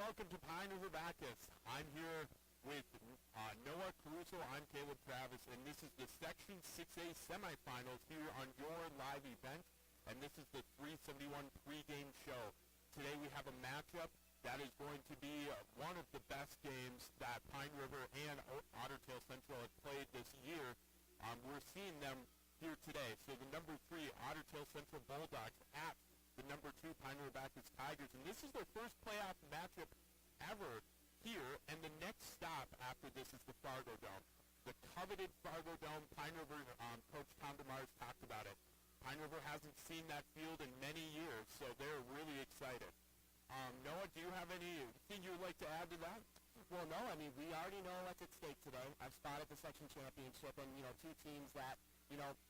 welcome to Pine River Bacchus. I'm here with Noah Caruso. I'm Caleb Travis, and this is the Section 6A semifinals here on your live event, and this is the 371 pregame show. Today we have a matchup that is going to be one of the best games that Pine River and Ottertail Central have played this year. We're seeing them here today. So the number 3 Ottertail Central Bulldogs at the number 2 Pine River Bacchus Tigers, and this is their first playoff matchup ever here, and the next stop after this is the Fargo Dome. The coveted Fargo Dome. Pine River, Coach Demars talked about it. Pine River hasn't seen that field in many years, so they're really excited. Noah, do you have anything you would like to add to that? Well, no, I mean, we already know what's at stake today. I've spotted the section championship and, two teams that,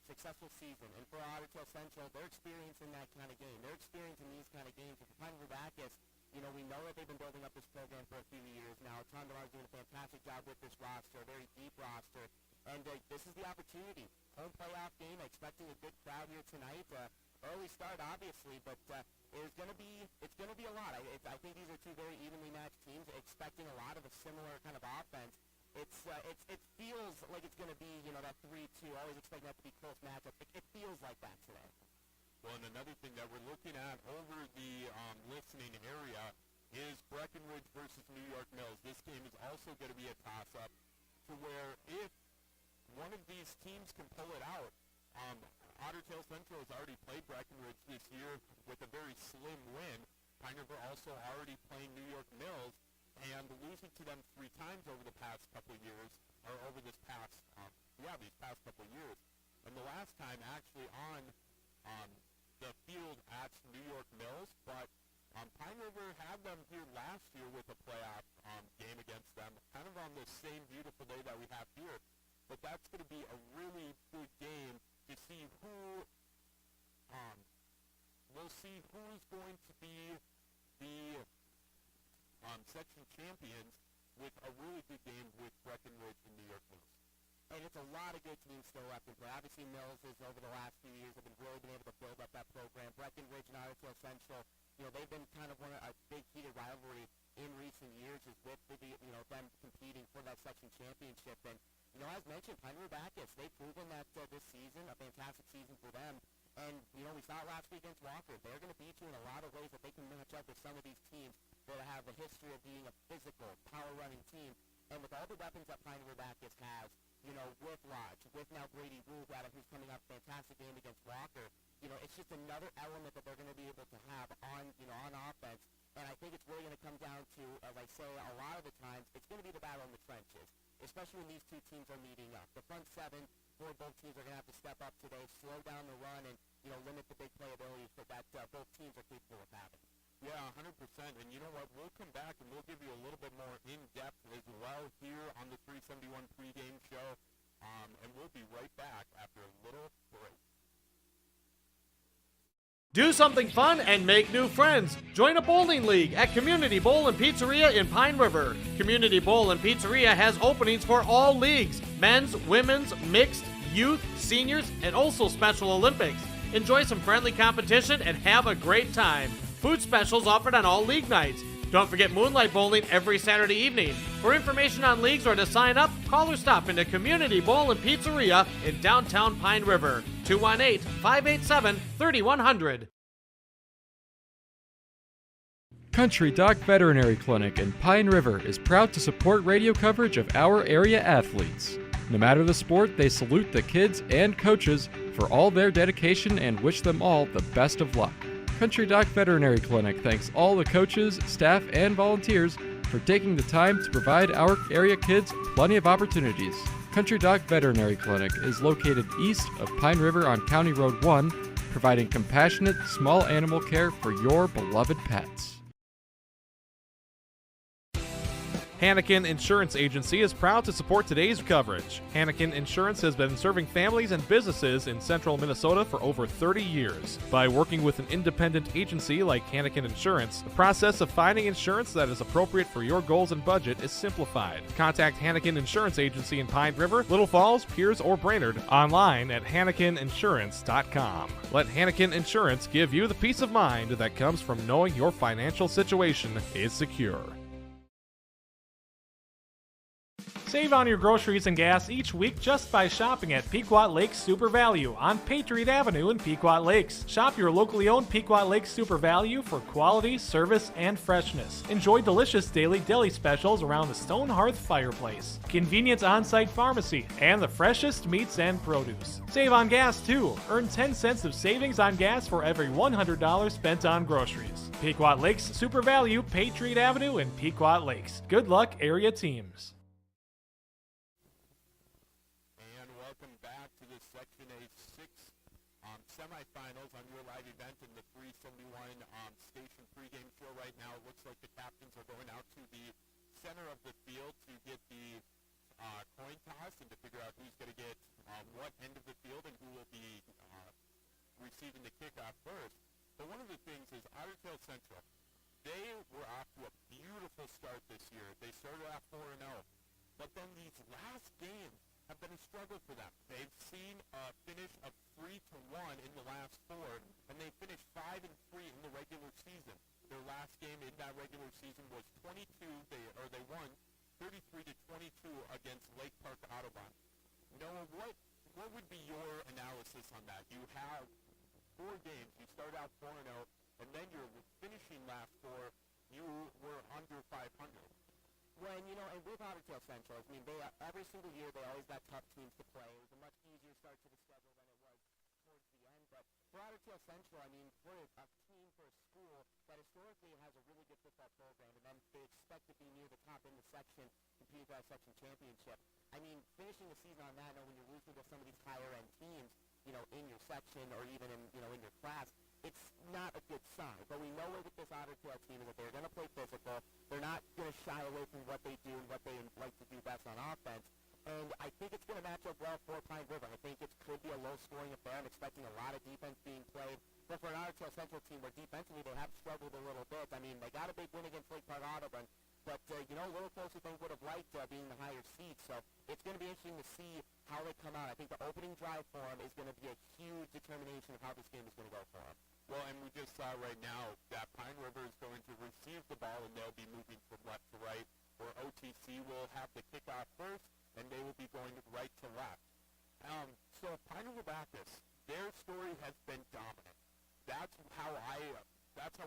successful season. And for Ottertail Central, they're experiencing that kind of game. They're experiencing these kind of games. With Pine River Bacchus, we know that they've been building up this program for a few years now. Tom DeMar is doing a fantastic job with this roster, a very deep roster. And this is the opportunity. Home playoff game, expecting a good crowd here tonight. Early start, obviously, but it's going to be a lot. I think these are two very evenly matched teams, expecting a lot of a similar kind of offense. It feels like it's going to be, that 3-2. Always expecting that to be close matchup. It feels like that today. Well, and another thing that we're looking at over the listening area is Breckenridge versus New York Mills. This game is also going to be a toss-up to where if one of these teams can pull it out, Ottertail Central has already played Breckenridge this year with a very slim win. Pine River also already playing New York Mills and losing to them 3 times over the past couple of years, or over this past, these past couple of years. And the last time actually on the field at New York Mills, but Pine River had them here last year with a playoff game against them, kind of on the same beautiful day that we have here. But that's going to be a really good game to see who, we'll see who's going to be the section champions with a really good game with Breckenridge and New York Mills. And it's a lot of good teams still left in play. Obviously, Mills is over the last few years have really been able to build up that program. Breckenridge and Ottertail Central, they've been kind of a big heated rivalry in recent years, is with them competing for that section championship. And as mentioned, Pine River Bacchus, they've proven that this season, a fantastic season for them. And we saw it last week against Walker. They're going to beat you in a lot of ways that they can match up with some of these teams that have a history of being a physical, power-running team. And with all the weapons that Pine River Bacchus has, with Lodge, with now Brady Rule, who's coming up, fantastic game against Walker, it's just another element that they're going to be able to have on offense. And I think it's really going to come down to, as I say, a lot of the times, it's going to be the battle in the trenches, especially when these two teams are meeting up. The front seven for both teams are going to have to step up today, slow down the run, and, limit the big playabilities that both teams are capable of having. Yeah, 100%. And you know what? We'll come back and we'll give you a little bit more in-depth as well here on the 371 pregame show. And we'll be right back after a little break. Do something fun and make new friends. Join a bowling league at Community Bowl and Pizzeria in Pine River. Community Bowl and Pizzeria has openings for all leagues: men's, women's, mixed, youth, seniors, and also Special Olympics. Enjoy some friendly competition and have a great time. Food specials offered on all league nights. Don't forget Moonlight Bowling every Saturday evening. For information on leagues or to sign up, call or stop into Community Bowl and Pizzeria in downtown Pine River. 218-587-3100. Country Doc Veterinary Clinic in Pine River is proud to support radio coverage of our area athletes. No matter the sport, they salute the kids and coaches for all their dedication and wish them all the best of luck. Country Doc Veterinary Clinic thanks all the coaches, staff, and volunteers for taking the time to provide our area kids plenty of opportunities. Country Doc Veterinary Clinic is located east of Pine River on County Road 1, providing compassionate small animal care for your beloved pets. Hannikin Insurance Agency is proud to support today's coverage. Hannikin Insurance has been serving families and businesses in central Minnesota for over 30 years. By working with an independent agency like Hannikin Insurance, the process of finding insurance that is appropriate for your goals and budget is simplified. Contact Hannikin Insurance Agency in Pine River, Little Falls, Pierce, or Brainerd online at HannikinInsurance.com. Let Hannikin Insurance give you the peace of mind that comes from knowing your financial situation is secure. Save on your groceries and gas each week just by shopping at Pequot Lakes Super Value on Patriot Avenue in Pequot Lakes. Shop your locally owned Pequot Lakes Super Value for quality, service, and freshness. Enjoy delicious daily deli specials around the Stone Hearth fireplace, convenient on-site pharmacy, and the freshest meats and produce. Save on gas too. Earn 10 cents of savings on gas for every $100 spent on groceries. Pequot Lakes Super Value, Patriot Avenue in Pequot Lakes. Good luck, area teams. And welcome back to the Section A 6 semifinals on your live event in the 371 station pregame show right now. It looks like the captains are going out to the center of the field to get the coin toss and to figure out who's going to get what end of the field and who will be receiving the kickoff first. But one of the things is Ottertail Central, they were off to a beautiful start this year. They started off 4-0. But then these last games have been a struggle for them. They've seen a finish of 3-1 in the last four, and they finished 5-3 in the regular season. Their last game in that regular season was 22. They won 33-22 against Lake Park Audubon. Noah, what would be your analysis on that? You have 4 games. You start out 4-0, and then you're finishing last 4. You were under 500. Well, and with Ottertail Central, I mean, every single year they always got tough teams to play. It was a much easier start to the schedule than it was towards the end. But for Ottertail Central, I mean, we're a team for a school that historically has a really good football program, and then they expect to be near the top in the section, compete for that section championship. I mean, finishing the season on that, when you're losing to some of these higher-end teams, in your section or even in your class, it's not a good sign. But we know with this Ottertail team that they're going to play physical. They're not going to shy away from what they do and what they like to do best on offense. And I think it's going to match up well for Pine River. I think it could be a low-scoring affair. I'm expecting a lot of defense being played. But for an Ottertail Central team where defensively they have struggled a little bit, I mean, they got a big win against Lake Park Audubon, but, a little closer than would have liked being the higher seed. So it's going to be interesting to see how they come out. I think the opening drive for them is going to be a huge determination of how this game is going to go for them. Well, and we just saw right now that Pine River is going to receive the ball, and they'll be moving from left to right, where OTC will have the kickoff first, and they will be going right to left. So Pine River Baptist, their story has been dominant. That's how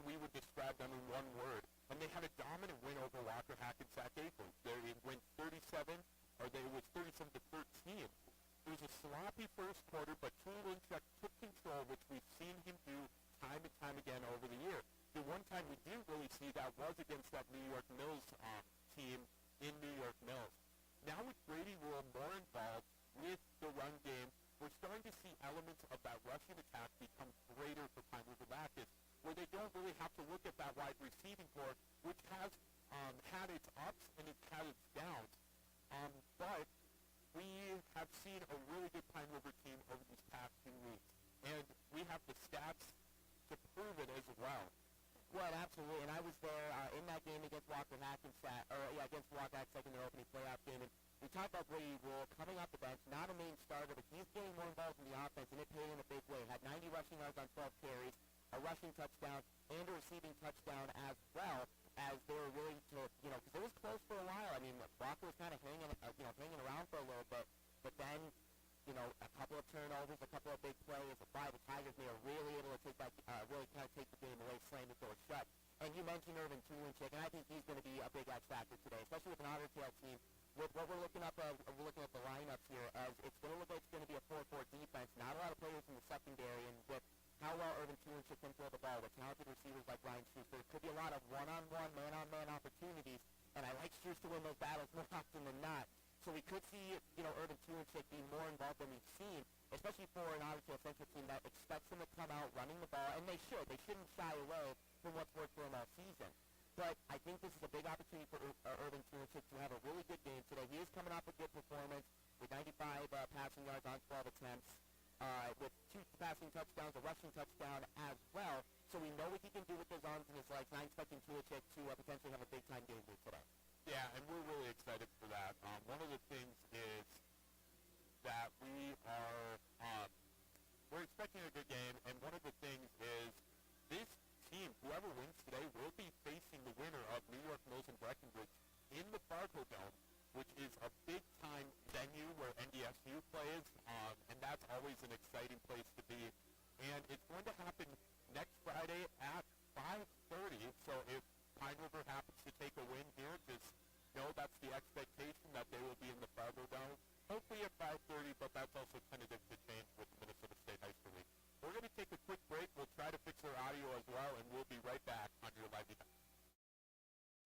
we would describe them in one word. And they had a dominant win over Walker Hackensack Acres. They went 37, it was 37-13. It was a sloppy first quarter, but Tulinchuk took control, which we've seen him do time and time again over the year. The one time we didn't really see that was against that New York Mills team in New York Mills. Now with Brady Rule more involved with the run game, we're starting to see elements of that rushing attack become greater for Pine River Baptist, where they don't really have to look at that wide receiving corps, which has had its ups and it's had its downs. But we have seen a really good Pine River team over these past 2 weeks, and we have the stats to prove it as well. Well, absolutely, and I was there in that game against Walker Hackensack, against Walker Hackensack in their opening playoff game, and we talked about Brady Rule coming off the bench, not a main starter, but he's getting more involved in the offense, and it paid in a big way. Had 90 rushing yards on 12 carries, a rushing touchdown, and a receiving touchdown as well, as they were willing to, because it was close for a while. I mean, Walker was kind of hanging around for a little bit, but then, a couple of turnovers, a couple of big plays, the Tigers, they were really able to take that, really kind of take the game away, slam the door shut. And you mentioned Irvin Tulinchuk, and I think he's going to be a big X factor today, especially with an Ottertail team. With what we're looking at the lineups here, as it's going to look like it's going to be a 4-4 defense. Not a lot of players in the secondary, and with how well Irvin Tulinchuk can throw the ball, with talented receivers like Ryan Schuster, there could be a lot of one-on-one, man-on-man opportunities, and I like Schuster to win those battles more often than not. So we could see, Irvin Tulinchuk being more involved than we've seen, especially for an Ottertail Central team that expects him to come out running the ball, and they should. They shouldn't shy away from what's worked for him all season. But I think this is a big opportunity for Irvin Tulinchuk to have a really good game today. He is coming off a good performance with 95 passing yards on 12 attempts, with 2 passing touchdowns, a rushing touchdown as well. So we know what he can do with his arms and his legs, and I'm expecting Tulinchuk to potentially have a big-time game here today. Yeah, and we're really excited for that. One of the things is that we're expecting a good game, and one of the things is this team, whoever wins today, will be facing the winner of New York Mills and Breckenridge in the Fargo Dome, which is a big NDSU, where NDSU plays, and that's always an exciting place to be. And it's going to happen next Friday at 5:30. So if Pine River happens to take a win here, just know that's the expectation, that they will be in the Fargo Dome. Hopefully at 5:30, but that's also tentative to change with the Minnesota State High School League. We're going to take a quick break. We'll try to fix our audio as well, and we'll be right back on your live event.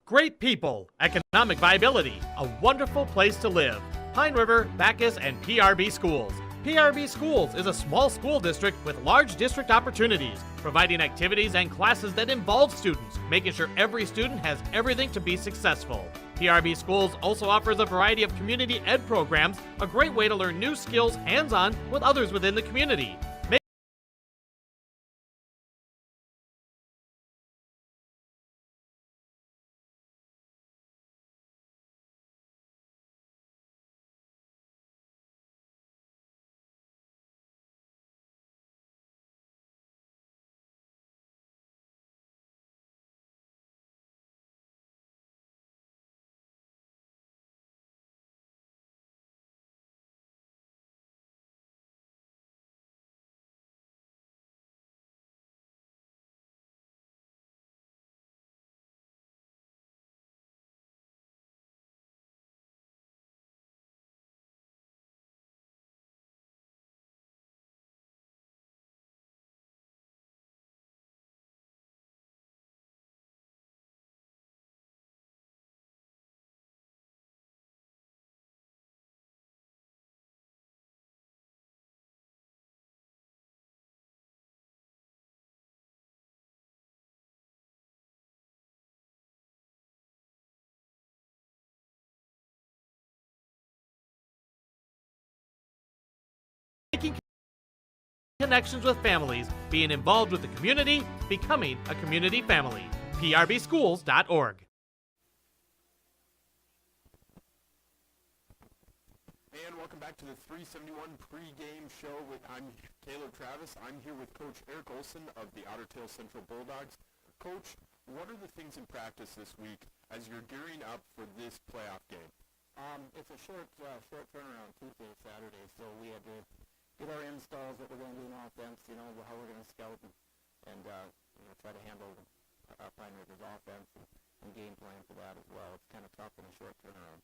Great people, economic viability, a wonderful place to live. Pine River, Bacchus, and PRB Schools. PRB Schools is a small school district with large district opportunities, providing activities and classes that involve students, making sure every student has everything to be successful. PRB Schools also offers a variety of community ed programs, a great way to learn new skills hands-on with others within the community. Making connections with families, being involved with the community, becoming a community family. PRBschools.org. And welcome back to the 371 pregame show. I'm Caleb Travis. I'm here with Coach Eric Olson of the Ottertail Central Bulldogs. Coach, what are the things in practice this week as you're gearing up for this playoff game? It's a short turnaround, Tuesday to Saturday, so we had to get our installs that we're going to do in offense, how we're going to scout and try to handle Pine River's offense and game plan for that as well. It's kind of tough in a short turnaround.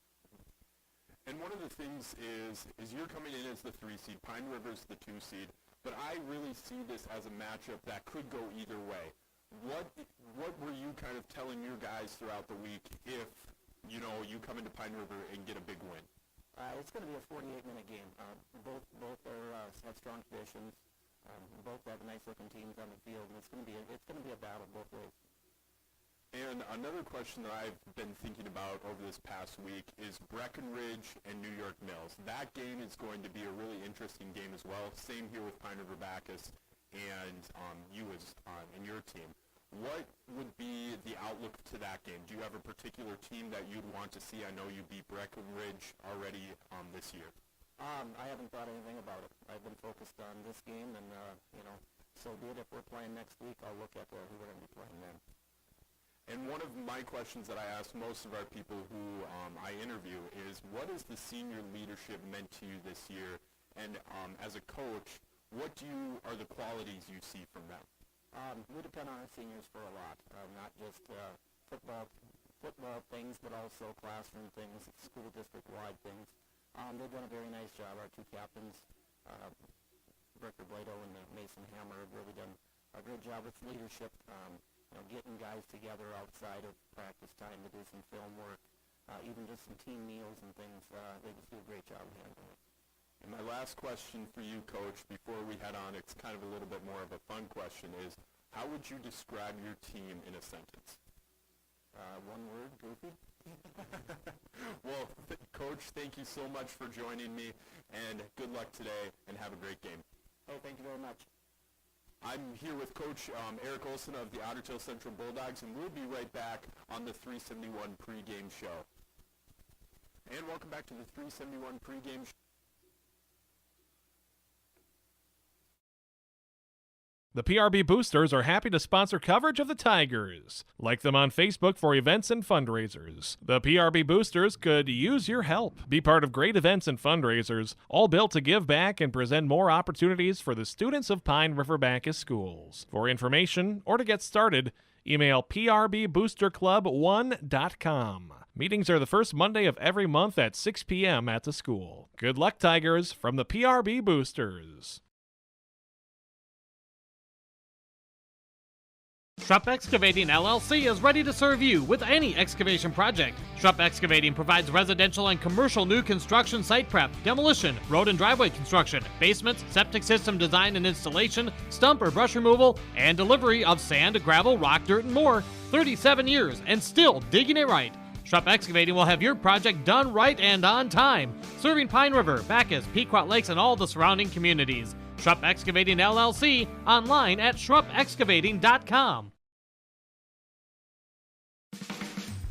And one of the things is you're coming in as the 3 seed, Pine River's the 2 seed, but I really see this as a matchup that could go either way. What were you kind of telling your guys throughout the week if, you come into Pine River and get a big win? It's going to be a 48-minute game. Both have strong traditions. Both have nice-looking teams on the field, and it's going to be a battle both ways. And another question that I've been thinking about over this past week is Breckenridge and New York Mills. That game is going to be a really interesting game as well. Same here with Pine River Bacchus and you as and your team. What would be the outlook to that game? Do you have a particular team that you'd want to see? I know you beat Breckenridge already this year. I haven't thought anything about it. I've been focused on this game, and so be it. If we're playing next week, I'll look at who we're going to be playing then. And one of my questions that I ask most of our people who I interview is, what has the senior leadership meant to you this year? And as a coach, what are the qualities you see from them? We depend on our seniors for a lot, not just football things, but also classroom things, school district-wide things. They've done a very nice job. Our 2 captains, Ricker Blado and Mason Hammer, have really done a good job with leadership, getting guys together outside of practice time to do some film work, even just some team meals and things. They just do a great job of handling it. And my last question for you, Coach, before we head on, it's kind of a little bit more of a fun question, is how would you describe your team in a sentence? One word, goofy. Well, Coach, thank you so much for joining me, and good luck today, and have a great game. Hey, thank you very much. I'm here with Coach Eric Olson of the Ottertail Central Bulldogs, and we'll be right back on the 371 pregame show. And welcome back to the 371 pregame show. The PRB Boosters are happy to sponsor coverage of the Tigers. Like them on Facebook for events and fundraisers. The PRB Boosters could use your help. Be part of great events and fundraisers, all built to give back and present more opportunities for the students of Pine River Backus schools. For information or to get started, email prboosterclub1.com. Meetings are the first Monday of every month at 6 p.m. at the school. Good luck, Tigers, from the PRB Boosters. Shrupp Excavating LLC is ready to serve you with any excavation project. Shrupp Excavating provides residential and commercial new construction site prep, demolition, road and driveway construction, basements, septic system design and installation, stump or brush removal, and delivery of sand, gravel, rock, dirt, and more. 37 years and still digging it right. Shrupp Excavating will have your project done right and on time, serving Pine River, Backus, Pequot Lakes, and all the surrounding communities. Shrupp Excavating LLC, online at shruppexcavating.com.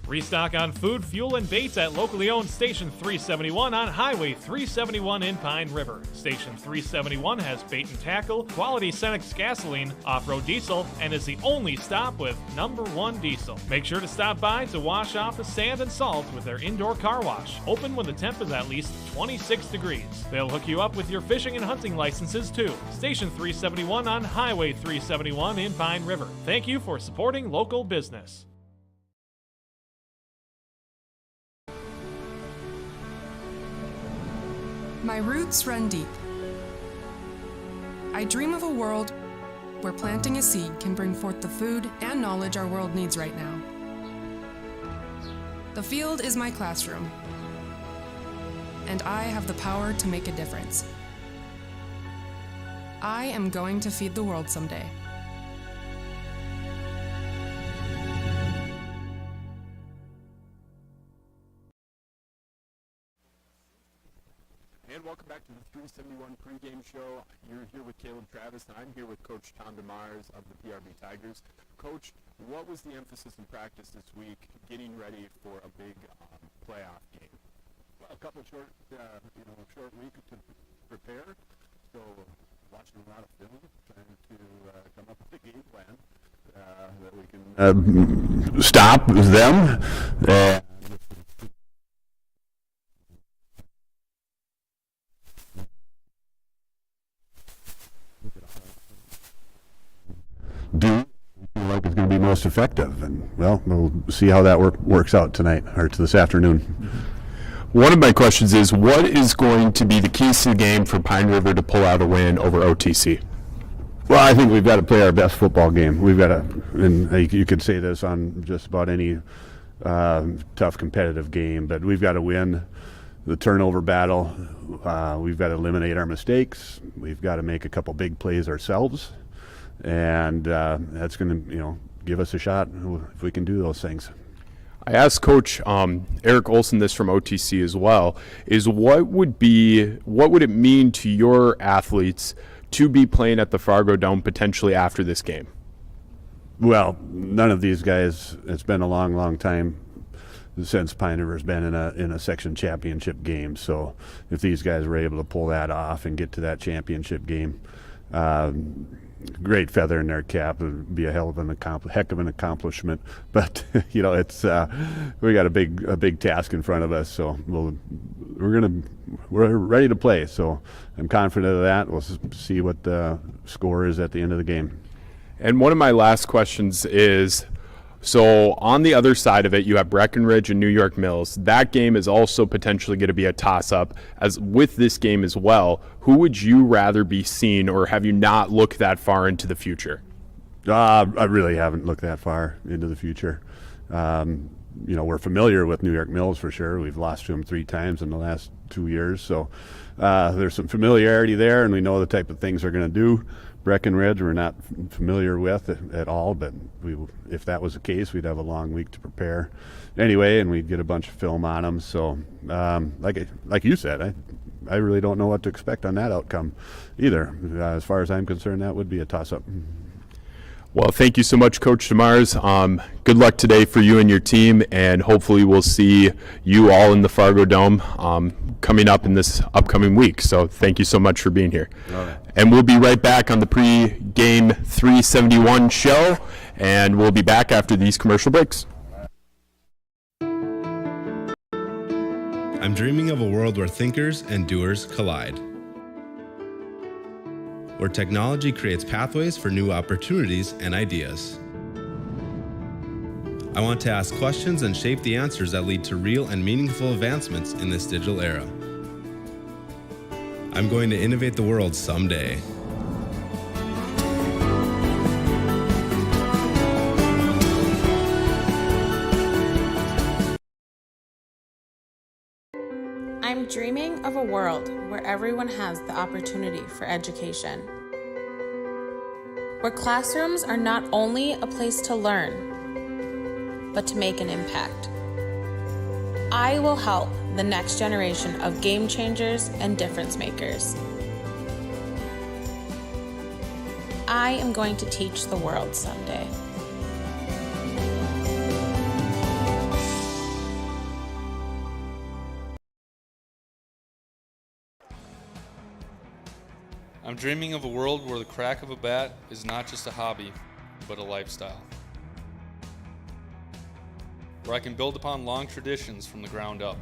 Restock on food, fuel, and baits at locally owned Station 371 on Highway 371 in Pine River. Station 371 has bait and tackle, quality Cenex gasoline, off-road diesel, and is the only stop with #1 diesel. Make sure to stop by to wash off the sand and salt with their indoor car wash, open when the temp is at least 26 degrees. They'll hook you up with your fishing and hunting licenses too. Station 371 on Highway 371 in Pine River. Thank you for supporting local business. My roots run deep. I dream of a world where planting a seed can bring forth the food and knowledge our world needs right now. The field is my classroom, and I have the power to make a difference. I am going to feed the world someday. And welcome back to the 371 pregame show. You're here with Caleb Travis, and I'm here with Coach Demars of the PRB Tigers. Coach, what was the emphasis in practice this week, getting ready for a big playoff game? Well, a couple short week to prepare. So watching a lot of film, trying to come up with a game plan that we can stop them. Do like it's going to be most effective, and well, we'll see how that works out tonight or this afternoon. One of my questions is, what is going to be the keys to the game for Pine River to pull out a win over OTC? Well, I think we've got to play our best football game. We've got to, and you could say this on just about any tough competitive game, but we've got to win the turnover battle. We've got to eliminate our mistakes. We've got to make a couple big plays ourselves. And that's going to, give us a shot if we can do those things. I asked Coach Eric Olson this from OTC as well, is what would it mean to your athletes to be playing at the Fargo Dome potentially after this game? Well, none of these guys, it's been a long, long time since Pine River's been in a section championship game. So if these guys were able to pull that off and get to that championship game, great feather in their cap. It would be a heck of an accomplishment. But it's we got a big task in front of us. So we're ready to play. So I'm confident of that. We'll see what the score is at the end of the game. And one of my last questions is, so on the other side of it, you have Breckenridge and New York Mills. That game is also potentially going to be a toss-up, as with this game as well. Who would you rather be seen, or have you not looked that far into the future? I really haven't looked that far into the future. We're familiar with New York Mills for sure. We've lost to them 3 times in the last 2 years. So there's some familiarity there, and we know the type of things they're going to do. Breckenridge we're not familiar with at all, but if that was the case, we'd have a long week to prepare anyway, and we'd get a bunch of film on them. So like you said, I really don't know what to expect on that outcome either. As far as I'm concerned, that would be a toss-up. Well, thank you so much, Coach Demars. Good luck today for you and your team, and hopefully we'll see you all in the Fargo Dome coming up in this upcoming week. So thank you so much for being here. All right. And we'll be right back on the Pregame 371 show, and we'll be back after these commercial breaks. I'm dreaming of a world where thinkers and doers collide, where technology creates pathways for new opportunities and ideas. I want to ask questions and shape the answers that lead to real and meaningful advancements in this digital era. I'm going to innovate the world someday. I'm dreaming of a world where everyone has the opportunity for education, where classrooms are not only a place to learn, but to make an impact. I will help the next generation of game changers and difference makers. I am going to teach the world someday. I'm dreaming of a world where the crack of a bat is not just a hobby, but a lifestyle. Where I can build upon long traditions from the ground up.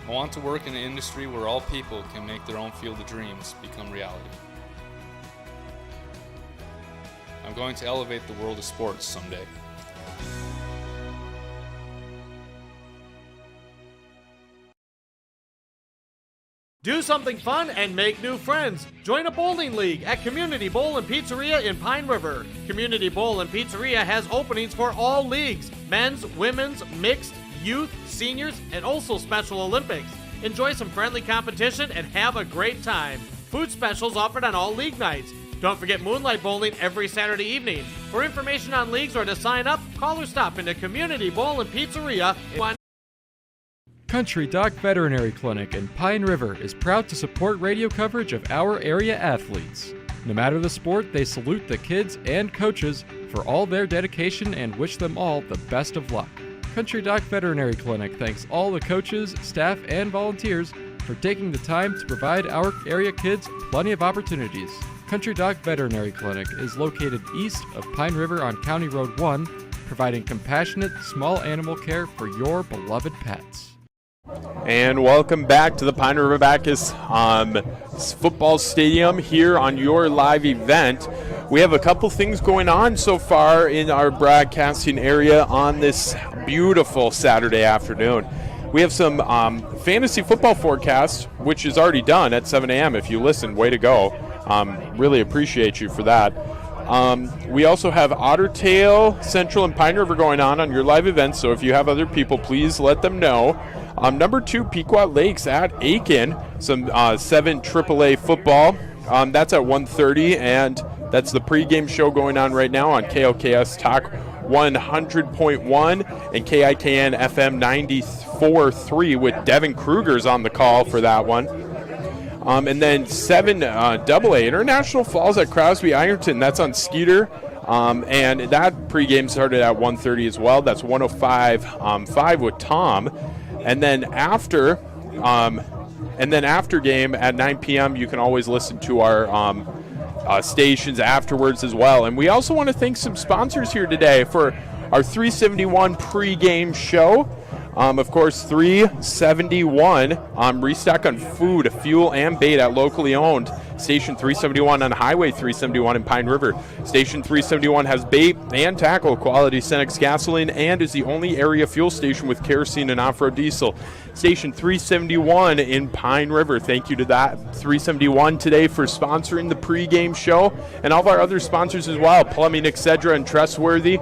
I want to work in an industry where all people can make their own field of dreams become reality. I'm going to elevate the world of sports someday. Do something fun and make new friends. Join a bowling league at Community Bowl and Pizzeria in Pine River. Community Bowl and Pizzeria has openings for all leagues: men's, women's, mixed, youth, seniors, and also Special Olympics. Enjoy some friendly competition and have a great time. Food specials offered on all league nights. Don't forget moonlight bowling every Saturday evening. For information on leagues or to sign up, call or stop into Community Bowl and Pizzeria. Country Doc Veterinary Clinic in Pine River is proud to support radio coverage of our area athletes. No matter the sport, they salute the kids and coaches for all their dedication and wish them all the best of luck. Country Doc Veterinary Clinic thanks all the coaches, staff, and volunteers for taking the time to provide our area kids plenty of opportunities. Country Doc Veterinary Clinic is located east of Pine River on County Road 1, providing compassionate small animal care for your beloved pets. And welcome back to the Pine River Bacchus football stadium here on your live event. We have a couple things going on so far in our broadcasting area on this beautiful Saturday afternoon. We have some fantasy football forecast, which is already done at 7 a.m. If you listened, way to go. Really appreciate you for that. We also have Ottertail, Central, and Pine River going on your live event, so if you have other people, please let them know. Number 2, Pequot Lakes at Aiken, some 7 AAA football. That's at 1:30, and that's the pregame show going on right now on KLKS Talk 100.1 and KIKN FM 94.3 with Devin Kruger's on the call for that one. And then 7 AA International Falls at Crosby Ironton. That's on Skeeter. And that pregame started at 1:30 as well. That's 105.5 with Tom. And then after game at 9 p.m., you can always listen to our stations afterwards as well. And we also want to thank some sponsors here today for our 371 pregame show. Of course, 371 restock on food, fuel, and bait at locally owned Station 371 on Highway 371 in Pine River. Station 371 has bait and tackle, quality Cenex gasoline, and is the only area fuel station with kerosene and off-road diesel. Station 371 in Pine River. Thank you to that 371 today for sponsoring the pregame show, and all of our other sponsors as well, Plumbing, Excedra, and Trustworthy.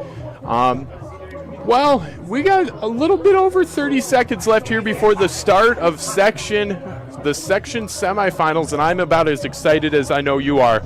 Well, we got a little bit over 30 seconds left here before the start of section semifinals, and I'm about as excited as I know you are,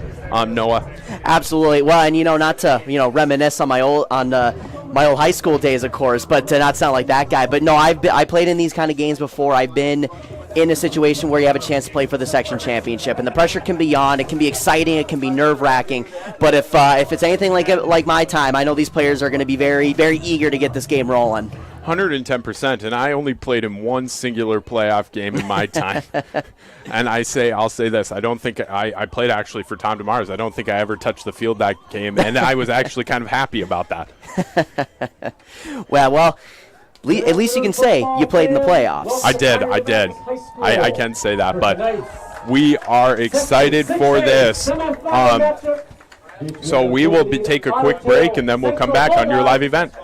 Noah. Absolutely. Well, and not to reminisce on my old high school days, of course, but to not sound like that guy. But no, I played in these kind of games before. I've been in a situation where you have a chance to play for the section championship. And the pressure can be on. It can be exciting. It can be nerve-wracking. But if it's anything like my time, I know these players are going to be very, very eager to get this game rolling. 110%, and I only played in one singular playoff game in my time. And I'll say this, I don't think I played actually for Tom Demars. I don't think I ever touched the field that game, and I was actually kind of happy about that. Well, at least you can say you played in the playoffs. I did. I can say that, but we are excited for this. So we will take a quick break, and then we'll come back on your live event.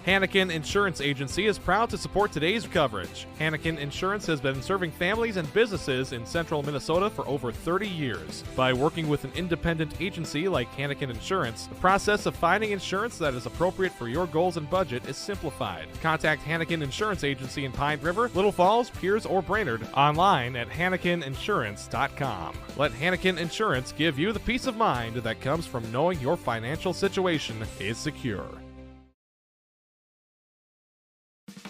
Hannikin Insurance Agency is proud to support today's coverage. Hannikin Insurance has been serving families and businesses in central Minnesota for over 30 years. By working with an independent agency like Hannikin Insurance, the process of finding insurance that is appropriate for your goals and budget is simplified. Contact Hannikin Insurance Agency in Pine River, Little Falls, Pierce, or Brainerd online at HannikinInsurance.com. Let Hannikin Insurance give you the peace of mind that comes from knowing your financial situation is secure.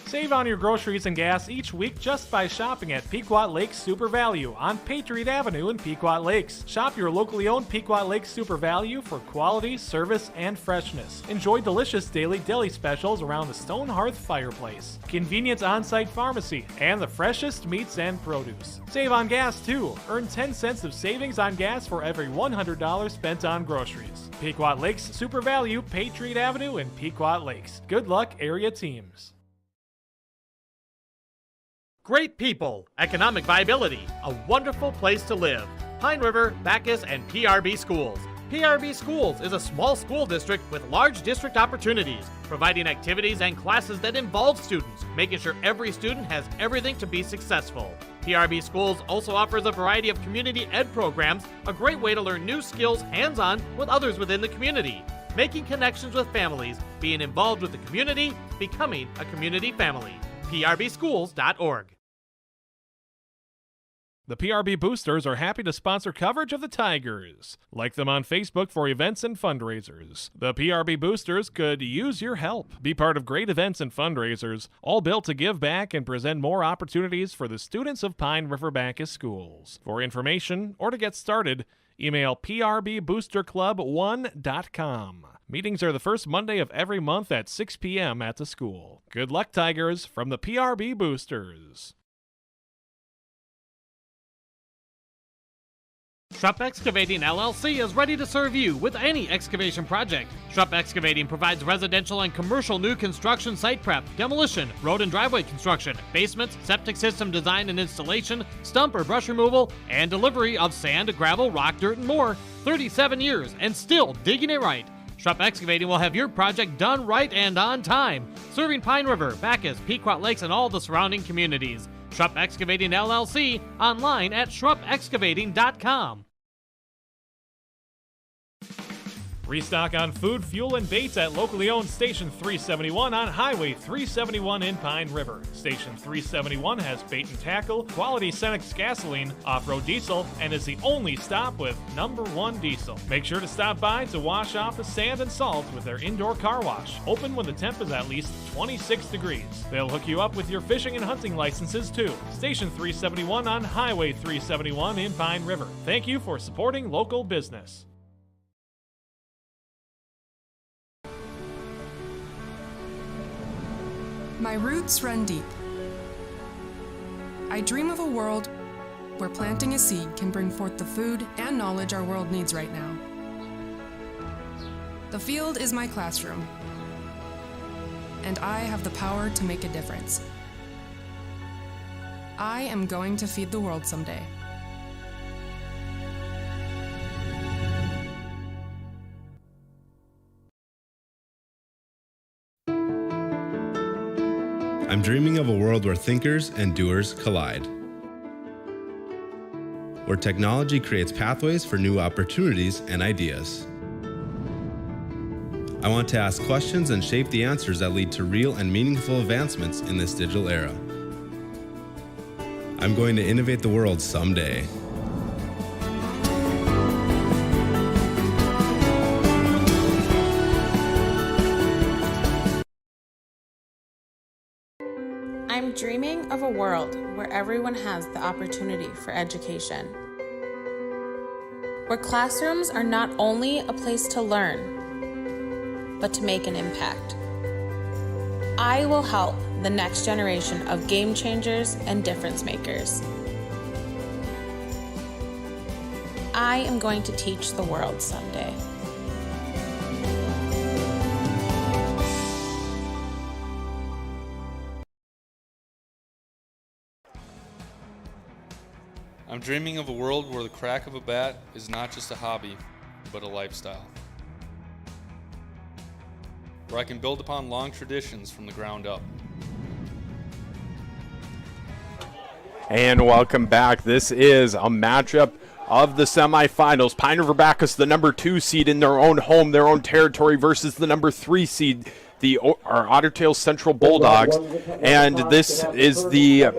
Save on your groceries and gas each week just by shopping at Pequot Lakes Super Value on Patriot Avenue in Pequot Lakes. Shop your locally owned Pequot Lakes Super Value for quality, service, and freshness. Enjoy delicious daily deli specials around the Stone Hearth fireplace, convenient on-site pharmacy, and the freshest meats and produce. Save on gas too. Earn 10 cents of savings on gas for every $100 spent on groceries. Pequot Lakes Super Value, Patriot Avenue in Pequot Lakes. Good luck, area teams. Great people, economic viability, a wonderful place to live. Pine River, Bacchus, and PRB Schools. PRB Schools is a small school district with large district opportunities, providing activities and classes that involve students, making sure every student has everything to be successful. PRB Schools also offers a variety of community ed programs, a great way to learn new skills hands-on with others within the community. Making connections with families, being involved with the community, becoming a community family. PRBschools.org. The PRB Boosters are happy to sponsor coverage of the Tigers. Like them on Facebook for events and fundraisers. The PRB Boosters could use your help. Be part of great events and fundraisers, all built to give back and present more opportunities for the students of Pine River Bacchus Schools. For information or to get started, email prboosterclub1.com. Meetings are the first Monday of every month at 6 p.m. at the school. Good luck, Tigers, from the PRB Boosters. Schrupp Excavating LLC is ready to serve you with any excavation project. Schrupp Excavating provides residential and commercial new construction site prep, demolition, road and driveway construction, basements, septic system design and installation, stump or brush removal, and delivery of sand, gravel, rock, dirt, and more. 37 years and still digging it right. Schrupp Excavating will have your project done right and on time, serving Pine River, Bacchus, Pequot Lakes, and all the surrounding communities. Schrupp Excavating LLC, online at schruppexcavating.com. Restock on food, fuel, and baits at locally owned Station 371 on Highway 371 in Pine River. Station 371 has bait and tackle, quality Cenex gasoline, off-road diesel, and is the only stop with #1 diesel. Make sure to stop by to wash off the sand and salt with their indoor car wash, open when the temp is at least 26 degrees. They'll hook you up with your fishing and hunting licenses too. Station 371 on Highway 371 in Pine River. Thank you for supporting local business. My roots run deep. I dream of a world where planting a seed can bring forth the food and knowledge our world needs right now. The field is my classroom, and I have the power to make a difference. I am going to feed the world someday. I'm dreaming of a world where thinkers and doers collide. Where technology creates pathways for new opportunities and ideas. I want to ask questions and shape the answers that lead to real and meaningful advancements in this digital era. I'm going to innovate the world someday. world where everyone has the opportunity for education. Where classrooms are not only a place to learn, but to make an impact. I will help the next generation of game changers and difference makers. I am going to teach the world someday. I'm dreaming of a world where the crack of a bat is not just a hobby, but a lifestyle. Where I can build upon long traditions from the ground up. And welcome back. This is a matchup of the semifinals. Pine River Bacchus, the number 2 seed in their own home, their own territory, versus the number 3 seed, our Ottertail Central Bulldogs. And this is the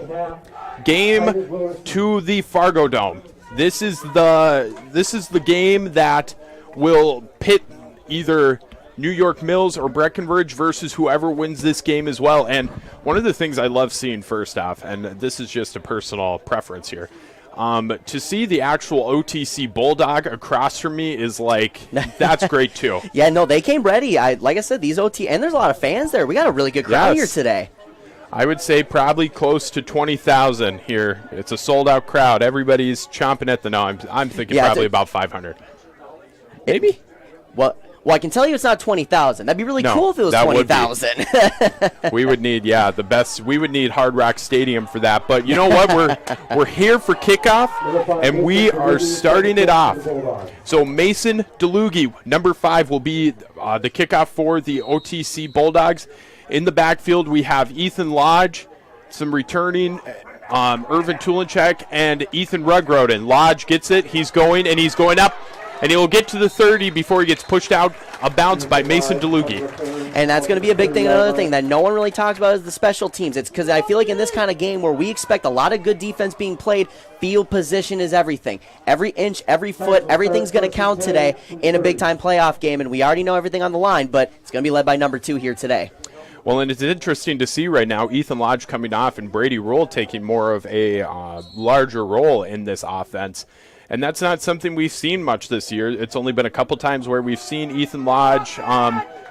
game to the Fargo Dome. This is the game that will pit either New York Mills or Breckenridge versus whoever wins this game as well. And one of the things I love seeing, first off, and this is just a personal preference here, to see the actual OTC Bulldog across from me is like, that's great too. Yeah, no, they came ready. Like I said, these OT, and there's a lot of fans there. We got a really good crowd here today. I would say probably close to 20,000 here. It's a sold-out crowd. Everybody's chomping at the no. I'm thinking probably about 500. Maybe? Well, I can tell you it's not 20,000. That'd be really cool if it was 20,000. We would need, the best. We would need Hard Rock Stadium for that. But you know what? We're here for kickoff, and we are starting it off. So Mason DeLugie, number 5, will be the kickoff for the OTC Bulldogs. In the backfield, we have Ethan Lodge, some returning, Irvin Tulinchek, and Ethan Rugroden. Lodge gets it. He's going up, and he will get to the 30 before he gets pushed out, a bounce by Mason DeLugie. And that's going to be a big thing. Another thing that no one really talks about is the special teams. It's because I feel like in this kind of game where we expect a lot of good defense being played, field position is everything. Every inch, every foot, everything's going to count today in a big-time playoff game, and we already know everything on the line, but it's going to be led by number 2 here today. Well, and it's interesting to see right now Ethan Lodge coming off and Brady Rule taking more of a larger role in this offense. And that's not something we've seen much this year. It's only been a couple times where we've seen Ethan Lodge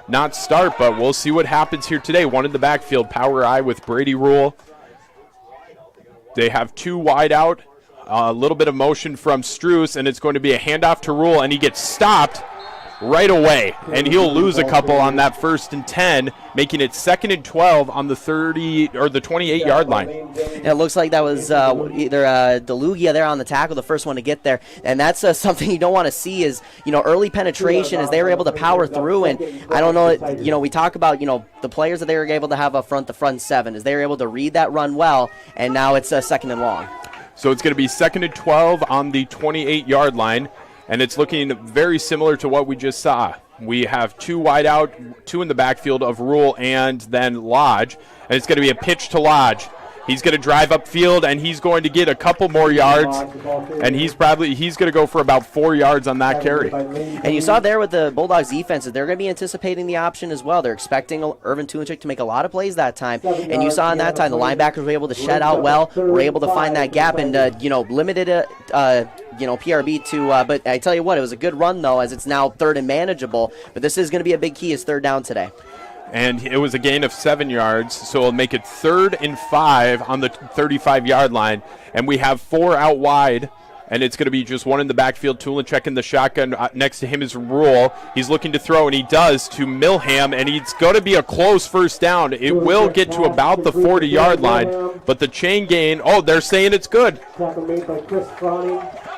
not start, but we'll see what happens here today. One in the backfield, power I with Brady Rule. They have 2 wide out, a little bit of motion from Struess, and it's going to be a handoff to Rule, and he gets stopped right away, and he'll lose a couple on that 1st and 10, making it 2nd and 12 on the 30 or the 28-yard line. And it looks like that was either DeLugia there on the tackle, the first one to get there, and that's something you don't want to see is early penetration as they were able to power through. And I don't know, we talk about the players that they were able to have up front, the front 7, as they were able to read that run well, and now it's 2nd and long. So it's going to be 2nd and 12 on the 28-yard line. And it's looking very similar to what we just saw. We have 2 wide out, 2 in the backfield of Rule and then Lodge. And it's going to be a pitch to Lodge. He's going to drive upfield, and he's going to get a couple more yards. And he's going to go for about 4 yards on that carry. And you saw there with the Bulldogs defense that they're going to be anticipating the option as well. They're expecting Irvin Tulinchek to make a lot of plays that time. And you saw in that time the linebackers were able to shed out well, were able to find that gap, and limited PRB to, but I tell you what, it was a good run, though, as it's now 3rd and manageable. But this is going to be a big key as 3rd down today. And it was a gain of 7 yards, so it'll make it 3rd and 5 on the 35-yard line. And we have 4 out wide, and it's going to be just 1 in the backfield. Tulinchek in the shotgun. Next to him is Rule. He's looking to throw, and he does to Milham, and it's going to be a close 1st down. It will get to about the 40-yard line, but the chain gain, they're saying it's good.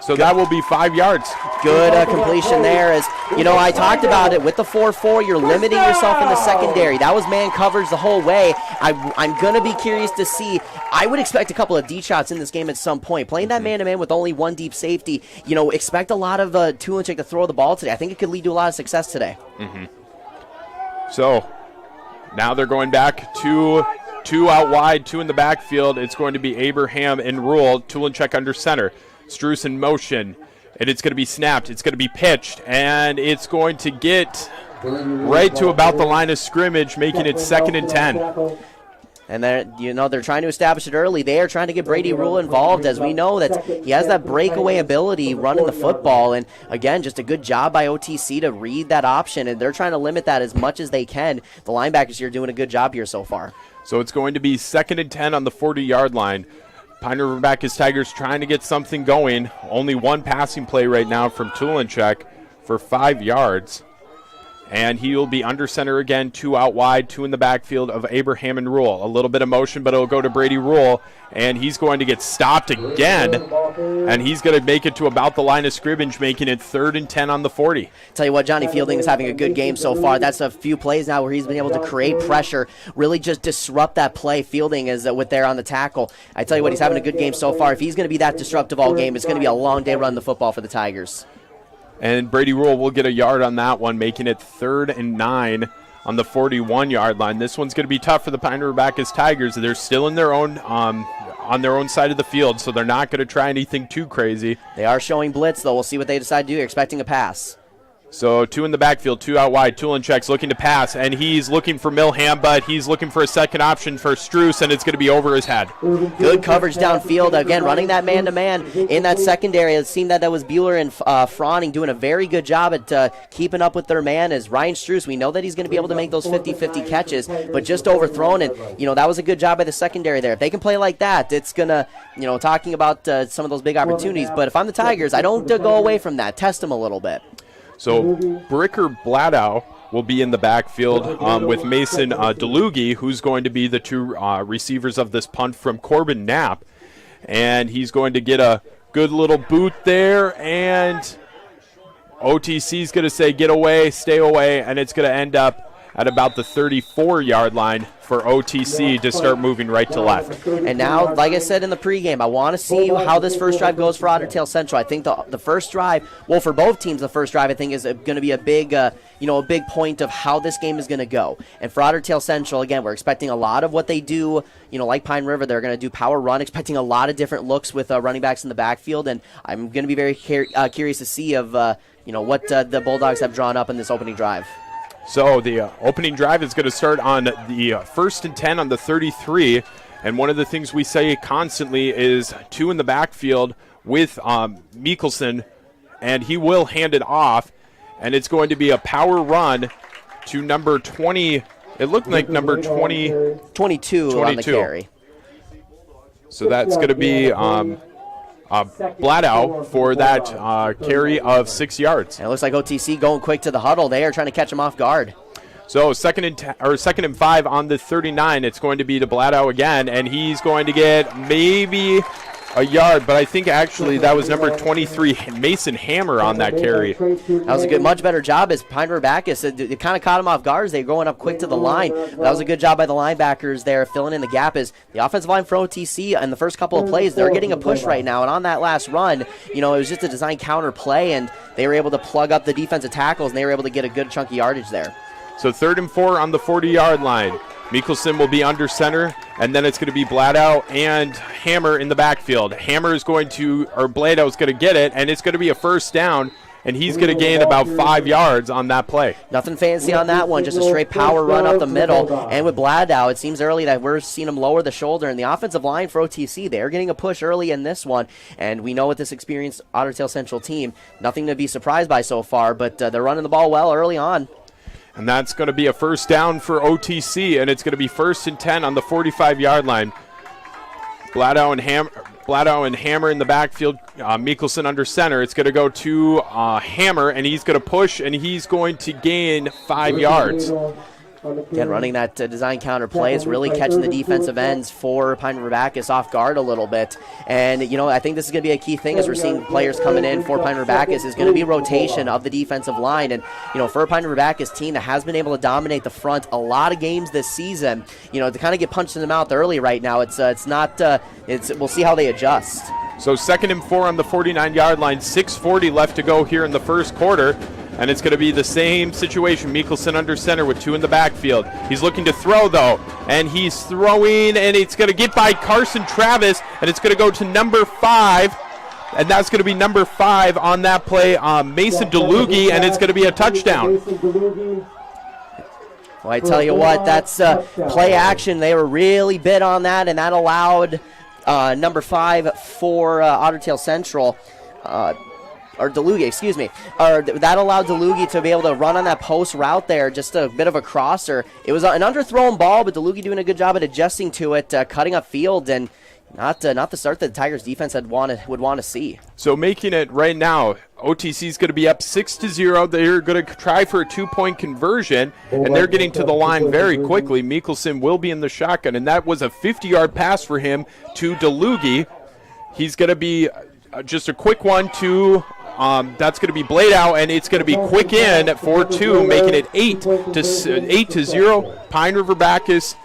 So that will be 5 yards. Good completion there. As I talked about it with the 4-4, you're limiting yourself in the secondary. That was man coverage the whole way. I'm going to be curious to see. I would expect a couple of deep shots in this game at some point. Playing that man-to-man with only 1 deep safety, expect a lot of Tulinchek to throw the ball today. I think it could lead to a lot of success today. Mm-hmm. So now they're going back to 2 out wide, 2 in the backfield. It's going to be Abraham and Rule. Tulinchek under center. Struess in motion, and it's going to be snapped. It's going to be pitched, and it's going to get right to about the line of scrimmage, making it 2nd and 10. And they're trying to establish it early. They are trying to get Brady Rule involved, as we know that he has that breakaway ability running the football. And again, just a good job by OTC to read that option, and they're trying to limit that as much as they can. The linebackers here are doing a good job here so far. So it's going to be 2nd and 10 on the 40-yard line. Pine River Bacchus Tigers trying to get something going. Only one passing play right now from Tulinchek for 5 yards. And he will be under center again, 2 out wide, 2 in the backfield of Abraham and Rule. A little bit of motion, but it'll go to Brady Rule, and he's going to get stopped again, and he's going to make it to about the line of scrimmage, making it 3rd and 10 on the 40. Tell you what, Johnny Fielding is having a good game so far. That's a few plays now where he's been able to create pressure, really just disrupt that play. Fielding is with there on the tackle. I tell you what, he's having a good game so far. If he's going to be that disruptive all game, it's going to be a long day running the football for the Tigers. And Brady Rule will get a yard on that one, making it 3rd and 9 on the 41-yard line. This one's going to be tough for the Pine River Bacchus Tigers. They're still in their own on their own side of the field, so they're not going to try anything too crazy. They are showing blitz, though. We'll see what they decide to do. You're expecting a pass. So 2 in the backfield, 2 out wide. Tulinchek's looking to pass, and he's looking for Milham, but he's looking for a second option for Struce, and it's going to be over his head. Good coverage downfield. Again, running that man-to-man in that secondary. It seemed that was Bueller and Froning doing a very good job at keeping up with their man. As Ryan Struce, we know that he's going to be able to make those 50-50 catches, but just overthrown. And, that was a good job by the secondary there. If they can play like that, it's going to, talking about some of those big opportunities. But if I'm the Tigers, I don't go away from that. Test them a little bit. So Bricker Bladow will be in the backfield with Mason DeLugie, who's going to be the 2 receivers of this punt from Corbin Knapp. And he's going to get a good little boot there, and OTC's going to say get away, stay away, and it's going to end up at about the 34-yard line for OTC to start moving right to left. And now, like I said in the pregame, I want to see how this first drive goes for Ottertail Central. I think the first drive, well, for both teams, the first drive I think is going to be a big, a big point of how this game is going to go. And for Ottertail Central, again, we're expecting a lot of what they do. Like Pine River, they're going to do power run, expecting a lot of different looks with running backs in the backfield. And I'm going to be very curious to see of what the Bulldogs have drawn up in this opening drive. So the opening drive is going to start on the 1st and 10 on the 33. And one of the things we say constantly is 2 in the backfield with Mikkelsen, and he will hand it off. And it's going to be a power run to number 20. It looked like number 22 on the carry. So that's going to be Bladow for that carry of 6 yards. And it looks like OTC going quick to the huddle. They are trying to catch him off guard. So 2nd and 5 on the 39. It's going to be to Bladow again, and he's going to get maybe a yard, but I think actually that was number 23, Mason Hammer, on that carry. That was a much better job as Pine River Bacchus. It kind of caught him off guard as they were going up quick to the line. That was a good job by the linebackers there, filling in the gap. As the offensive line for OTC in the first couple of plays, they're getting a push right now. And on that last run, it was just a design counter play, and they were able to plug up the defensive tackles, and they were able to get a good chunky yardage there. So 3rd and 4 on the 40-yard line. Mikkelsen will be under center, and then it's going to be Bladow and Hammer in the backfield. Hammer is going to, or Bladow is going to get it, and it's going to be a first down, and he's going to gain about 5 yards on that play. Nothing fancy on that one, just a straight power run up the middle. And with Bladow, it seems early that we're seeing him lower the shoulder. And the offensive line for OTC, they're getting a push early in this one. And we know with this experienced Ottertail Central team, nothing to be surprised by so far, but they're running the ball well early on. And that's going to be a first down for OTC, and it's going to be 1st and 10 on the 45-yard line. Bladow and Hammer in the backfield. Mikkelsen under center. It's going to go to Hammer, and he's going to push, and he's going to gain 5 yards. Again, running that design counter play is really catching the defensive ends for Pine River Bacchus off guard a little bit. And, I think this is going to be a key thing as we're seeing players coming in for Pine River Bacchus is going to be rotation of the defensive line. And, for a Pine River Bacchus team that has been able to dominate the front a lot of games this season, to kind of get punched in the mouth early right now, we'll see how they adjust. So 2nd and 4 on the 49-yard line, 6:40 left to go here in the first quarter. And it's going to be the same situation. Mikkelsen under center with 2 in the backfield. He's looking to throw, though. And he's throwing, and it's going to get by Carson Travis, and it's going to go to number 5. And that's going to be number 5 on that play, Mason DeLugie, and it's going to be a touchdown. Well, I tell you what, that's play action. They were really bid on that, and that allowed number 5 for Ottertail Central, or DeLugie, excuse me. That allowed DeLugie to be able to run on that post route there, just a bit of a crosser. It was an underthrown ball, but DeLugie doing a good job at adjusting to it, cutting up field, and not the start that the Tigers defense would want to see. So making it right now, OTC is going to be up 6-0. They're going to try for a 2-point conversion, and they're getting to the line very quickly. Mikkelsen will be in the shotgun, and that was a 50-yard pass for him to DeLugie. He's going to be just a quick one to that's going to be Blade out, and it's going to be quick in at 4-2, making it 8-0. Pine River Bacchus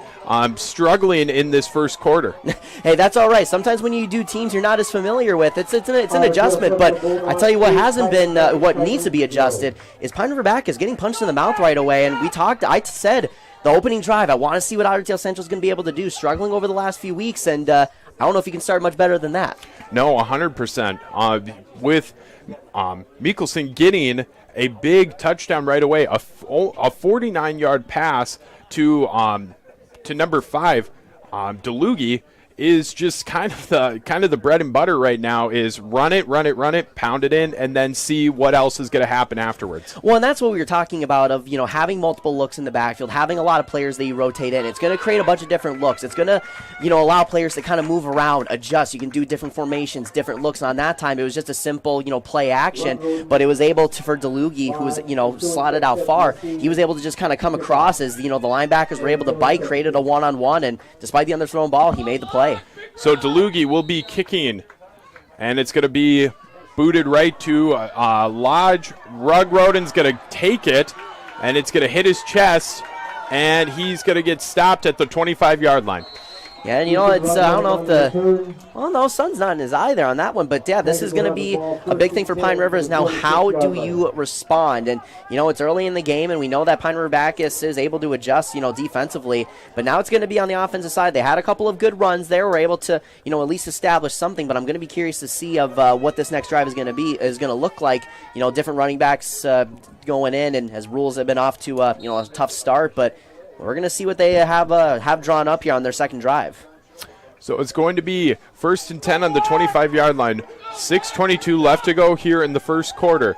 struggling in this first quarter. Hey, that's all right. Sometimes when you do teams you're not as familiar with, it's an adjustment. But I tell you what hasn't been, what needs to be adjusted is Pine River Bacchus getting punched in the mouth right away. And I said the opening drive, I want to see what Ottertail Central is going to be able to do, struggling over the last few weeks. And I don't know if you can start much better than that. No, 100%. With Mikkelsen getting a big touchdown right away, a 49-yard pass to number 5, DeLugie, is just kind of the bread and butter right now is run it, pound it in, and then see what else is going to happen afterwards. Well, and that's what we were talking about of, having multiple looks in the backfield, having a lot of players that you rotate in. It's going to create a bunch of different looks. It's going to, allow players to kind of move around, adjust. You can do different formations, different looks. On that time, it was just a simple, play action, but it was able to, for DeLugie, who was, slotted out far, he was able to just kind of come across as, the linebackers were able to bite, created a one-on-one, and despite the underthrown ball, he made the play. So DeLugie will be kicking, and it's going to be booted right to Lodge. Rugroden's going to take it, and it's going to hit his chest, and he's going to get stopped at the 25-yard line. Yeah, and it's I don't know if sun's not in his eye there on that one, but yeah, this is going to be a big thing for Pine River is now how do you respond? And, it's early in the game, and we know that Pine River Bacchus is able to adjust, defensively, but now it's going to be on the offensive side. They had a couple of good runs there, were able to, at least establish something, but I'm going to be curious to see of what this next drive is going to look like, different running backs going in, and as rules have been off to, a tough start, but we're going to see what they have drawn up here on their second drive. So it's going to be 1st and 10 on the 25-yard line. 6:22 left to go here in the first quarter.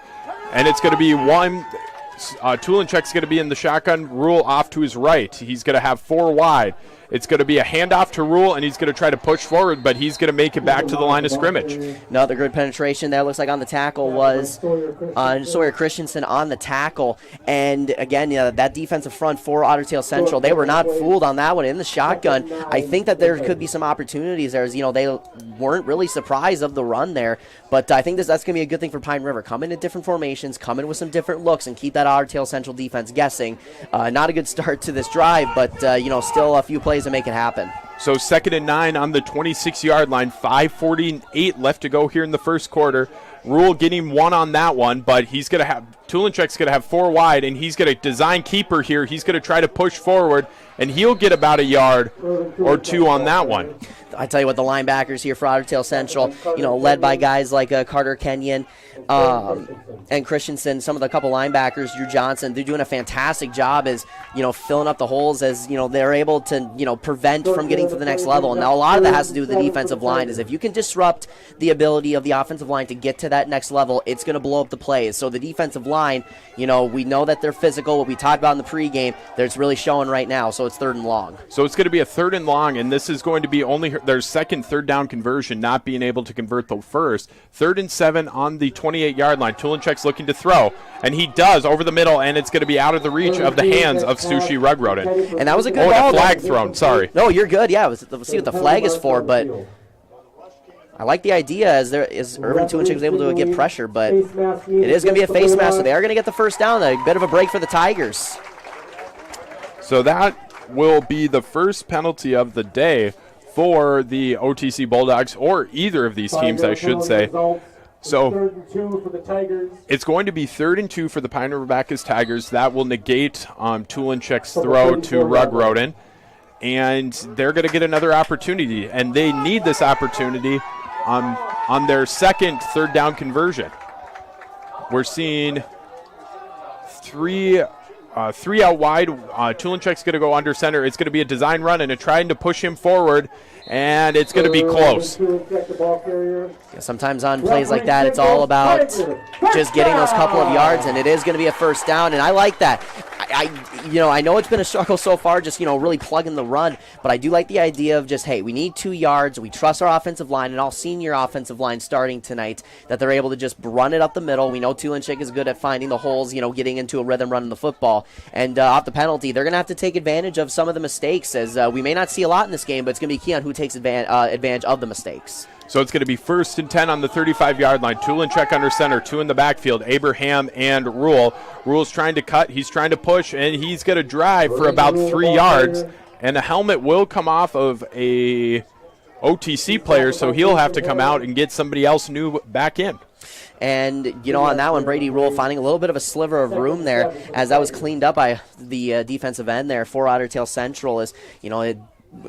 And it's going to be Tulinchek's going to be in the shotgun, Rule off to his right. He's going to have 4 wide. It's going to be a handoff to Rule, and he's going to try to push forward, but he's going to make it back to the line of scrimmage. Another good penetration there. Looks like on the tackle was Sawyer Christensen on the tackle. And, again, that defensive front for Ottertail Central, they were not fooled on that one in the shotgun. I think that there could be some opportunities there as, they weren't really surprised of the run there. But I think that's going to be a good thing for Pine River. Come in at different formations, come in with some different looks, and keep that Ottertail Central defense guessing. Not a good start to this drive, but, still a few plays to make it happen. So 2nd and 9 on the 26-yard line. 5:48 left to go here in the first quarter. Rule getting 1 on that one, but he's going to have Tulinchek's going to have 4 wide, and he's going to design keeper here. He's going to try to push forward, and he'll get about a yard or 2 on that one. I tell you what, the linebackers here for Ottertail Central, led by guys like Carter Kenyon and Christensen, some of the couple linebackers, Drew Johnson, they're doing a fantastic job as, filling up the holes as, they're able to, prevent from getting to the next level. And now a lot of that has to do with the defensive line is if you can disrupt the ability of the offensive line to get to that next level, it's going to blow up the plays. So the defensive line, we know that they're physical. What we talked about in the pregame, that's really showing right now. So it's 3rd and long. So it's going to be a 3rd and long, and this is going to be only their second 3rd down conversion, not being able to convert the first. 3rd and 7 on the 28-yard line. Tulinchek's looking to throw, and he does over the middle, and it's going to be out of the reach of the hands of Sushi Rugroden. And that was a good ball. A flag thrown, sorry. No, you're good. Yeah, let's see what the flag is for, but I like the idea as Irvin Tulinchek was able to get pressure, but it is going to be a face mask, so they are going to get the first down. A bit of a break for the Tigers. So that will be the first penalty of the day for the OTC Bulldogs, or either of these teams, I should say. So it's going to be 3rd and 2 for the Pine River Bacchus Tigers. That will negate Tulinchek's throw to Rugroden, and they're going to get another opportunity, and they need this opportunity on their second 3rd down conversion. We're seeing 3 three out wide. Tulinchek's going to go under center. It's going to be a design run and trying to push him forward, and it's going to be close. Sometimes on plays like that, it's all about just getting those couple of yards, and it is going to be a first down, and I like that. I know it's been a struggle so far, just, really plugging the run, but I do like the idea of just, hey, we need 2 yards. We trust our offensive line and all senior offensive line starting tonight that they're able to just run it up the middle. We know Tulinchek is good at finding the holes, getting into a rhythm running the football. And off the penalty, they're going to have to take advantage of some of the mistakes, as we may not see a lot in this game, but it's going to be key on who takes advantage of the mistakes. So it's going to be 1st and 10 on the 35-yard line. Tulinchek under center, 2 in the backfield, Abraham and Rule. Rule's trying to cut, he's trying to push, and he's going to drive for about 3 yards. And a helmet will come off of a OTC player, so he'll have to come out and get somebody else new back in. And, on that one, Brady Rule finding a little bit of a sliver of room there, as that was cleaned up by the defensive end there for Ottertail Central.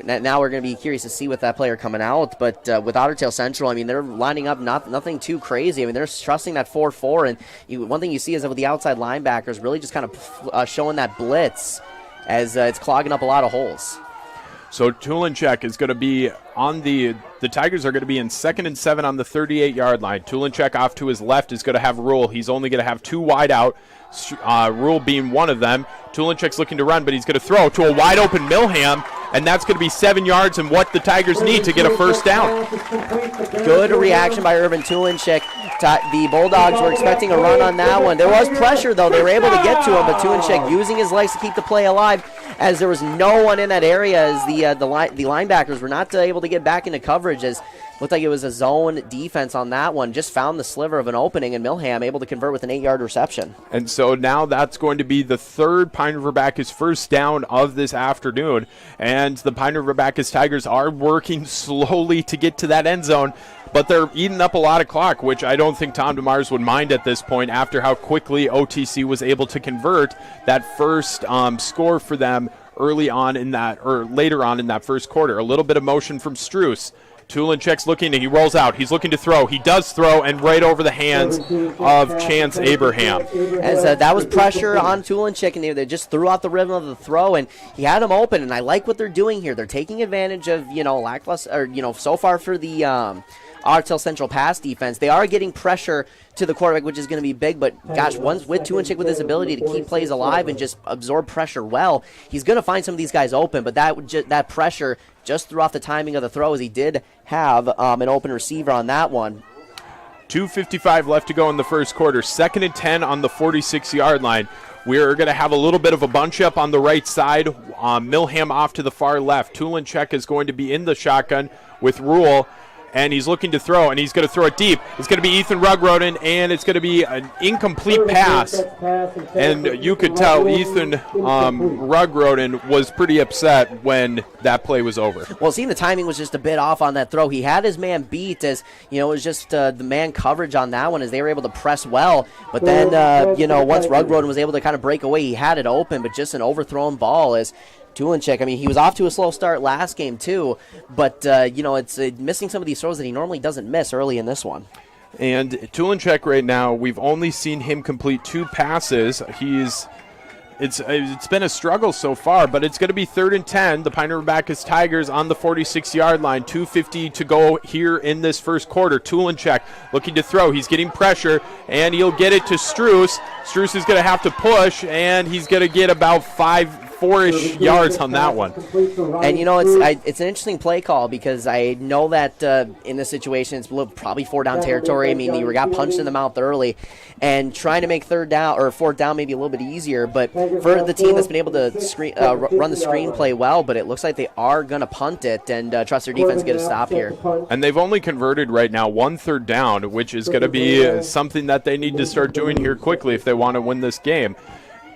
Now we're going to be curious to see with that player coming out. But with Ottertail Central, they're lining up nothing too crazy. They're trusting that 4-4. And one thing you see is that with the outside linebackers really just kind of showing that blitz as it's clogging up a lot of holes. So Tulinchek is going to be on the Tigers are going to be in 2nd and 7 on the 38-yard line. Tulinchek off to his left is going to have Rule. He's only going to have 2 wide out, Rule being one of them. Tulinchek's looking to run, but he's going to throw to a wide-open Milham, and that's going to be 7 yards and what the Tigers need to get a first down. Good reaction by Urban Tulinchek. The Bulldogs were expecting a run on that one. There was pressure, though. They were able to get to him, but Tulinchek using his legs to keep the play alive, as there was no one in that area, as the linebackers were not able to get back into coverage, as looked like it was a zone defense on that one. Just found the sliver of an opening, and Milham able to convert with an 8-yard reception. And so now that's going to be the 3rd Pine River Bacchus first down of this afternoon. And the Pine River Bacchus Tigers are working slowly to get to that end zone, but they're eating up a lot of clock, which I don't think Tom Demars would mind at this point after how quickly OTC was able to convert that first score for them early on in that, or later on in that first quarter. A little bit of motion from Struess. Tulinchek's looking, and he rolls out. He's looking to throw. He does throw, and right over the hands of Chance Abraham. As that was pressure on Tulinchek, and they just threw out the rhythm of the throw, and he had him open. And I like what they're doing here. They're taking advantage of lackluster, or so far for the Ottertail Central pass defense. They are getting pressure to the quarterback, which is going to be big, but gosh, once with Tulinchek with his ability to keep plays alive and just absorb pressure well, he's going to find some of these guys open, but that pressure just threw off the timing of the throw, as he did have an open receiver on that one. 2:55 left to go in the first quarter. 2nd and 10 on the 46-yard line. We're going to have a little bit of a bunch up on the right side. Milham off to the far left. Tulinchek is going to be in the shotgun with Rule, and he's looking to throw, and he's going to throw it deep. It's going to be Ethan Rugroden, and it's going to be an incomplete pass. And you could tell Ethan Rugroden was pretty upset when that play was over. Well, seeing the timing was just a bit off on that throw. He had his man beat, as it was just the man coverage on that one, as they were able to press well. But then, once Rugroden was able to kind of break away, he had it open, but just an overthrown ball as Tulinchek, he was off to a slow start last game too, but, it's missing some of these throws that he normally doesn't miss early in this one. And Tulinchek right now, we've only seen him complete 2 passes. It's been a struggle so far, but it's going to be 3rd and 10. The Pine River Bacchus Tigers on the 46-yard line. 2:50 to go here in this first quarter. Tulinchek looking to throw. He's getting pressure, and he'll get it to Struess. Struess is going to have to push, and he's going to get about 4-ish yards on that one. And it's an interesting play call, because I know that in this situation it's probably 4-down territory. You got punched in the mouth early, and trying to make 3rd down or 4th down maybe a little bit easier. But for the team that's been able to run the screenplay well, but it looks like they are going to punt it and trust their defense to get a stop here. And they've only converted right now 1 3rd down, which is going to be something that they need to start doing here quickly if they want to win this game.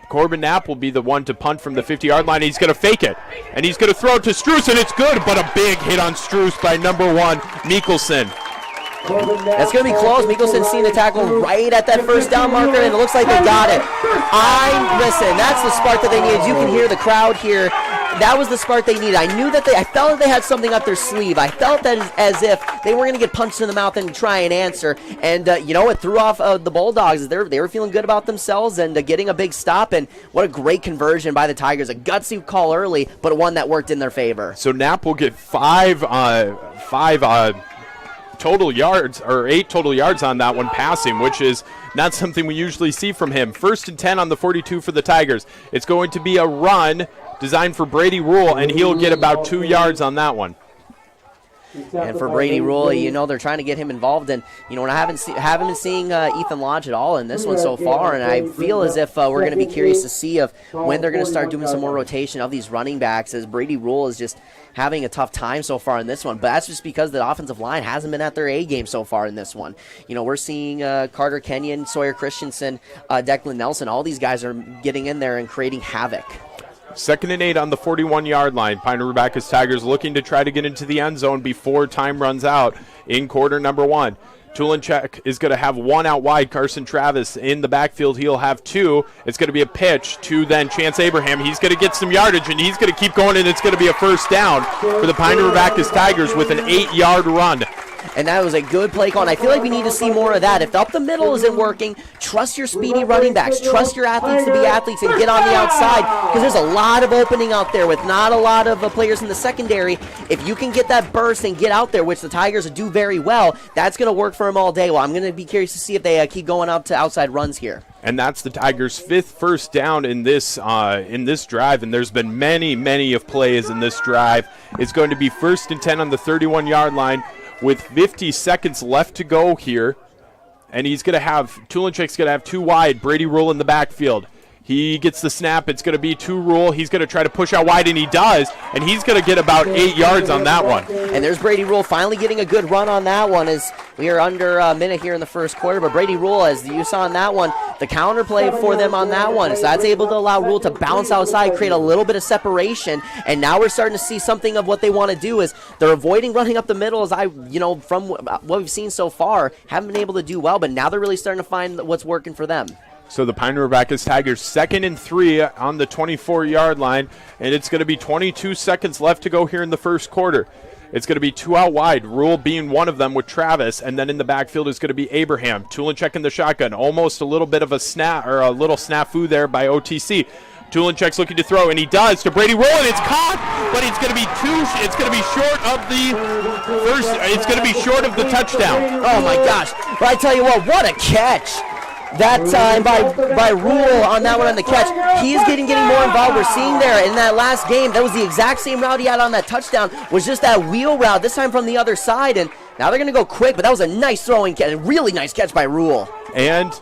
Corbin Knapp will be the one to punt from the 50-yard line. He's going to fake it, and he's going to throw it to Struess, and it's good, but a big hit on Struess by number 1, Mikkelsen. That's going to be close. Mikkelsen's seen the tackle right at that 1st down marker, and it looks like they got it. Listen, that's the spark that they needed. You can hear the crowd here. that was the spark they needed. I knew that I felt that they had something up their sleeve. I felt that as if they were going to get punched in the mouth and try and answer. And, it threw off the Bulldogs. They were feeling good about themselves and getting a big stop. And what a great conversion by the Tigers. A gutsy call early, but one that worked in their favor. So Knapp will get five total yards, or 8 total yards on that one passing, which is not something we usually see from him. 1st and 10 on the 42 for the Tigers. It's going to be a run designed for Brady Rule, and he'll get about 2 yards on that one. And for Brady Rule, they're trying to get him involved. And, I haven't been seeing Ethan Lodge at all in this one so far. And I feel as if we're going to be curious to see when they're going to start doing some more rotation of these running backs, as Brady Rule is just having a tough time so far in this one. But that's just because the offensive line hasn't been at their A game so far in this one. We're seeing Carter Kenyon, Sawyer Christensen, Declan Nelson. All these guys are getting in there and creating havoc. 2nd and 8 on the 41-yard line. Pine River Bacchus Tigers looking to try to get into the end zone before time runs out in quarter number 1. Tulinchek is going to have 1 out wide. Carson Travis in the backfield. He'll have 2. It's going to be a pitch to then Chance Abraham. He's going to get some yardage, and he's going to keep going, and it's going to be a first down for the Pine River Bacchus Tigers with an 8-yard run. And that was a good play call, and I feel like we need to see more of that. If up the middle isn't working, trust your speedy running backs. Trust your athletes to be athletes and get on the outside, because there's a lot of opening out there with not a lot of players in the secondary. If you can get that burst and get out there, which the Tigers do very well, that's going to work for them all day. Well, I'm going to be curious to see if they keep going up to outside runs here. And that's the Tigers' 5th first down in this drive, and there's been many of plays in this drive. It's going to be 1st and 10 on the 31-yard line with 50 seconds left to go here. And Tulinchek's going to have 2 wide, Brady Rule in the backfield. He gets the snap. It's going to be 2 Rule. He's going to try to push out wide, and he does. And he's going to get about 8 yards on that one. And there's Brady Rule finally getting a good run on that one, as we are under a minute here in the first quarter. But Brady Rule, as you saw on that one, the counter play for them on that one. So that's able to allow Rule to bounce outside, create a little bit of separation. And now we're starting to see something of what they want to do, is they're avoiding running up the middle, as from what we've seen so far, haven't been able to do well. But now they're really starting to find what's working for them. So the Pine River Bacchus Tigers 2nd and 3 on the 24-yard line, and it's going to be 22 seconds left to go here in the first quarter. It's going to be 2 out wide, Rule being one of them with Travis, and then in the backfield is going to be Abraham. Tulinchek in the shotgun, almost a little bit of a little snafu there by OTC. Tulinchek's looking to throw, and he does to Brady Rule, and it's caught, but it's going to be short of the first. It's going to be short of the touchdown. Oh my gosh! But I tell you what a catch! That time by Rule on that one on the catch. He is getting more involved. We're seeing there in that last game, that was the exact same route he had on that touchdown, was just that wheel route, this time from the other side. And now they're going to go quick, but that was a nice throwing catch, a really nice catch by Rule. And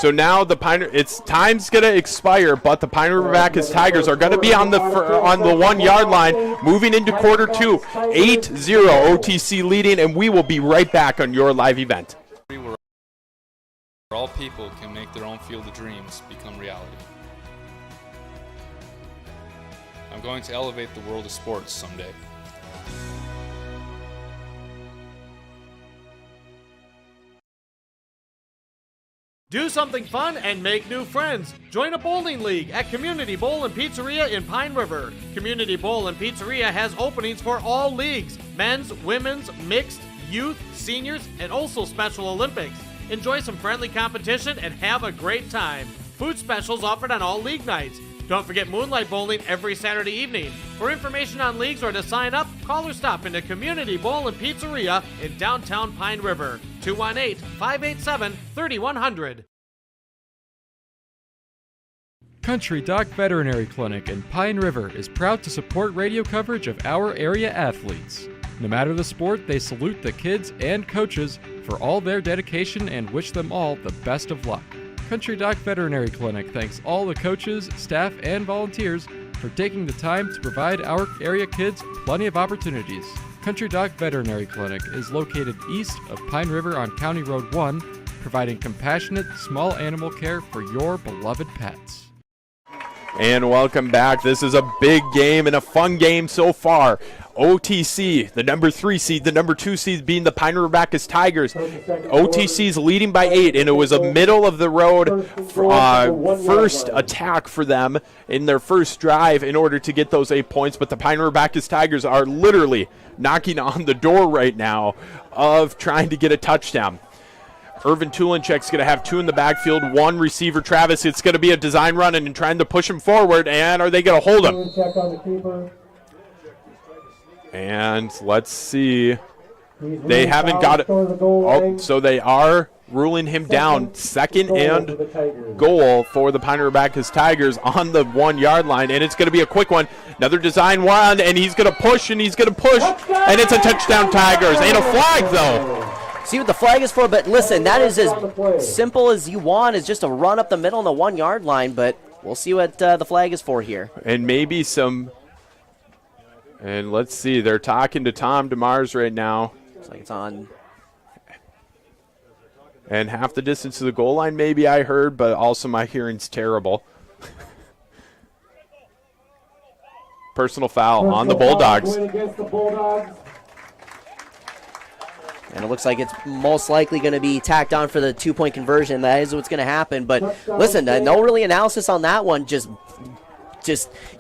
so now time's going to expire, but the Pine River Bacchus Tigers are going to be on the 1-yard line moving into quarter 2. 8-0 OTC leading, and we will be right back on your live event. All people can make their own field of dreams become reality. I'm going to elevate the world of sports someday. Do something fun and make new friends. Join a bowling league at Community Bowl and Pizzeria in Pine River. Community Bowl and Pizzeria has openings for all leagues: men's, women's, mixed, youth, seniors, and also Special Olympics. Enjoy some friendly competition and have a great time. Food specials offered on all league nights. Don't forget moonlight bowling every Saturday evening. For information on leagues or to sign up, call or stop into Community Bowl and Pizzeria in downtown Pine River. 218-587-3100. Country Doc Veterinary Clinic in Pine River is proud to support radio coverage of our area athletes. No matter the sport, they salute the kids and coaches for all their dedication and wish them all the best of luck. Country Doc Veterinary Clinic thanks all the coaches, staff, and volunteers for taking the time to provide our area kids plenty of opportunities. Country Doc Veterinary Clinic is located east of Pine River on County Road 1, providing compassionate small animal care for your beloved pets. And welcome back. This is a big game and a fun game so far. OTC, the number 3 seed, the number 2 seed being the Pine River Bacchus Tigers. OTC's leading by 8, and it was a middle-of-the-road first attack for them in their first drive in order to get those 8 points. But the Pine River Bacchus Tigers are literally knocking on the door right now of trying to get a touchdown. Irvin Tulinchek's going to have 2 in the backfield, 1 receiver, Travis. It's going to be a design run and trying to push him forward, and are they going to hold him? And let's see. They haven't got it. Oh, so they are ruling him down. 2nd and goal for the Pine River Bacchus Tigers on the 1-yard line, and it's going to be a quick one. Another design run, and he's going to push, and it's a touchdown Tigers. Ain't a flag, though. See what the flag is for, but listen, that is as simple as you want, is just a run up the middle on the 1-yard line, but we'll see what the flag is for here. And maybe some... And let's see, they're talking to Tom Demars right now. Looks like it's on. And half the distance to the goal line, maybe I heard, but also my hearing's terrible. Personal foul on the Bulldogs. And it looks like it's most likely going to be tacked on for the 2-point conversion. That is what's going to happen. But listen, no really analysis on that one. Just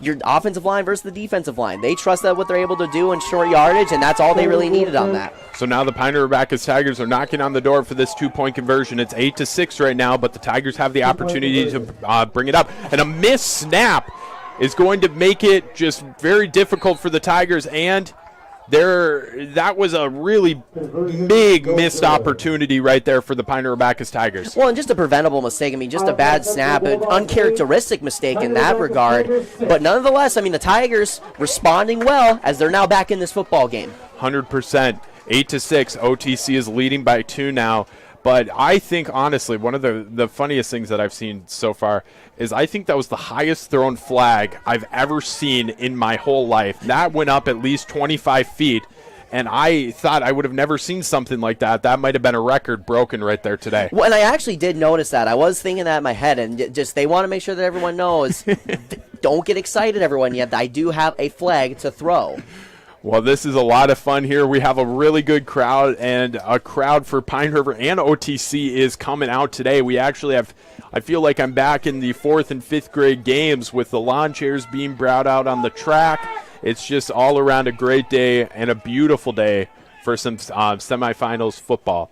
your offensive line versus the defensive line. They trust that what they're able to do in short yardage, and that's all they really needed on that. So now the Pine River Bacchus Tigers are knocking on the door for this 2-point conversion. It's 8-6 right now, but the Tigers have the opportunity to bring it up. And a missed snap is going to make it just very difficult for the Tigers, and that was a really big missed opportunity right there for the Pine River Bacchus Tigers. Well, and just a preventable mistake. I mean, just a bad snap, an uncharacteristic mistake in that regard. But nonetheless, I mean, the Tigers responding well as they're now back in this football game. 100%. 8-6. OTC is leading by 2 now. But I think, honestly, one of the funniest things that I've seen so far is I think that was the highest thrown flag I've ever seen in my whole life. That went up at least 25 feet, and I thought I would have never seen something like that. That might have been a record broken right there today. Well, and I actually did notice that. I was thinking that in my head, and just they want to make sure that everyone knows, don't get excited, everyone, yet I do have a flag to throw. Well, this is a lot of fun here. We have a really good crowd, and a crowd for Pine River and OTC is coming out today. We actually have, I feel like I'm back in the 4th and 5th grade games with the lawn chairs being brought out on the track. It's just all around a great day and a beautiful day for some semifinals football.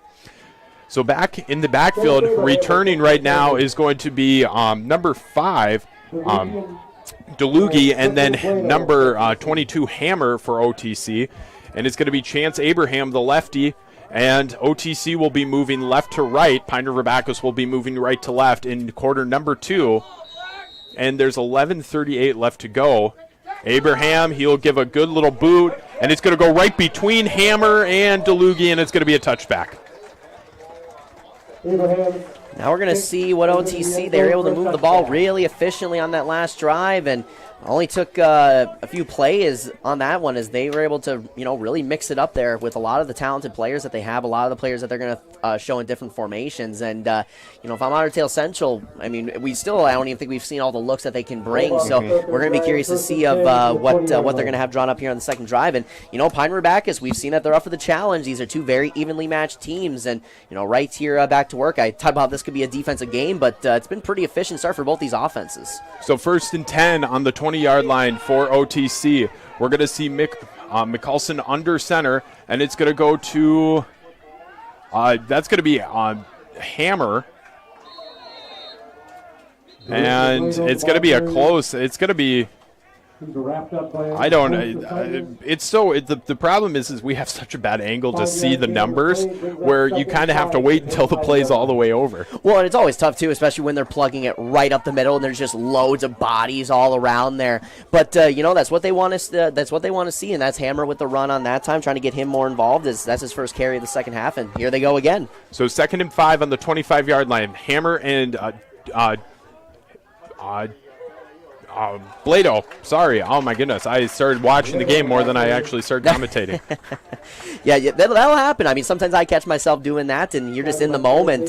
So back in the backfield, returning right now is going to be number 5, DeLugie, and then number 22, Hammer for OTC. And it's going to be Chance Abraham, the lefty, and OTC will be moving left to right. Pine River Bacchus will be moving right to left in quarter number 2. And there's 11:38 left to go. Abraham, he'll give a good little boot, and it's going to go right between Hammer and DeLugie, and it's going to be a touchback. Now we're going to see what OTC, they were able to move the ball really efficiently on that last drive, and only took a few plays on that one as they were able to, really mix it up there with a lot of the talented players that they have, a lot of the players that they're going to show in different formations. And, if I'm Ottertail Central, I mean, I don't even think we've seen all the looks that they can bring, so we're going to be curious to see of what they're going to have drawn up here on the second drive. And, Pine River Bacchus, we've seen that they're up for the challenge. These are 2 very evenly matched teams, and, right here back to work. I talked about this could be a defensive game, but it's been pretty efficient start for both these offenses. So 1st and 10 on the 20-yard line for OTC. We're going to see McCulson under center, and it's going to go to that's going to be Hammer. And it's going to be it's going to be, I don't know. The problem is we have such a bad angle to see the numbers where you kind of have to wait until the play's all the way over. Well, and it's always tough, too, especially when they're plugging it right up the middle and there's just loads of bodies all around there. But, that's what they want to see, and that's Hammer with the run on that time, trying to get him more involved. That's his first carry of the second half, and here they go again. So 2nd and 5 on the 25-yard line. Hammer and Blado, sorry. Oh, my goodness. I started watching the game more than I actually started commentating. Yeah, that'll happen. I mean, sometimes I catch myself doing that, and you're just in the moment.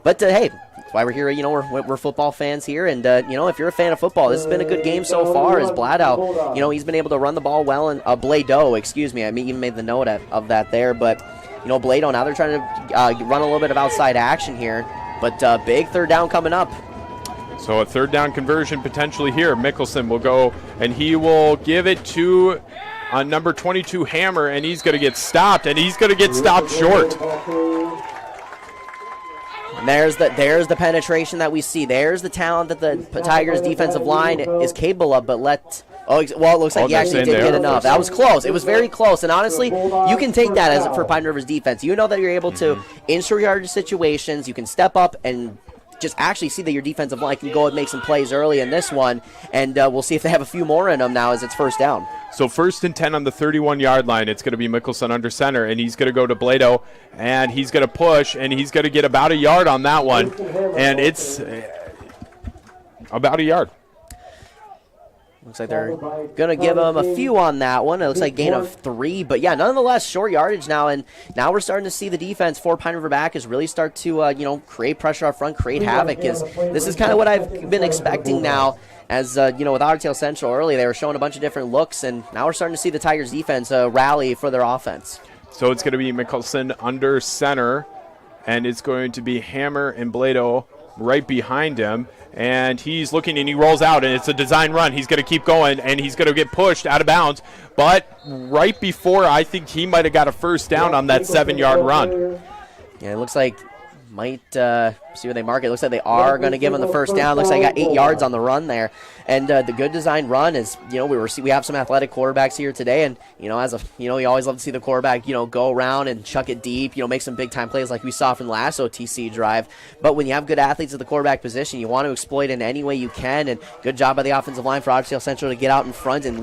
But hey, that's why we're here. We're football fans here, and if you're a fan of football, this has been a good game so far. As Blado, he's been able to run the ball well, and Blado, excuse me, I even made the note of that there. But Blado, now they're trying to run a little bit of outside action here, but big third down coming up. So a third down conversion potentially here. Mickelson will go, and he will give it to number 22, Hammer, and he's going to get stopped, and he's going to get stopped short. And there's the penetration that we see. There's the talent that the Tigers' defensive line is capable of, but it looks like he actually did get enough. That was close. It was very close. And honestly, you can take that as for Pine River's defense. You know that you're able to, in short yardage situations, you can step up and just actually see that your defensive line can go and make some plays early in this one. And we'll see if they have a few more in them now as it's first down. So 1st and 10 on the 31-yard line. It's going to be Mickelson under center, and he's going to go to Blado, and he's going to push, and he's going to get about a yard on that one. And it's about a yard. Looks like they're going to give him a few on that one. It looks like gain of 3. But, yeah, nonetheless, short yardage now. And now we're starting to see the defense for Pine River Bacchus really start to, create pressure up front, create havoc. This is kind of what I've been expecting now. As, with Ottertail Central early, they were showing a bunch of different looks. And now we're starting to see the Tigers defense rally for their offense. So it's going to be Mickelson under center. And it's going to be Hammer and Blado right behind him. And he's looking, and he rolls out, and it's a design run. He's going to keep going, and he's going to get pushed out of bounds. But right before, I think he might have got a first down on that 7-yard run. Yeah, it looks like might see where they mark it. Looks like they are going to give him the first down. Looks like they got 8 yards on the run there. And the good design run is, we have some athletic quarterbacks here today, and you always love to see the quarterback, go around and chuck it deep, make some big time plays like we saw from last OTC drive. But when you have good athletes at the quarterback position, you want to exploit in any way you can. And good job by the offensive line for Ottertail Central to get out in front and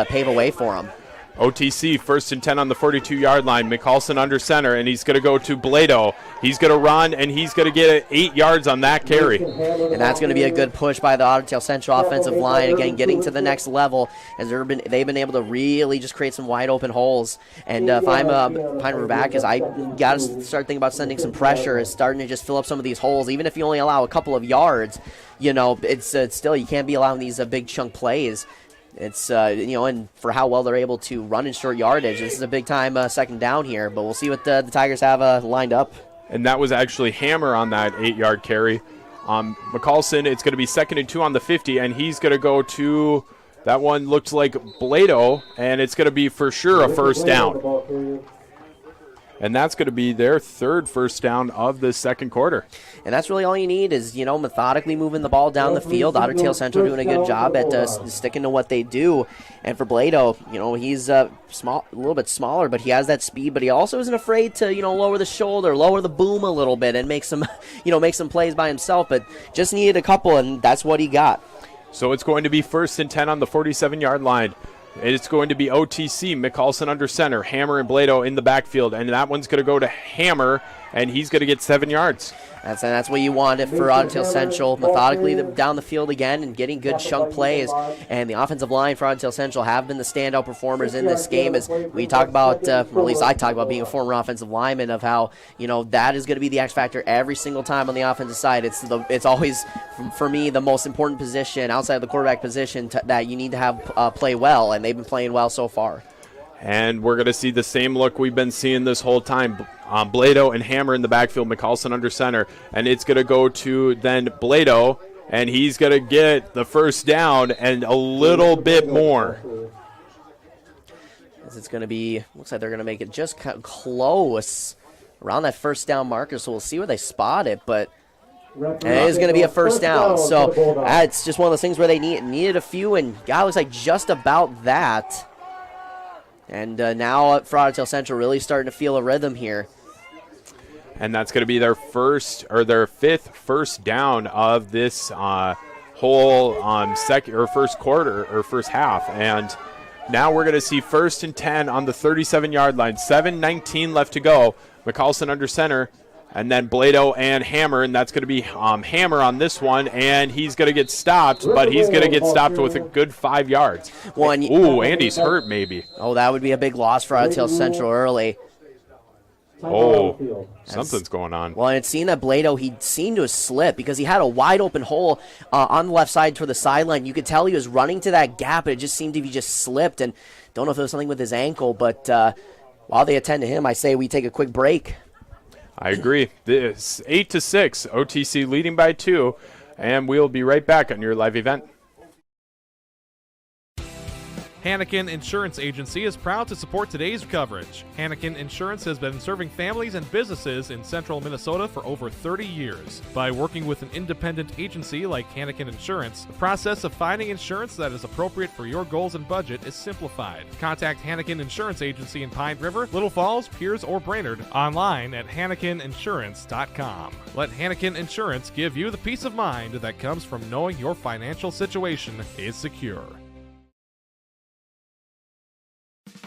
pave a way for them. OTC, 1st and 10 on the 42-yard line. Mickelson under center, and he's going to go to Blado. He's going to run, and he's going to get 8 yards on that carry. And that's going to be a good push by the Ottertail Central offensive line. Again, getting to the next level as they've been able to really just create some wide-open holes. And if I'm Pine River Bacchus, I got to start thinking about sending some pressure, is starting to just fill up some of these holes. Even if you only allow a couple of yards, it's still, you can't be allowing these big chunk plays. It's, and for how well they're able to run in short yardage, this is a big-time second down here, but we'll see what the Tigers have lined up. And that was actually Hammer on that 8-yard carry. McCallson, it's going to be 2nd and 2 on the 50, and he's going to go to, that one looked like Blado, and it's going to be for sure a first down. And that's going to be their 3rd first down of the second quarter. And that's really all you need is, methodically moving the ball down the field. Ottertail Central doing a good job at sticking to what they do. And for Blado, he's a little bit smaller, but he has that speed. But he also isn't afraid to, lower the shoulder, lower the boom a little bit, and make some, make some plays by himself. But just needed a couple, and that's what he got. So it's going to be 1st and 10 on the 47-yard line. It's going to be OTC, Mickelson under center, Hammer and Blado in the backfield, and that one's going to go to Hammer, and he's going to get 7 yards. That's what you want for Ottertail Central, methodically down the field again and getting good chunk plays. And the offensive line for Ottertail Central have been the standout performers in this game. As we talk about, or at least I talk about being a former offensive lineman, of how that is going to be the X factor every single time on the offensive side. It's always, for me, the most important position outside of the quarterback position that you need to have play well, and they've been playing well so far. And we're going to see the same look we've been seeing this whole time. Blado and Hammer in the backfield, McCallson under center. And it's going to go to then Blado, and he's going to get the first down and a little bit more. It's going to be, looks like they're going to make it just close around that first down marker, so we'll see where they spot it. But it is going to be a first down. So it's just one of those things where they needed a few, and God, looks like just about that. And now for Ottertail Central really starting to feel a rhythm here. And that's going to be their 5th first down of this whole second or first quarter or first half. And now we're going to see 1st and 10 on the 37-yard line. 7:19 left to go. McCallson under center. And then Blado and Hammer, and that's going to be Hammer on this one, and he's going to get stopped, but he's going to get stopped with a good 5 yards. Ooh, Andy's hurt maybe. Oh, that would be a big loss for Ottertail Central early. Oh, something's going on. Well, and it seemed that Blado, he seemed to have slipped because he had a wide open hole on the left side toward the sideline. You could tell he was running to that gap, but it just seemed to be just slipped, and don't know if it was something with his ankle, but while they attend to him, I say we take a quick break. I agree. This 8-6, OTC leading by 2, and we'll be right back on your live event. Hannikin Insurance Agency is proud to support today's coverage. Hannikin Insurance has been serving families and businesses in central Minnesota for over 30 years. By working with an independent agency like Hannikin Insurance, the process of finding insurance that is appropriate for your goals and budget is simplified. Contact Hannikin Insurance Agency in Pine River, Little Falls, Pierce, or Brainerd online at HannikinInsurance.com. Let Hannikin Insurance give you the peace of mind that comes from knowing your financial situation is secure.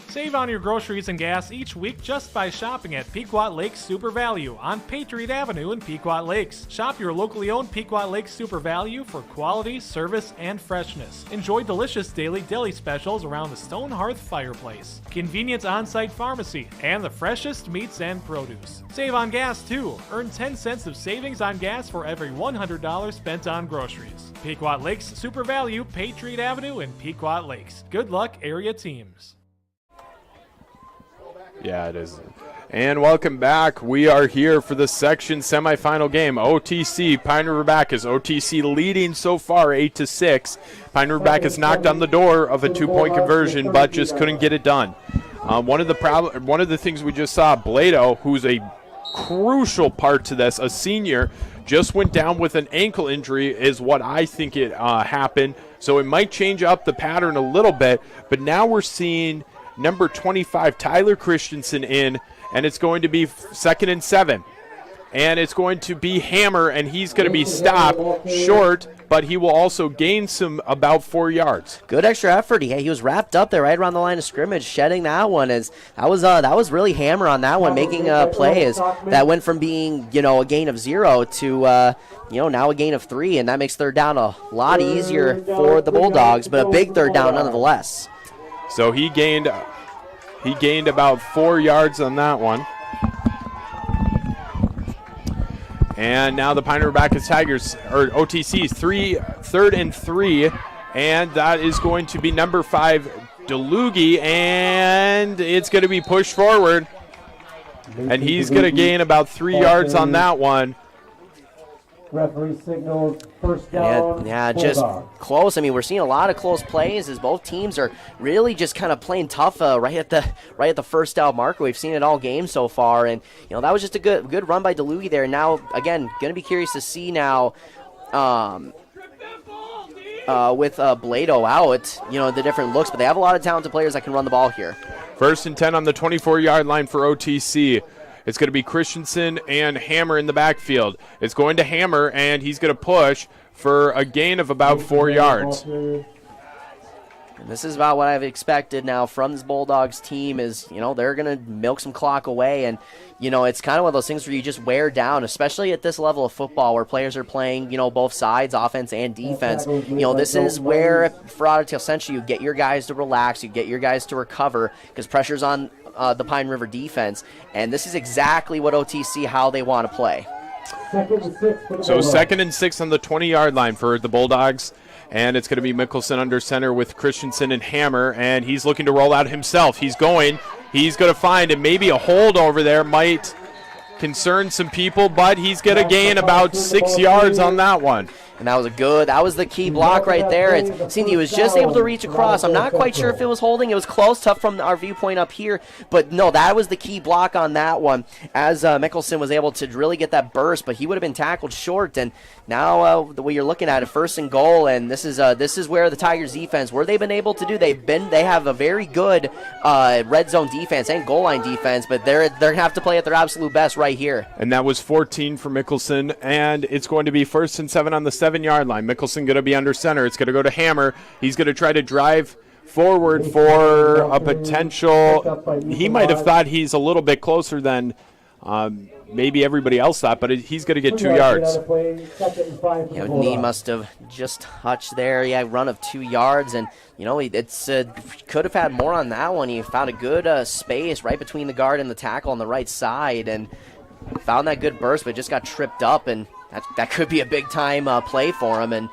Save on your groceries and gas each week just by shopping at Pequot Lakes Super Value on Patriot Avenue in Pequot Lakes. Shop your locally owned Pequot Lakes Super Value for quality, service, and freshness. Enjoy delicious daily deli specials around the Stone Hearth fireplace, convenient on-site pharmacy, and the freshest meats and produce. Save on gas too. Earn 10 cents of savings on gas for every $100 spent on groceries. Pequot Lakes Super Value, Patriot Avenue in Pequot Lakes. Good luck, area teams. Yeah, it is. And welcome back. We are here for the section semifinal game. OTC, Pine River Bacchus. OTC leading so far 8-6. Pine River Bacchus knocked on the door of a 2-point conversion, but just couldn't get it done. One of the things we just saw, Blado, who's a crucial part to this, a senior, just went down with an ankle injury is what I think it happened. So it might change up the pattern a little bit, but now we're seeing number 25, Tyler Christensen in, and it's going to be 2nd and 7. And it's going to be Hammer, and he's going to be stopped short, but he will also gain about 4 yards. Good extra effort. He was wrapped up there right around the line of scrimmage, shedding that one. That was really Hammer on that one, making plays that went from being a gain of 0 to now a gain of 3, and that makes third down a lot easier for the Bulldogs, but a big third down nonetheless. So he gained about 4 yards on that one. And now the Pine River Bacchus Tigers, or OTC's 3rd and 3, and that is going to be number 5, DeLugie, and it's going to be pushed forward. And he's going to gain about 3 yards on that one. Referee signals first down. Yeah, just close. I mean, we're seeing a lot of close plays as both teams are really just kind of playing tough right at the first down marker. We've seen it all game so far, and that was just a good run by DeLugie there. Now, again, going to be curious to see now with Blado out, the different looks, but they have a lot of talented players that can run the ball here. 1st and 10 on the 24-yard line for OTC. It's going to be Christensen and Hammer in the backfield. It's going to Hammer, and he's going to push for a gain of about 4 yards. And this is about what I've expected now from this Bulldogs team is, they're going to milk some clock away. And, it's kind of one of those things where you just wear down, especially at this level of football where players are playing, both sides, offense and defense. This is where, for Ottertail Central, you get your guys to relax, you get your guys to recover because pressure's on the Pine River defense, and this is exactly what OTC, how they want to play. So 2nd and 6 on the 20-yard line for the Bulldogs, and it's going to be Mickelson under center with Christensen and Hammer, and he's looking to roll out himself. He's going to find, and maybe a hold over there might concern some people, but he's going to gain about 6 yards on that one. And that was the key block right there. It seemed he was just able to reach across. I'm not quite sure if it was holding. It was close, tough from our viewpoint up here. But no, that was the key block on that one as Mickelson was able to really get that burst, but he would have been tackled short. And now the way you're looking at it, 1st and goal, and this is where the Tigers defense, where they've been able to do, they have a very good red zone defense and goal line defense, but they're going to have to play at their absolute best right here. And that was 14 for Mickelson, and it's going to be 1st and 7 on the 7-yard line. Mickelson going to be under center. It's going to go to Hammer. He's going to try to drive forward for a potential. He might have thought he's a little bit closer than maybe everybody else thought, but he's going to get 2 yards. Knee must have just touched there. Yeah, run of 2 yards, and it's could have had more on that one. He found a good space right between the guard and the tackle on the right side, and found that good burst, but just got tripped up, and that could be a big time play for him. And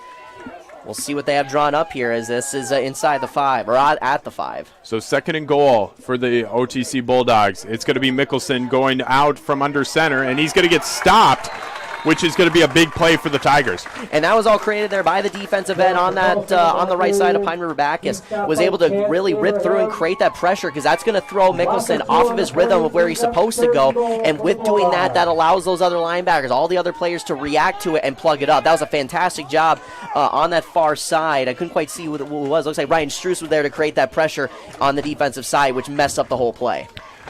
we'll see what they have drawn up here, as this is inside the 5, or at the 5. So 2nd and goal for the OTC Bulldogs. It's going to be Mickelson going out from under center, and he's going to get stopped, which is going to be a big play for the Tigers. And that was all created there by the defensive end on that on the right side of Pine River Bacchus. Was able to really rip through and create that pressure, because that's going to throw Mickelson off of his rhythm of where he's supposed to go. And with doing that, that allows those other linebackers, all the other players, to react to it and plug it up. That was a fantastic job on that far side. I couldn't quite see who it was. Looks like Ryan Struess was there to create that pressure on the defensive side, which messed up the whole play.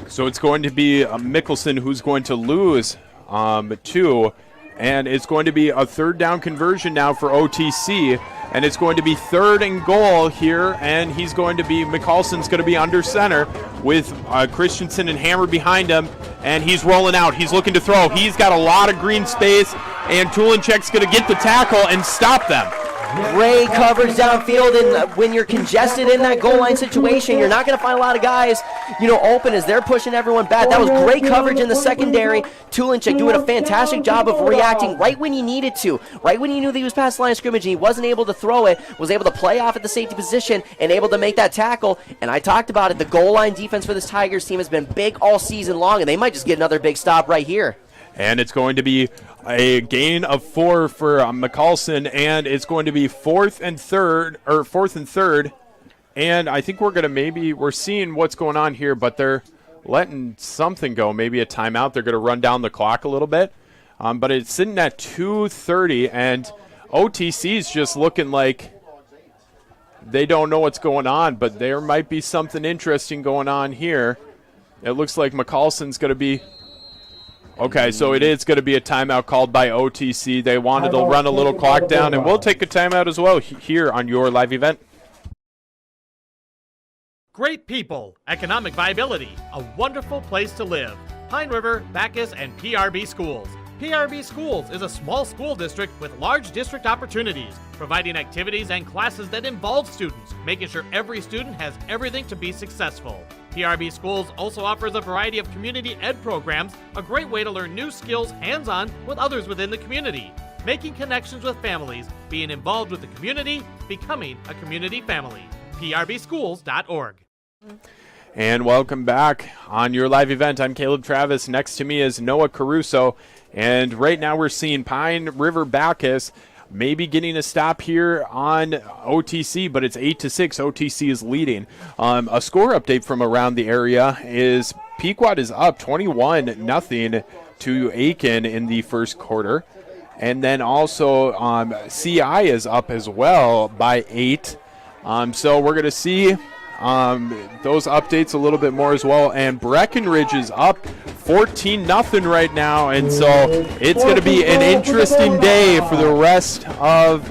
So it's going to be Mickelson who's going to lose 2. And it's going to be a 3rd down conversion now for OTC. And it's going to be 3rd and goal here. And McCallson's going to be under center with Christensen and Hammer behind him. And he's rolling out. He's looking to throw. He's got a lot of green space. And Tulinchek's going to get the tackle and stop them. Great coverage downfield, and when you're congested in that goal line situation, you're not going to find a lot of guys, open as they're pushing everyone back. That was great coverage in the secondary. Tulinchek doing a fantastic job of reacting right when he needed to, right when he knew that he was past the line of scrimmage and he wasn't able to throw it, was able to play off at the safety position and able to make that tackle. And I talked about it, the goal line defense for this Tigers team has been big all season long, and they might just get another big stop right here. And it's going to be a gain of 4 for McCallson, and it's going to be 4th and 3rd. And I think we're seeing what's going on here, but they're letting something go, maybe a timeout. They're going to run down the clock a little bit. But it's sitting at 2:30, and OTC's just looking like they don't know what's going on, but there might be something interesting going on here. It looks like McCallson's going to be... Okay, so it is going to be a timeout called by OTC. They wanted to run a little clock down, and we'll take a timeout as well here on your live event. Great people, economic viability, a wonderful place to live. Pine River, Bacchus, and PRB Schools. PRB Schools is a small school district with large district opportunities, providing activities and classes that involve students, making sure every student has everything to be successful. PRB Schools also offers a variety of community ed programs, a great way to learn new skills hands-on with others within the community, making connections with families, being involved with the community, becoming a community family. PRBschools.org. And welcome back on your live event. I'm Caleb Travis. Next to me is Noah Caruso. And right now we're seeing Pine River Bacchus maybe getting a stop here on OTC, but it's 8-6. OTC is leading. A score update from around the area is Pequot is up 21-0 to Aiken in the first quarter. And then also CI is up as well by 8. So we're going to see those updates a little bit more as well. And Breckenridge is up 14-0 right now, and so it's going to be an interesting day for the rest of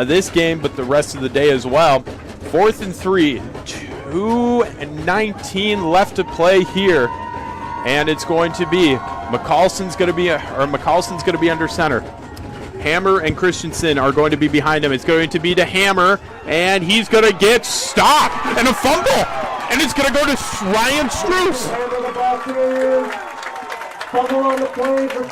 this game, but the rest of the day as well. 4th and 3, 2:19 left to play here, and it's going to be McCallson's going to be under center. Hammer and Christensen are going to be behind him. It's going to be to Hammer, and he's going to get stopped and a fumble, and it's going to go to Ryan Struess.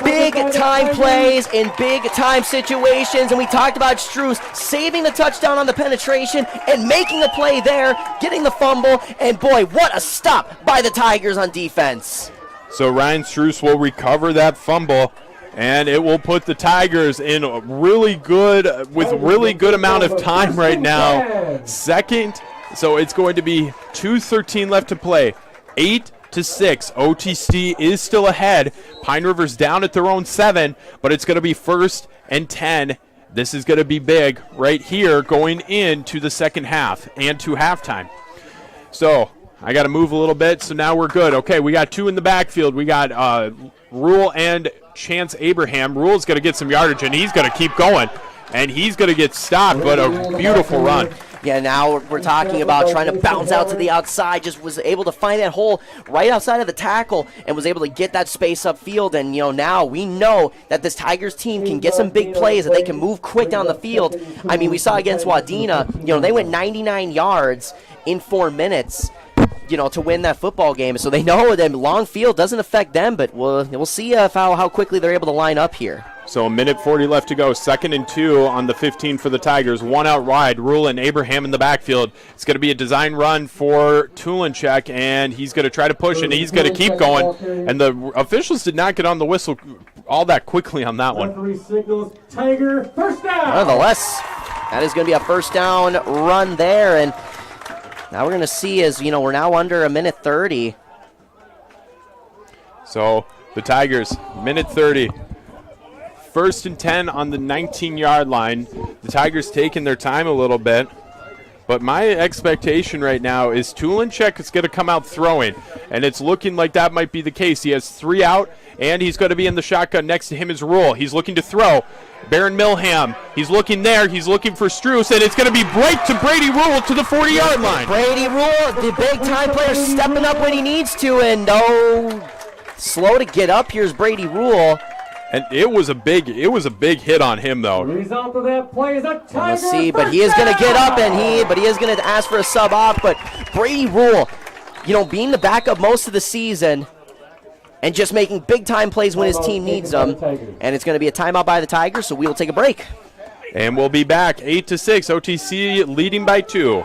Big time plays in big time situations, and we talked about Struess saving the touchdown on the penetration and making the play there, getting the fumble, and boy, what a stop by the Tigers on defense. So Ryan Struess will recover that fumble, and it will put the Tigers in really good amount of time right now. Second, so it's going to be 2:13 left to play. 8-6. OTC is still ahead. Pine River's down at their own 7, but it's going to be 1st and 10. This is going to be big right here going into the second half and to halftime. So I got to move a little bit, so now we're good. Okay, we got 2 in the backfield. We got Rule and Chance Abraham. Rule's going to get some yardage, and he's going to keep going. And he's going to get stopped, but a beautiful run. Yeah, now we're talking about trying to bounce out to the outside, just was able to find that hole right outside of the tackle and was able to get that space upfield. And, now we know that this Tigers team can get some big plays, that they can move quick down the field. I mean, we saw against Wadena, they went 99 yards in 4 minutes, to win that football game. So they know that long field doesn't affect them, but we'll see how quickly they're able to line up here. So 1:40 left to go. 2nd and 2 on the 15 for the Tigers. One out wide. Rule and Abraham in the backfield. It's going to be a design run for Tulinchek, and he's going to try to push, and he's going to keep going. And the officials did not get on the whistle all that quickly on that one. Referee signals Tiger first down. Nonetheless, that is going to be a first down run there, and now we're going to see as, we're now under 1:30. So the Tigers, 1:30. 1st and 10 on the 19-yard line. The Tigers taking their time a little bit. But my expectation right now is Tulinchek is going to come out throwing. And it's looking like that might be the case. He has 3 out, and he's going to be in the shotgun. Next to him is Rule. He's looking to throw. Baron Milham, he's looking there. He's looking for Struess, and it's going to be right to Brady Rule to the 40-yard line. Brady Rule, the big-time player, stepping up when he needs to. And, slow to get up. Here's Brady Rule. And it was a big hit on him, though. The result of that play is a Tiger. Let's see, but he is going to get up, but he is going to ask for a sub off. But Brady Rule, being the backup most of the season and just making big-time plays when his team needs them. And it's going to be a timeout by the Tigers, so we will take a break. And we'll be back 8-6. OTC leading by 2.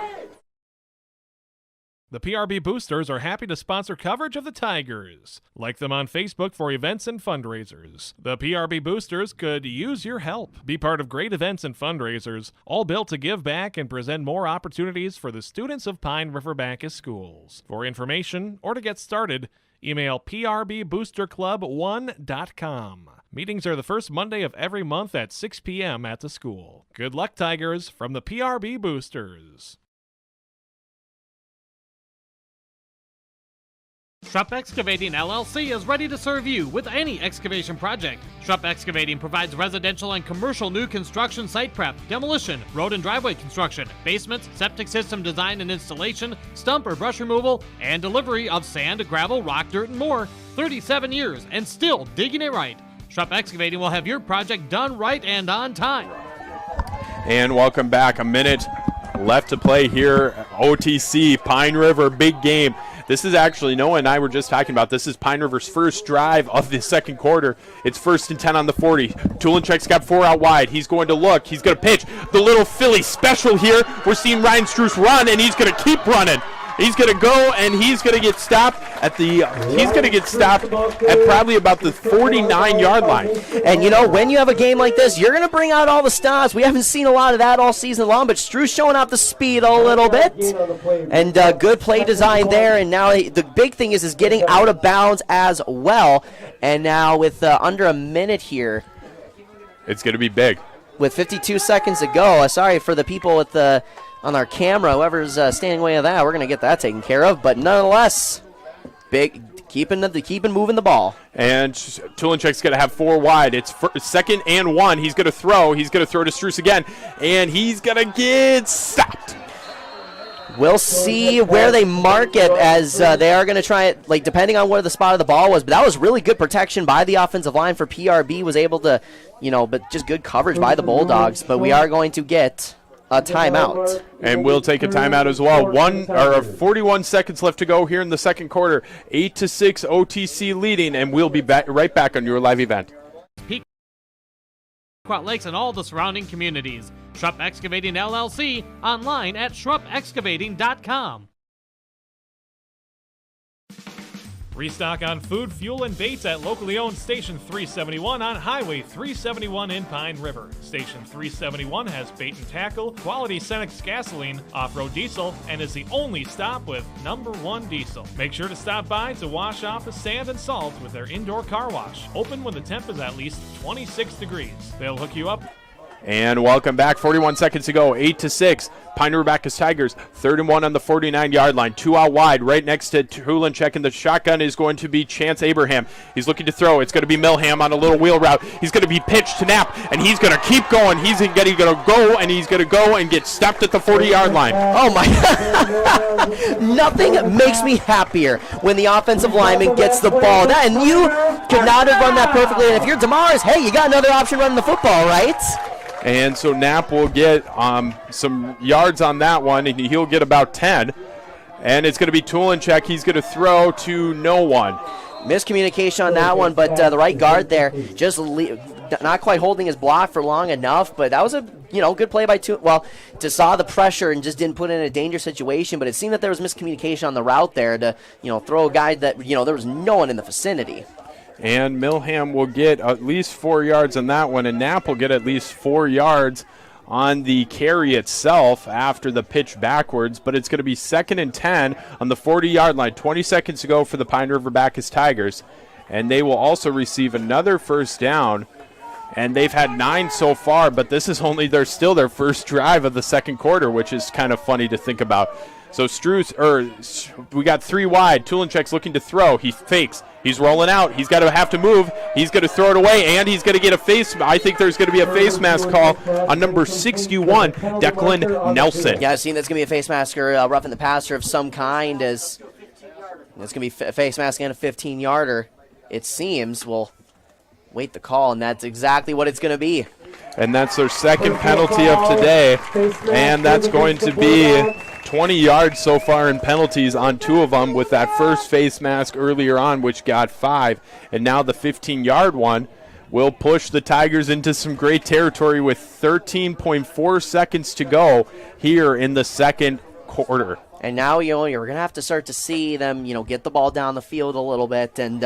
The PRB Boosters are happy to sponsor coverage of the Tigers. Like them on Facebook for events and fundraisers. The PRB Boosters could use your help. Be part of great events and fundraisers, all built to give back and present more opportunities for the students of Pine River Bacchus schools. For information or to get started, email prboosterclub1.com. Meetings are the first Monday of every month at 6 p.m. at the school. Good luck, Tigers, from the PRB Boosters. Schrupp Excavating LLC is ready to serve you with any excavation project. Schrupp Excavating provides residential and commercial new construction site prep, demolition, road and driveway construction, basements, septic system design and installation, stump or brush removal, and delivery of sand, gravel, rock, dirt, and more. 37 years and still digging it right. Schrupp Excavating will have your project done right and on time. And welcome back. A minute left to play here. OTC, Pine River, big game. This is actually, Noah and I were just talking about, this is Pine River's first drive of the second quarter. It's 1st and 10 on the 40. Tulinchek's got 4 out wide. He's going to look. He's going to pitch. The little Philly special here. We're seeing Ryan Struess run, and he's going to keep running. He's going to go, and he's going to get stopped at probably about the 49-yard line. And, when you have a game like this, you're going to bring out all the stars. We haven't seen a lot of that all season long, but Struess showing off the speed a little bit. And good play design there. And now the big thing is getting out of bounds as well. And now with under a minute here. It's going to be big. With 52 seconds to go. Sorry for the people with on our camera, whoever's standing away of that, we're going to get that taken care of. But nonetheless, big, keeping moving the ball. And Tulinchek's going to have 4 wide. It's 2nd and 1. He's going to throw. He's going to throw to Struess again, and he's going to get stopped. We'll see where they mark it as they are going to try it, depending on where the spot of the ball was. But that was really good protection by the offensive line for PRB. Was able to, but just good coverage by the Bulldogs. But we are going to get a timeout. And we'll take a timeout as well. 41 seconds left to go here in the second quarter. 8-6 OTC leading, and we'll be right back on your live event. Pequot Lakes and all the surrounding communities. Schrupp Excavating LLC, online at schruppexcavating.com. Restock on food, fuel, and baits at locally owned Station 371 on Highway 371 in Pine River. Station 371 has bait and tackle, quality Cenex gasoline, off-road diesel, and is the only stop with #1 diesel. Make sure to stop by to wash off the sand and salt with their indoor car wash. Open when the temp is at least 26 degrees. They'll hook you up And welcome back. 41 seconds to go. 8-6. Pine River Bacchus Tigers. 3rd and 1 on the 49-yard line. 2 out wide. Right next to Tulinchek, and the shotgun is going to be Chance Abraham. He's looking to throw. It's going to be Milham on a little wheel route. He's going to be pitched to Knapp, and he's going to keep going. He's going to go, and he's going to go and get stopped at the 40-yard line. Oh, my. Nothing makes me happier when the offensive lineman gets the ball. And you could not have run that perfectly. And if you're Demars, hey, you got another option running the football, right? And so Knapp will get some yards on that one, and he'll get about 10. And it's going to be Tulinchek. He's going to throw to no one. Miscommunication on that one, but the right guard there just not quite holding his block for long enough. But that was a good play by to saw the pressure and just didn't put in a dangerous situation. But it seemed that there was miscommunication on the route there to throw a guy that there was no one in the vicinity. And Milham will get at least 4 yards on that one, and Knapp will get at least 4 yards on the carry itself after the pitch backwards. But it's going to be 2nd and 10 on the 40-yard line. 20 seconds to go for the Pine River Bacchus Tigers. And they will also receive another first down. And they've had 9 so far, but this is still their first drive of the second quarter, which is kind of funny to think about. So we got 3 wide. Tulinchek's looking to throw. He fakes. He's rolling out. He's got to have to move. He's going to throw it away, and he's going to get I think there's going to be a face mask call on number 61, Declan Nelson. Yeah, I've seen that's going to be a face masker, roughing the passer of some kind. As it's going to be a face mask and a 15-yarder. It seems. We'll wait the call, and that's exactly what it's going to be. And that's their second penalty of today, and that's going to be 20 yards so far in penalties on 2 of them, with that first face mask earlier on, which got 5. And now the 15-yard one will push the Tigers into some great territory with 13.4 seconds to go here in the second quarter. And now, you're going to have to start to see them, get the ball down the field a little bit. And,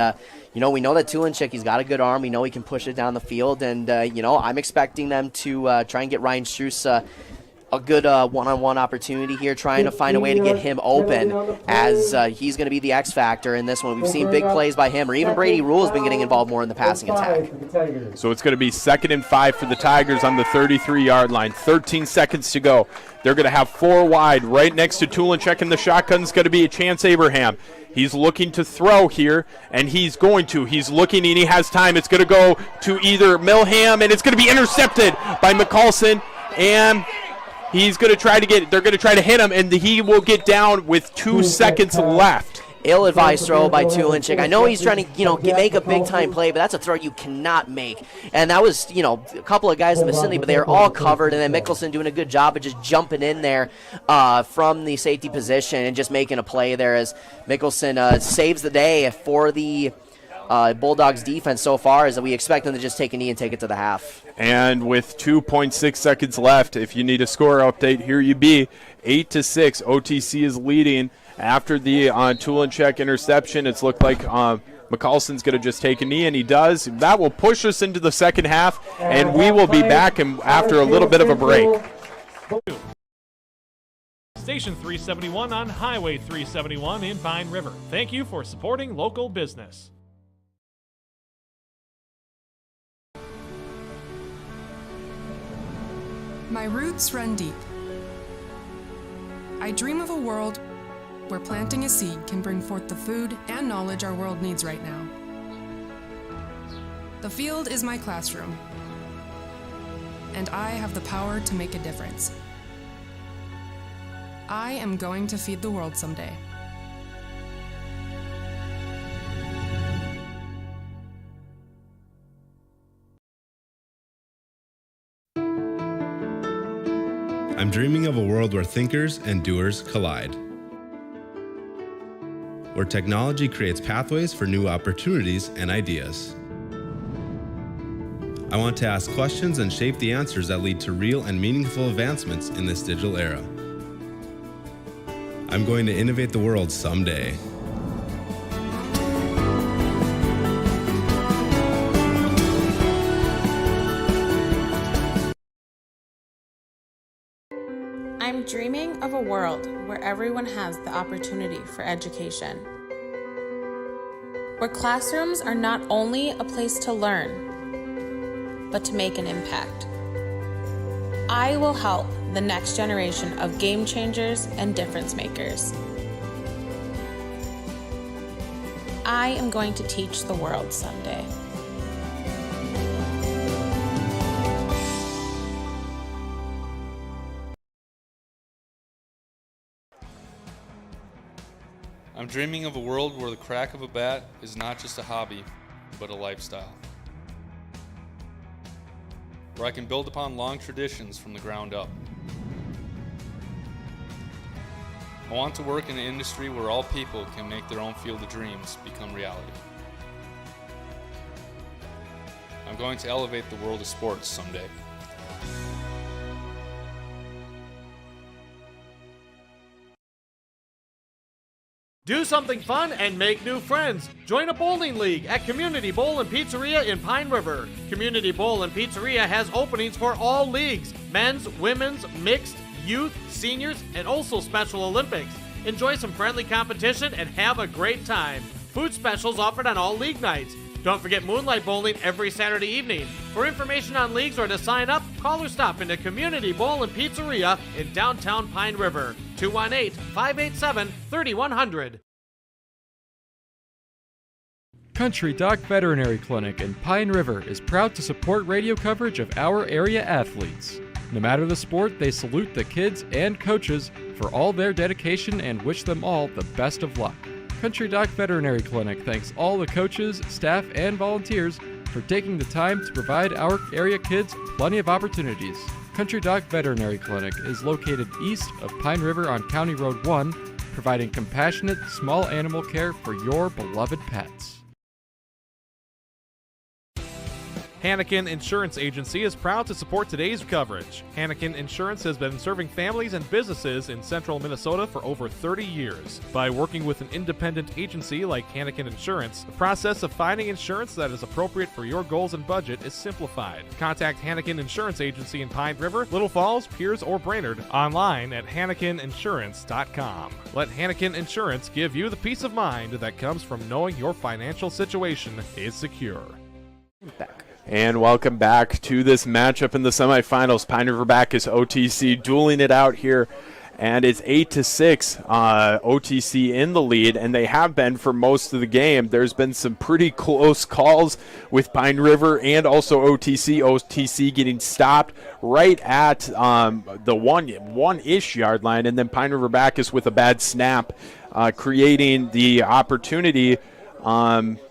we know that Tulinchek, he's got a good arm. We know he can push it down the field. And, I'm expecting them to try and get Ryan Struess a good one-on-one opportunity here, trying to find a way to get him open, as he's going to be the X factor in this one. We've seen big plays by him, or even Brady Rule has been getting involved more in the passing attack. So it's going to be 2nd and 5 for the Tigers on the 33-yard line. 13 seconds to go. They're going to have 4 wide right next to Tulinchek, and the shotgun's going to be a Chance Abraham. He's looking to throw here, and he's going to. He's looking, and he has time. It's going to go to either Milham, and it's going to be intercepted by McCulson, and they're going to try to hit him, and he will get down with 2 seconds left. Ill-advised throw by Tulinchek. I know he's trying to, make a big-time play, but that's a throw you cannot make. And that was, a couple of guys in the vicinity, but they are all covered. And then Mickelson doing a good job of just jumping in there from the safety position and just making a play there, as Mickelson saves the day for the Bulldogs defense so far, is that we expect them to just take a knee and take it to the half. And with 2.6 seconds left, if you need a score update, here you be. 8-6, OTC is leading. After the Tulinchek interception, it's looked like McCulson's going to just take a knee, and he does. That will push us into the second half, and we will be back after a little bit of a break. Station 371 on Highway 371 in Pine River. Thank you for supporting local business. My roots run deep. I dream of a world where planting a seed can bring forth the food and knowledge our world needs right now. The field is my classroom, and I have the power to make a difference. I am going to feed the world someday. I'm dreaming of a world where thinkers and doers collide, where technology creates pathways for new opportunities and ideas. I want to ask questions and shape the answers that lead to real and meaningful advancements in this digital era. I'm going to innovate the world someday. I'm dreaming of a world where everyone has the opportunity for education, where classrooms are not only a place to learn, but to make an impact. I will help the next generation of game changers and difference makers. I am going to teach the world someday. I'm dreaming of a world where the crack of a bat is not just a hobby, but a lifestyle. Where I can build upon long traditions from the ground up. I want to work in an industry where all people can make their own field of dreams become reality. I'm going to elevate the world of sports someday. Do something fun and make new friends. Join a bowling league at Community Bowl and Pizzeria in Pine River. Community Bowl and Pizzeria has openings for all leagues: men's, women's, mixed, youth, seniors, and also Special Olympics. Enjoy some friendly competition and have a great time. Food specials offered on all league nights. Don't forget moonlight bowling every Saturday evening. For information on leagues or to sign up, call or stop into Community Bowl and Pizzeria in downtown Pine River. 218-587-3100. Country Doc Veterinary Clinic in Pine River is proud to support radio coverage of our area athletes. No matter the sport, they salute the kids and coaches for all their dedication and wish them all the best of luck. Country Doc Veterinary Clinic thanks all the coaches, staff, and volunteers for taking the time to provide our area kids plenty of opportunities. Country Doc Veterinary Clinic is located east of Pine River on County Road 1, providing compassionate small animal care for your beloved pets. Hannikin Insurance Agency is proud to support today's coverage. Hannikin Insurance has been serving families and businesses in central Minnesota for over 30 years. By working with an independent agency like Hannikin Insurance, the process of finding insurance that is appropriate for your goals and budget is simplified. Contact Hannikin Insurance Agency in Pine River, Little Falls, Pierce, or Brainerd online at HannikinInsurance.com. Let Hannikin Insurance give you the peace of mind that comes from knowing your financial situation is secure. And welcome back to this matchup in the semifinals. Pine River Bacchus OTC dueling it out here, and it's 8-6. OTC in the lead, and they have been for most of the game. There's been some pretty close calls with Pine River and also OTC. OTC getting stopped right at the one-ish yard line, and then Pine River Bacchus with a bad snap, creating the opportunity.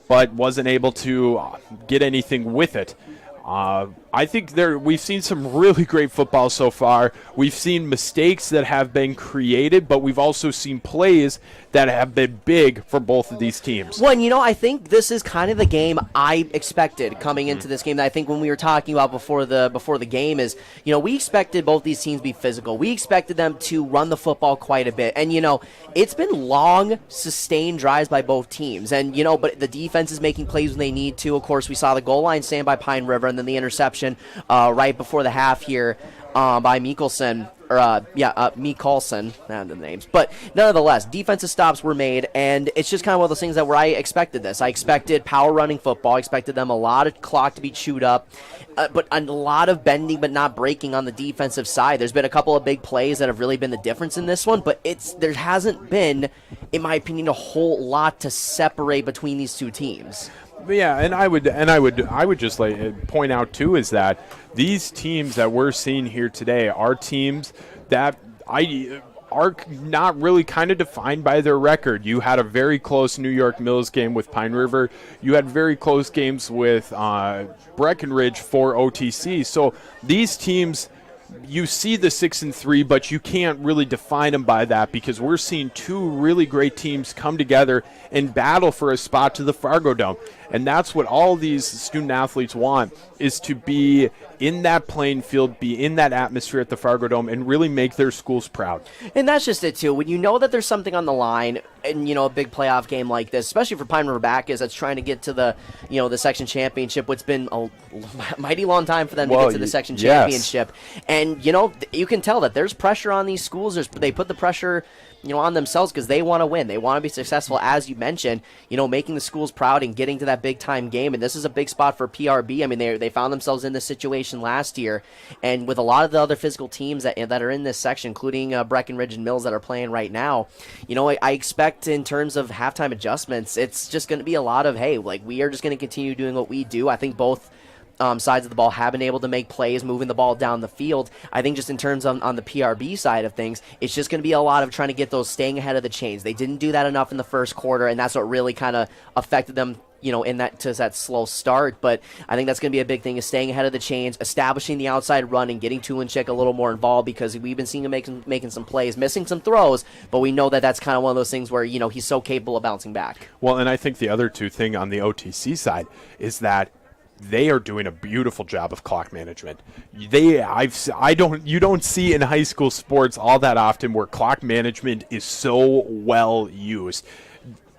But wasn't able to get anything with it. I think we've seen some really great football so far. We've seen mistakes that have been created, but we've also seen plays that have been big for both of these teams. Well, and I think this is kind of the game I expected coming into this game. That I think when we were talking about before the game is, we expected both these teams to be physical. We expected them to run the football quite a bit. And, it's been long, sustained drives by both teams. And, but the defense is making plays when they need to. Of course, we saw the goal line stand by Pine River and then the interception right before the half here by Mikkelson. Mikkelson, the names. But nonetheless, defensive stops were made, and it's just kind of one of those things where I expected this. I expected power running football. I expected them a lot of clock to be chewed up, but a lot of bending but not breaking on the defensive side. There's been a couple of big plays that have really been the difference in this one, but there hasn't been, in my opinion, a whole lot to separate between these two teams. Yeah, and I would just point out too is that these teams that we're seeing here today are teams that are not really kind of defined by their record. You had a very close New York Mills game with Pine River. You had very close games with Breckenridge for OTC. So these teams, you see the 6-3, but you can't really define them by that because we're seeing two really great teams come together and battle for a spot to the Fargo Dome. And that's what all these student athletes want, is to be in that playing field, be in that atmosphere at the Fargo Dome, and really make their schools proud. And that's just it, too. When you know that there's something on the line, and, a big playoff game like this, especially for Pine River Bacchus that's trying to get to the, the section championship, which has been a mighty long time for them to get to the section championship. And, you can tell that there's pressure on these schools. They put the pressure on themselves because they want to win. They want to be successful, as you mentioned, making the schools proud and getting to that big-time game. And this is a big spot for PRB. I mean, they found themselves in this situation last year. And with a lot of the other physical teams that are in this section, including Breckenridge and Mills that are playing right now, I expect in terms of halftime adjustments, it's just going to be a lot of, hey, like, we are just going to continue doing what we do. I think both sides of the ball have been able to make plays, moving the ball down the field. I think just in terms on the PRB side of things, it's just going to be a lot of trying to get those staying ahead of the chains. They didn't do that enough in the first quarter, and that's what really kind of affected them, in that slow start. But I think that's going to be a big thing, is staying ahead of the chains, establishing the outside run, and getting Tulinchik a little more involved, because we've been seeing him making some plays, missing some throws, but we know that that's kind of one of those things where, he's so capable of bouncing back. Well, and I think the other two thing on the OTC side is that they are doing a beautiful job of clock management. You don't see in high school sports all that often where clock management is so well used.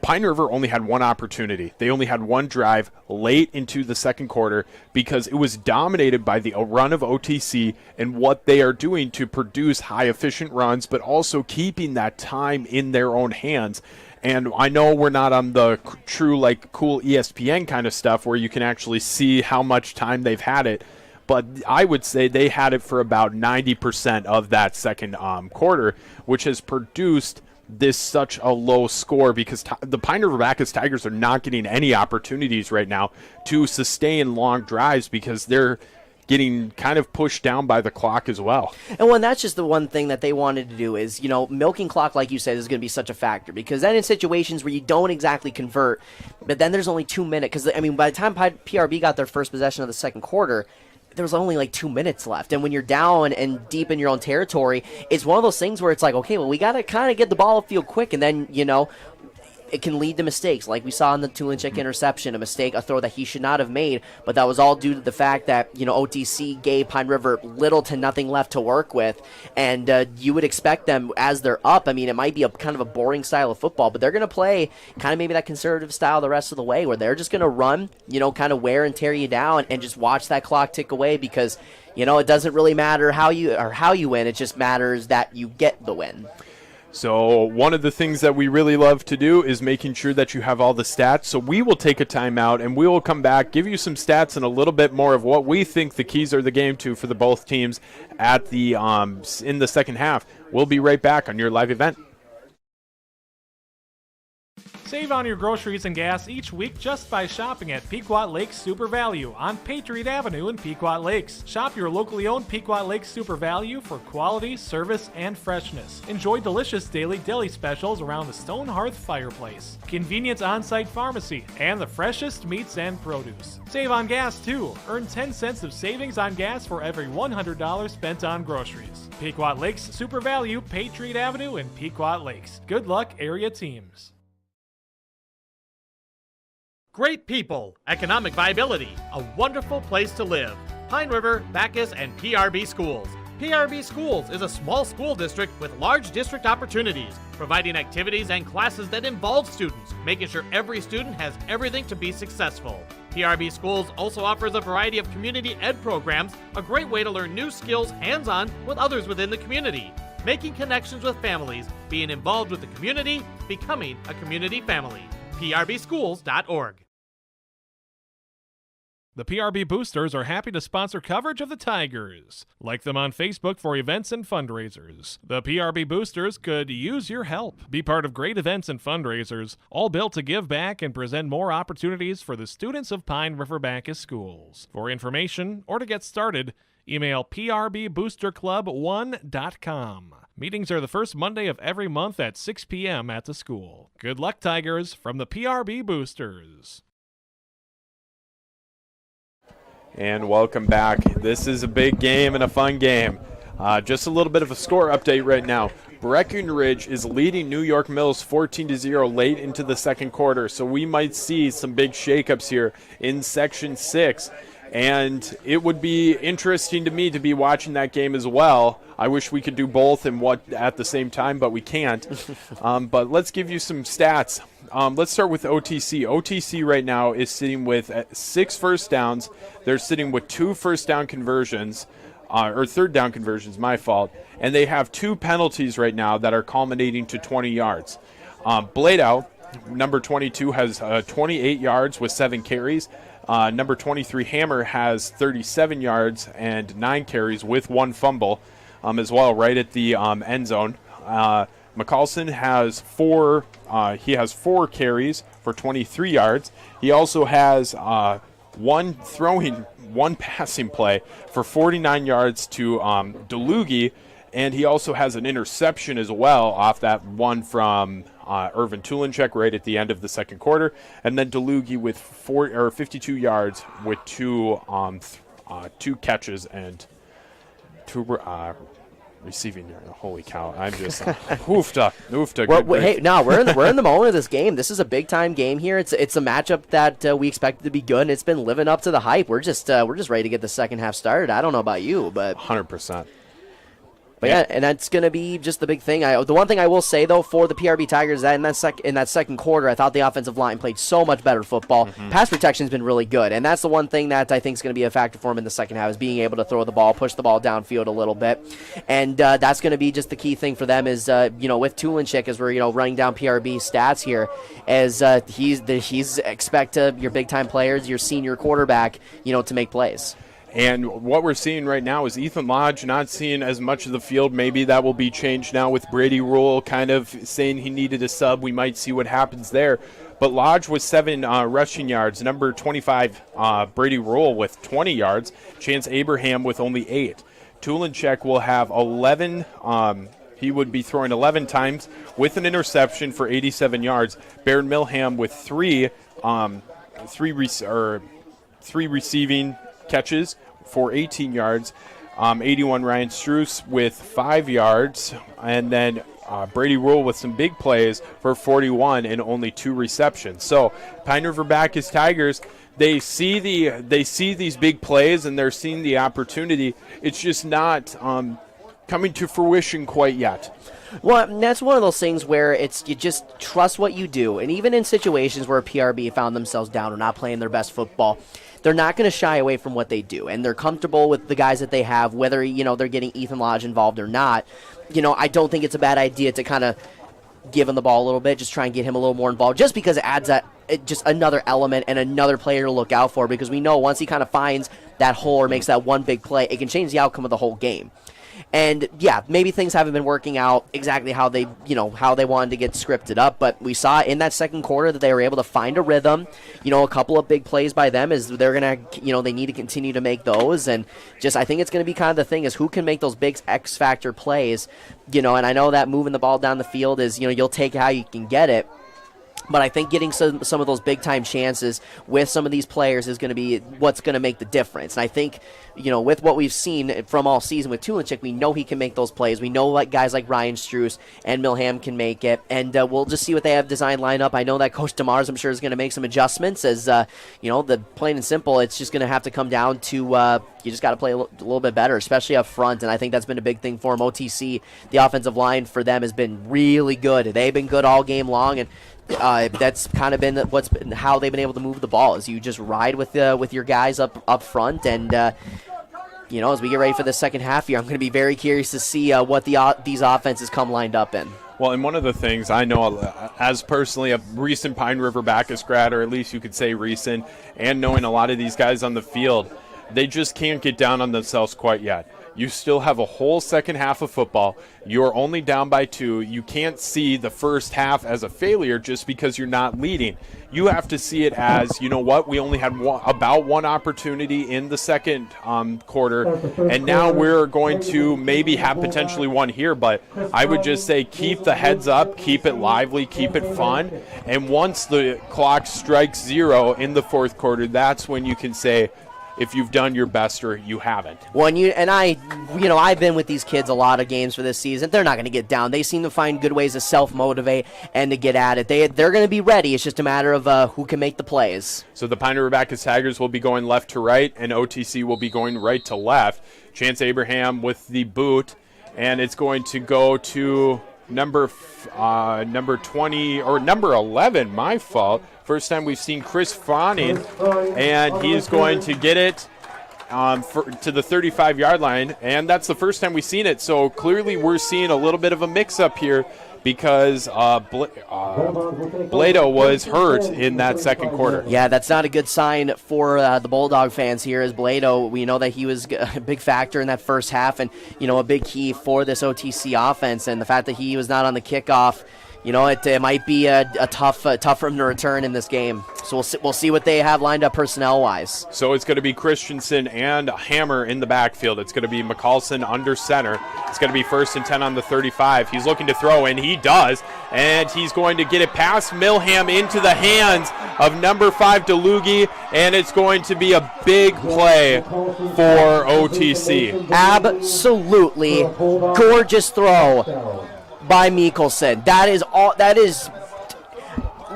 Pine River only had one opportunity. They only had one drive late into the second quarter because it was dominated by the run of OTC and what they are doing to produce high efficient runs, but also keeping that time in their own hands. And I know we're not on the true, cool ESPN kind of stuff where you can actually see how much time they've had it, but I would say they had it for about 90% of that second quarter, which has produced this such a low score because the Pine River Bacchus Tigers are not getting any opportunities right now to sustain long drives because they're getting kind of pushed down by the clock as well. And that's just the one thing that they wanted to do is, milking clock, like you said, is going to be such a factor, because then in situations where you don't exactly convert, but then there's only 2 minutes, because, by the time PRB got their first possession of the second quarter, there was only 2 minutes left. And when you're down and deep in your own territory, it's one of those things where it's like, okay, well, we got to kind of get the ball upfield quick, and then, it can lead to mistakes, like we saw in the Tulinchik interception, a throw that he should not have made, but that was all due to the fact that, OTC gave Pine River little to nothing left to work with, and you would expect them, as they're up, it might be a kind of a boring style of football, but they're going to play kind of maybe that conservative style the rest of the way, where they're just going to run, kind of wear and tear you down, and just watch that clock tick away, because, it doesn't really matter how you win, it just matters that you get the win. So one of the things that we really love to do is making sure that you have all the stats. So we will take a timeout and we will come back, give you some stats and a little bit more of what we think the keys are the game to for the both teams at the in the second half. We'll be right back on your live event. Save on your groceries and gas each week just by shopping at Pequot Lakes Super Value on Patriot Avenue in Pequot Lakes. Shop your locally owned Pequot Lakes Super Value for quality, service, and freshness. Enjoy delicious daily deli specials around the stone hearth fireplace, convenient on-site pharmacy, and the freshest meats and produce. Save on gas too. Earn 10 cents of savings on gas for every $100 spent on groceries. Pequot Lakes Super Value, Patriot Avenue in Pequot Lakes. Good luck, area teams. Great people, economic viability, a wonderful place to live. Pine River, Bacchus, and PRB Schools. PRB Schools is a small school district with large district opportunities, providing activities and classes that involve students, making sure every student has everything to be successful. PRB Schools also offers a variety of community ed programs, a great way to learn new skills hands-on with others within the community, making connections with families, being involved with the community, becoming a community family. PRBschools.org. The PRB Boosters are happy to sponsor coverage of the Tigers. Like them on Facebook for events and fundraisers. The PRB Boosters could use your help. Be part of great events and fundraisers, all built to give back and present more opportunities for the students of Pine River Bacchus Schools. For information or to get started, email prboosterclub1.com. Meetings are the first Monday of every month at 6 p.m. at the school. Good luck, Tigers, from the PRB Boosters. And welcome back. This is a big game and a fun game. Just a little bit of a score update right now. Breckenridge is leading New York Mills 14-0 late into the second quarter, so we might see some big shakeups here in Section 6. And it would be interesting to me to be watching that game as well. I wish we could do both at the same time, but we can't. But let's give you some stats. Let's start with OTC. OTC right now is sitting with 6 first downs. They're sitting with 2 first down conversions. or third down conversions, my fault. And they have 2 penalties right now that are culminating to 20 yards. Bladow, number 22, has 28 yards with 7 carries. Number 23, Hammer, has 37 yards and 9 carries with 1 fumble as well, right at the end zone. McCallson has 4 carries for 23 yards. He also has one passing play for 49 yards to DeLugie, and he also has an interception as well off that one from Irvin Tulinchek right at the end of the second quarter, and then DeLugie with 52 yards with 2 catches and 2 receiving yards. Holy cow! I'm just hoofta. Hey, no, we're in the moment of this game. This is a big time game here. It's a matchup that we expected to be good, and it's been living up to the hype. We're just ready to get the second half started. I don't know about you, but 100%. But yeah, and that's going to be just the big thing. The one thing I will say, though, for the PRB Tigers, is that in that second quarter, I thought the offensive line played so much better football. Pass protection has been really good, and that's the one thing that I think is going to be a factor for him in the second half, is being able to throw the ball, push the ball downfield a little bit. And that's going to be just the key thing for them is, with Tulinchik, as we're, running down PRB stats here, as he's expect your big-time players, your senior quarterback, to make plays. And what we're seeing right now is Ethan Lodge not seeing as much of the field. Maybe that will be changed now with Brady Rule kind of saying he needed a sub. We might see what happens there. But Lodge with 7 rushing yards. Number 25, Brady Rule with 20 yards. Chance Abraham with only 8. Tulinchek will have 11. He would be throwing 11 times with an interception for 87 yards. Baron Milham with 3 receiving catches for 18 yards. 81 Ryan Struess with 5 yards, and then Brady Rule with some big plays for 41 and only 2 receptions. So Pine River Bacchus Tigers, they see these big plays and they're seeing the opportunity. It's just not coming to fruition quite yet. Well, that's one of those things where you just trust what you do, and even in situations where PRB found themselves down or not playing their best football, they're not going to shy away from what they do, and they're comfortable with the guys that they have, whether they're getting Ethan Lodge involved or not. I don't think it's a bad idea to kind of give him the ball a little bit, just try and get him a little more involved, just because it adds just another element and another player to look out for, because we know once he kind of finds that hole or makes that one big play, it can change the outcome of the whole game. And yeah, maybe things haven't been working out exactly how they wanted to get scripted up, but we saw in that second quarter that they were able to find a rhythm. A couple of big plays by them is they're gonna, they need to continue to make those, and just I think it's gonna be kind of the thing is who can make those big X factor plays. And I know that moving the ball down the field is you'll take it how you can get it. But I think getting some of those big-time chances with some of these players is going to be what's going to make the difference. And I think, with what we've seen from all season with Tulinchik, we know he can make those plays. We know guys like Ryan Struess and Milham can make it. And we'll just see what they have designed line up. I know that Coach Demars, I'm sure, is going to make some adjustments as, the plain and simple, it's just going to have to come down to you just got to play a little bit better, especially up front. And I think that's been a big thing for him. OTC, the offensive line for them has been really good. They've been good all game long, and that's kind of been how they've been able to move the ball, is you just ride with your guys up front. And as we get ready for the second half here, I'm going to be very curious to see what these offenses come lined up in. Well, and one of the things I know, as personally a recent Pine River Bacchus grad, or at least you could say recent, and knowing a lot of these guys on the field, they just can't get down on themselves quite yet. You still have a whole second half of football. You're only down by 2. You can't see the first half as a failure just because you're not leading. You have to see it as, we only had about one opportunity in the second quarter, and now we're going to maybe have potentially one here. But I would just say keep the heads up, keep it lively, keep it fun. And once the clock strikes 0 in the fourth quarter, that's when you can say, if you've done your best or you haven't. Well, I've been with these kids a lot of games for this season. They're not going to get down. They seem to find good ways to self-motivate and to get at it. They're going to be ready. It's just a matter of who can make the plays. So the Pine River Bacchus Tigers will be going left to right, and OTC will be going right to left. Chance Abraham with the boot, and it's going to go to number 20 or number 11. My fault. First time we've seen Chris Fawning, and he's going to get it to the 35-yard line, and that's the first time we've seen it. So clearly we're seeing a little bit of a mix-up here because Blado was hurt in that second quarter. Yeah, that's not a good sign for the Bulldog fans here as Blado. We know that he was a big factor in that first half and, a big key for this OTC offense. And the fact that he was not on the kickoff, it might be tough for him to return in this game. So we'll see what they have lined up personnel-wise. So it's going to be Christensen and Hammer in the backfield. It's going to be McCallson under center. It's going to be 1st and 10 on the 35. He's looking to throw, and he does. And he's going to get it past Milham into the hands of number 5, DeLugie, and it's going to be a big play for OTC. Absolutely gorgeous throw by Mikkelsen. That is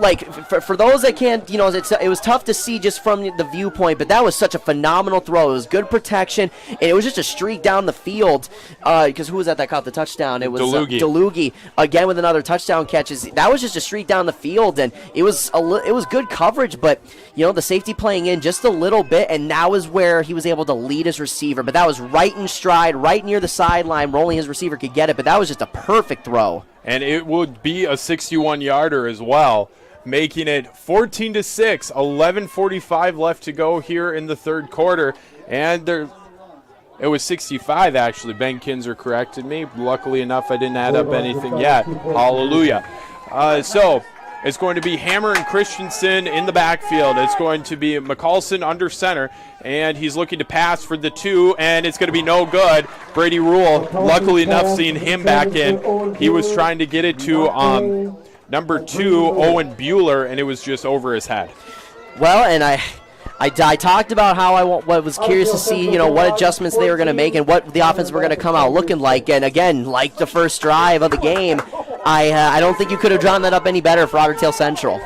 like, for those that can't, it was tough to see just from the viewpoint, but that was such a phenomenal throw. It was good protection, and it was just a streak down the field. Because who was that caught the touchdown? It was DeLugie again with another touchdown catch. That was just a streak down the field, and it was good coverage, but the safety playing in just a little bit, and that was where he was able to lead his receiver. But that was right in stride, right near the sideline, rolling his receiver could get it, but that was just a perfect throw. And it would be a 61-yarder as well, making it 14-6, 11:45 left to go here in the third quarter. And it was 65, actually. Ben Kinzer corrected me. Luckily enough, I didn't add up anything yet. Hallelujah. So it's going to be Hammer and Christensen in the backfield. It's going to be McCallson under center, and he's looking to pass for the 2, and it's going to be no good. Brady Rule, luckily enough, seeing him back in. He was trying to get it to number 2, Owen Bueller, and it was just over his head. Well, and I talked about how I was curious to see, what adjustments they were going to make and what the offense were going to come out looking like. And again, like the first drive of the game, I don't think you could have drawn that up any better for Ottertail Central.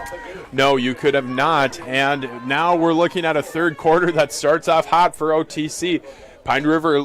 No, you could have not. And now we're looking at a third quarter that starts off hot for OTC. Pine River,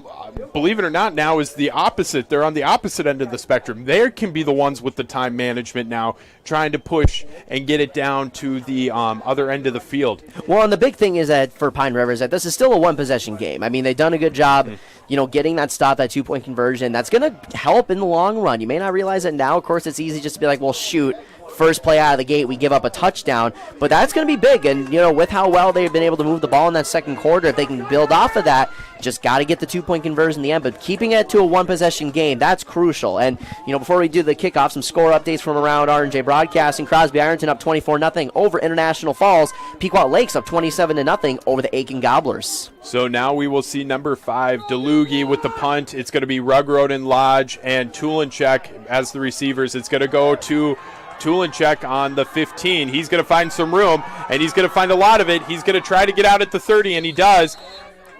believe it or not, now is the opposite. They're on the opposite end of the spectrum. They can be the ones with the time management now, trying to push and get it down to the other end of the field. Well, and the big thing is that for Pine River is that this is still a one-possession game. I mean, they've done a good job, getting that stop, that 2-point conversion. That's going to help in the long run. You may not realize it now. Of course, it's easy just to be like, well, shoot. First play out of the gate, we give up a touchdown, but that's going to be big. And with how well they've been able to move the ball in that second quarter, if they can build off of that, just got to get the 2-point conversion in the end. But keeping it to a one-possession game, that's crucial. And before we do the kickoff, some score updates from around R&J Broadcasting. Crosby Ironton up 24-0 over International Falls. Pequot Lakes up 27-0 over the Aiken Gobblers. So now we will see number 5, DeLugie with the punt. It's going to be Rugroad and Lodge and Tulenchek as the receivers. It's going to go to Tulenchek on the 15. He's going to find some room, and he's going to find a lot of it. He's going to try to get out at the 30, and he does.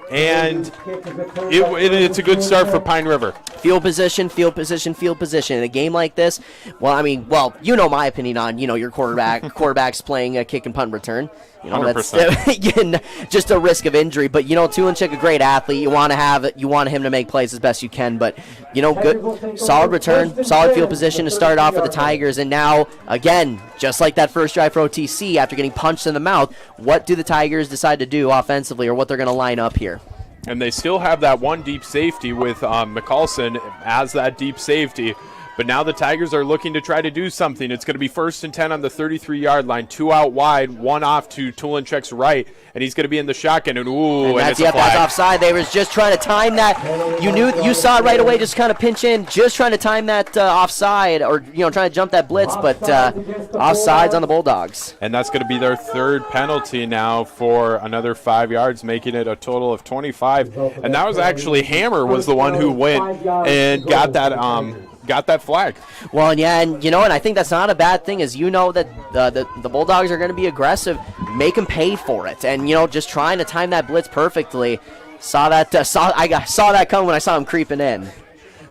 And it's a good start for Pine River. Field position. In a game like this, well, my opinion on, your quarterbacks playing a kick and punt return. 100%. That's just a risk of injury. But, Tulenchek, a great athlete. You want him to make plays as best you can. But, good, solid return, solid field position to start off for the Tigers. And now, again, just like that first drive for OTC, after getting punched in the mouth, what do the Tigers decide to do offensively, or what they're going to line up here? And they still have that one deep safety with McCallson as that deep safety. But now the Tigers are looking to try to do something. It's going to be 1st and 10 on the 33-yard line. 2 out wide, 1 off to Tulenchek's right, and he's going to be in the shotgun. And it's a flag. That's offside. They was just trying to time that. You saw it right away, just kind of pinch in, just trying to time that offside, or trying to jump that blitz, but offsides on the Bulldogs. And that's going to be their third penalty now for another 5 yards, making it a total of 25. And that was actually Hammer was the one who went and got that flag. Well, and and I think that's not a bad thing, as that the Bulldogs are going to be aggressive, make them pay for it, and just trying to time that blitz perfectly. I saw that coming when I saw him creeping in.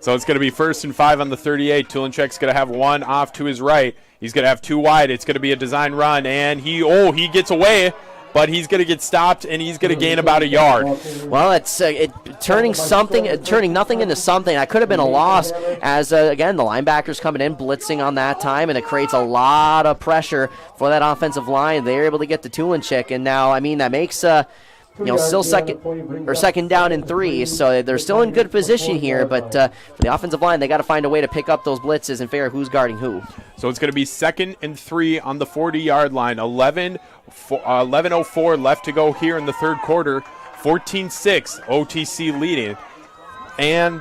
So it's going to be 1st and 5 on the 38. Tulenchek's going to have 1 off to his right. He's going to have 2 wide. It's going to be a design run, and he gets away. But he's going to get stopped, and he's going to gain about a yard. Well, it's turning nothing into something. That could have been a loss, as again the linebackers coming in blitzing on that time, and it creates a lot of pressure for that offensive line. They're able to get to Tulenchek, and now that makes still second down and 3, so they're still in good position here, but for the offensive line, they got to find a way to pick up those blitzes and figure out who's guarding who. So it's going to be 2nd and 3 on the 40-yard line. 11:04 left to go here in the third quarter. 14-6, OTC leading. And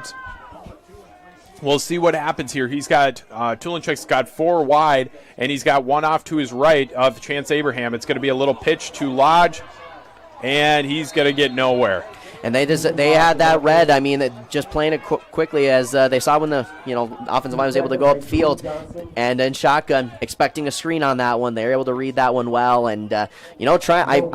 we'll see what happens here. He's got, Tulinchek's got 4 wide, and he's got 1 off to his right of Chance Abraham. It's going to be a little pitch to Lodge, and he's going to get nowhere. And they had that read. I mean, just playing it quickly as they saw when the offensive line was able to go up the field, and in shotgun, expecting a screen on that one. They were able to read that one well, and I'm trying.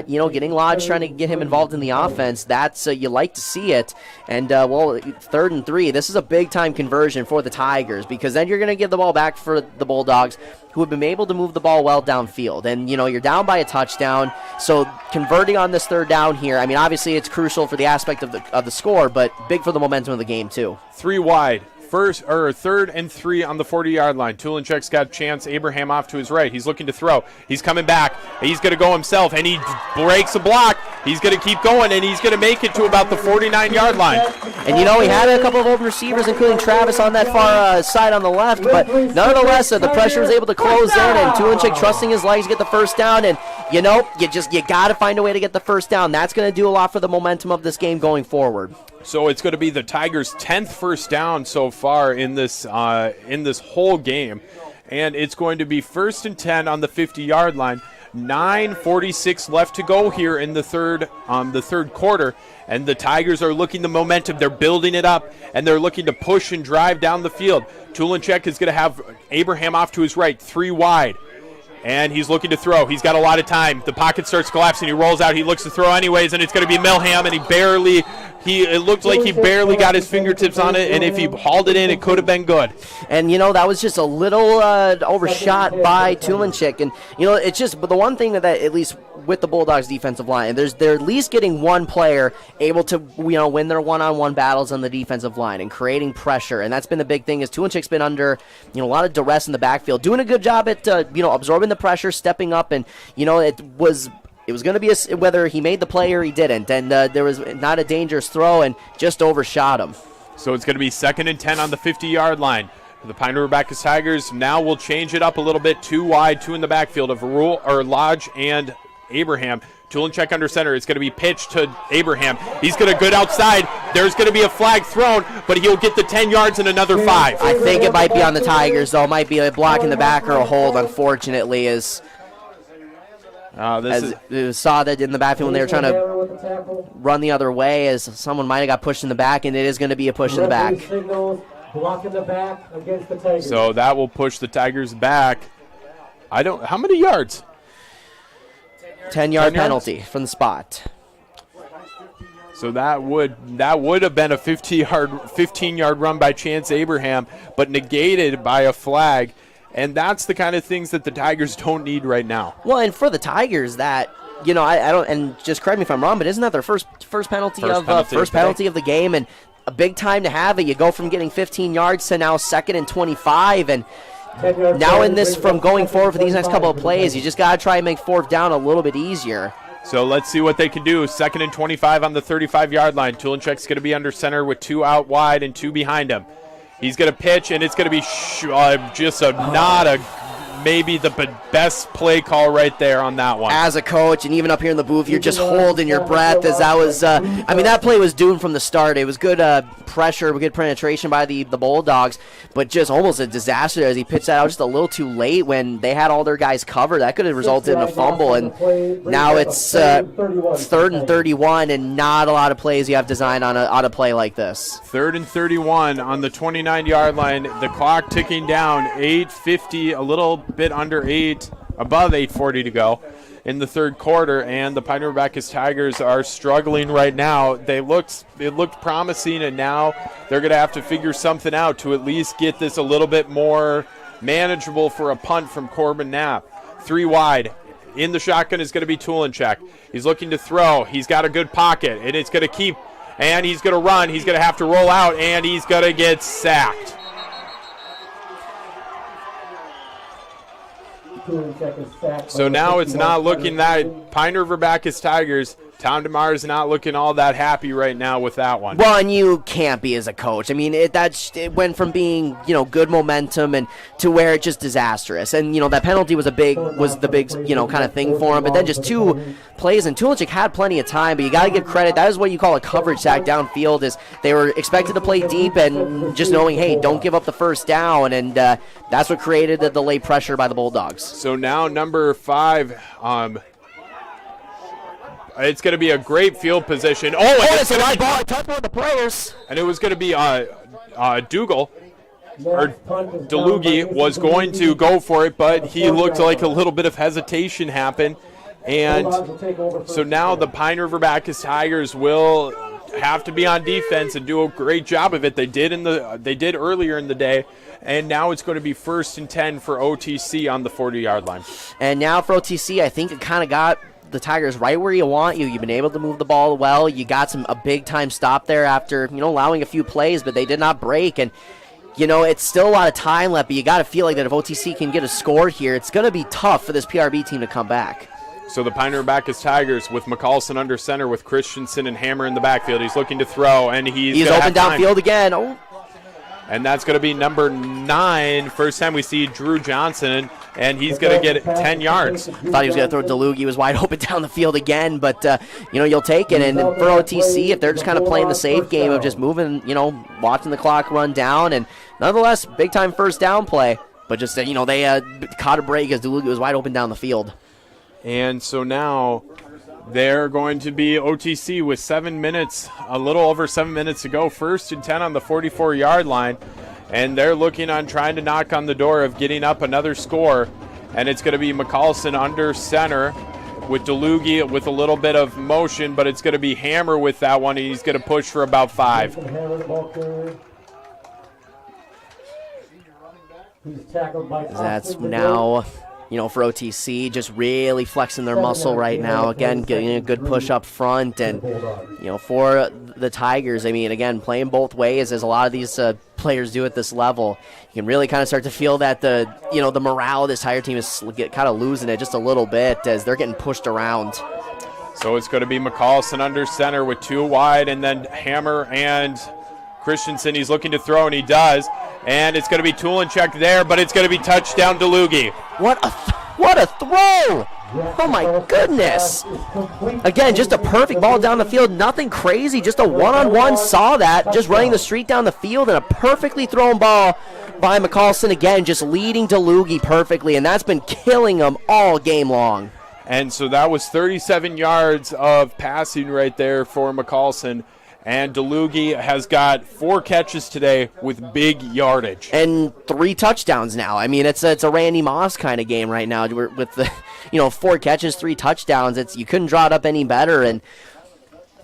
Getting Lodge, trying to get him involved in the offense. That's you like to see it. And 3rd and 3. This is a big time conversion for the Tigers, because then you're going to give the ball back for the Bulldogs, who have been able to move the ball well downfield. And, you're down by a touchdown, so converting on this 3rd down here, I mean, obviously it's crucial for the aspect of the score, but big for the momentum of the game, too. 3 wide. 3rd and 3 on the 40-yard line. Tulinchek's got Chance Abraham off to his right. He's looking to throw. He's coming back. He's going to go himself, and he breaks a block. He's going to keep going, and he's going to make it to about the 49-yard line. And, he had a couple of open receivers, including Travis on that far side on the left, but nonetheless, the pressure was able to close in, and Tulinchek trusting his legs to get the first down, and, you got to find a way to get the first down. That's going to do a lot for the momentum of this game going forward. So it's going to be the Tigers' 10th first down so far in this whole game, and it's going to be 1st and 10 on the 50-yard line. 9:46 left to go here in the third quarter, and the Tigers are looking the momentum. They're building it up, and they're looking to push and drive down the field. Tulinchek is going to have Abraham off to his right, 3 wide. And he's looking to throw. He's got a lot of time. The pocket starts collapsing. He rolls out. He looks to throw anyways, and it's going to be Milham, and it looked like he barely got his fingertips on it, and if he hauled it in, it could have been good. And, that was just a little overshot by Tulinchek. And, but the one thing that at least with the Bulldogs defensive line, they're at least getting one player able to, win their one-on-one battles on the defensive line and creating pressure. And that's been the big thing, is Tulinchek's been under, a lot of duress in the backfield, doing a good job at, absorbing the pressure, stepping up, and, it was going to be whether he made the play or he didn't, and there was not a dangerous throw and just overshot him. So it's going to be 2nd and 10 on the 50-yard line. The Pine River Bacchus Tigers now will change it up a little bit, 2 wide, 2 in the backfield of Lodge and Abraham. Tulinchek under center. It's going to be pitched to Abraham. He's going to go outside. There's going to be a flag thrown, but he'll get the 10 yards and another 5. I think it might be on the Tigers, though. It might be a block in the back or a hold, unfortunately, we saw that in the backfield when they were trying to run the other way, as someone might have got pushed in the back, and it is going to be a push in the back. Block in the back against the Tigers. So that will push the Tigers back. How many yards? 10-yard penalty from the spot. So that would have been a 15-yard run by Chance Abraham, but negated by a flag. And that's the kind of things that the Tigers don't need right now. Well, and for the Tigers, that I don't, and just correct me if I'm wrong, but isn't that their first penalty of the game, and a big time to have it? You go from getting 15 yards to now 2nd and 25, and now in this, from going forward for these next couple of plays, you just got to try and make 4th down a little bit easier. So let's see what they can do. 2nd and 25 on the 35-yard line. Tulinchek's going to be under center with 2 out wide and 2 behind him. He's going to pitch, and it's going to be maybe the best play call right there on that one. As a coach, and even up here in the booth, you're just holding your breath, as that was, that play was doomed from the start. It was good pressure, good penetration by the Bulldogs, but just almost a disaster as he pitched that out just a little too late when they had all their guys covered. That could have resulted in a fumble, and now it's 3rd and 31, and not a lot of plays you have designed on a play like this. 3rd and 31 on the 29-yard line. The clock ticking down, 8:50, a little bit under above 8:40 to go in the third quarter, and the Pine River Bacchus Tigers are struggling right now. It looked promising, and now they're going to have to figure something out to at least get this a little bit more manageable for a punt from Corbin Knapp. 3 wide. In the shotgun is going to be Tulinchek. He's looking to throw. He's got a good pocket, and it's going to keep, and he's going to run. He's going to have to roll out, and he's going to get sacked. So now it's not looking that Pine River Bacchus Tigers Tom Demars not looking all that happy right now with that one. Well, and you can't be as a coach. I mean, it went from being, good momentum and to where it's just disastrous. And, that penalty was the big, kind of thing for him. But then just 2 plays, and Tulichik had plenty of time, but you got to give credit. That is what you call a coverage sack downfield, is they were expected to play deep and just knowing, hey, don't give up the first down. And that's what created the late pressure by the Bulldogs. So now number 5, it's going to be a great field position. It's a live ball. I touched one of the players. And it was going to be Dougal, or DeLugie was going to go for it, but he looked like a little bit of hesitation happened. And so now the Pine River Bacchus Tigers will have to be on defense and do a great job of it. They did earlier in the day. And now it's going to be 1st and 10 for OTC on the 40-yard line. And now for OTC, I think it kind of got the Tigers right where you want you. You've been able to move the ball well. You got a big-time stop there after, allowing a few plays, but they did not break. And, it's still a lot of time left, but you got to feel like that if OTC can get a score here, it's going to be tough for this PRB team to come back. So the Pine River Bacchus Tigers with McCallison under center with Christensen and Hammer in the backfield. He's looking to throw, and he's open downfield again. Oh. And that's going to be number 9. First time we see Drew Johnson, and he's going to get 10 yards. Thought he was going to throw DeLugie. He was wide open down the field again, but, you'll take it. And for OTC, if they're just kind of playing the safe game of just moving, watching the clock run down, and nonetheless, big-time first down play. But just, they caught a break as DeLugie was wide open down the field. And so now they're going to be OTC with 7 minutes, a little over 7 minutes to go. 1st and 10 on the 44-yard line. And they're looking on trying to knock on the door of getting up another score. And it's going to be McCallison under center with DeLugie with a little bit of motion, but it's going to be Hammer with that one, and he's going to push for about 5. That's now... for OTC, just really flexing their muscle right now. Again, getting a good push up front. And, for the Tigers, I mean, again, playing both ways as a lot of these players do at this level, you can really kind of start to feel that the morale of this Tiger team is kind of losing it just a little bit as they're getting pushed around. So it's going to be McCallison under center with 2 wide, and then Hammer and Christensen. He's looking to throw, and he does. And it's going to be Tulinchek there, but it's going to be touchdown DeLugie. What a throw! Oh my goodness! Again, just a perfect ball down the field. Nothing crazy, just a one-on-one. Saw that, just running the street down the field, and a perfectly thrown ball by McCallison again, just leading DeLugie perfectly, and that's been killing him all game long. And so that was 37 yards of passing right there for McCallison. And DeLugie has got 4 catches today with big yardage. And 3 touchdowns now. I mean, it's a Randy Moss kind of game right now with the 4 catches, 3 touchdowns. You couldn't draw it up any better. And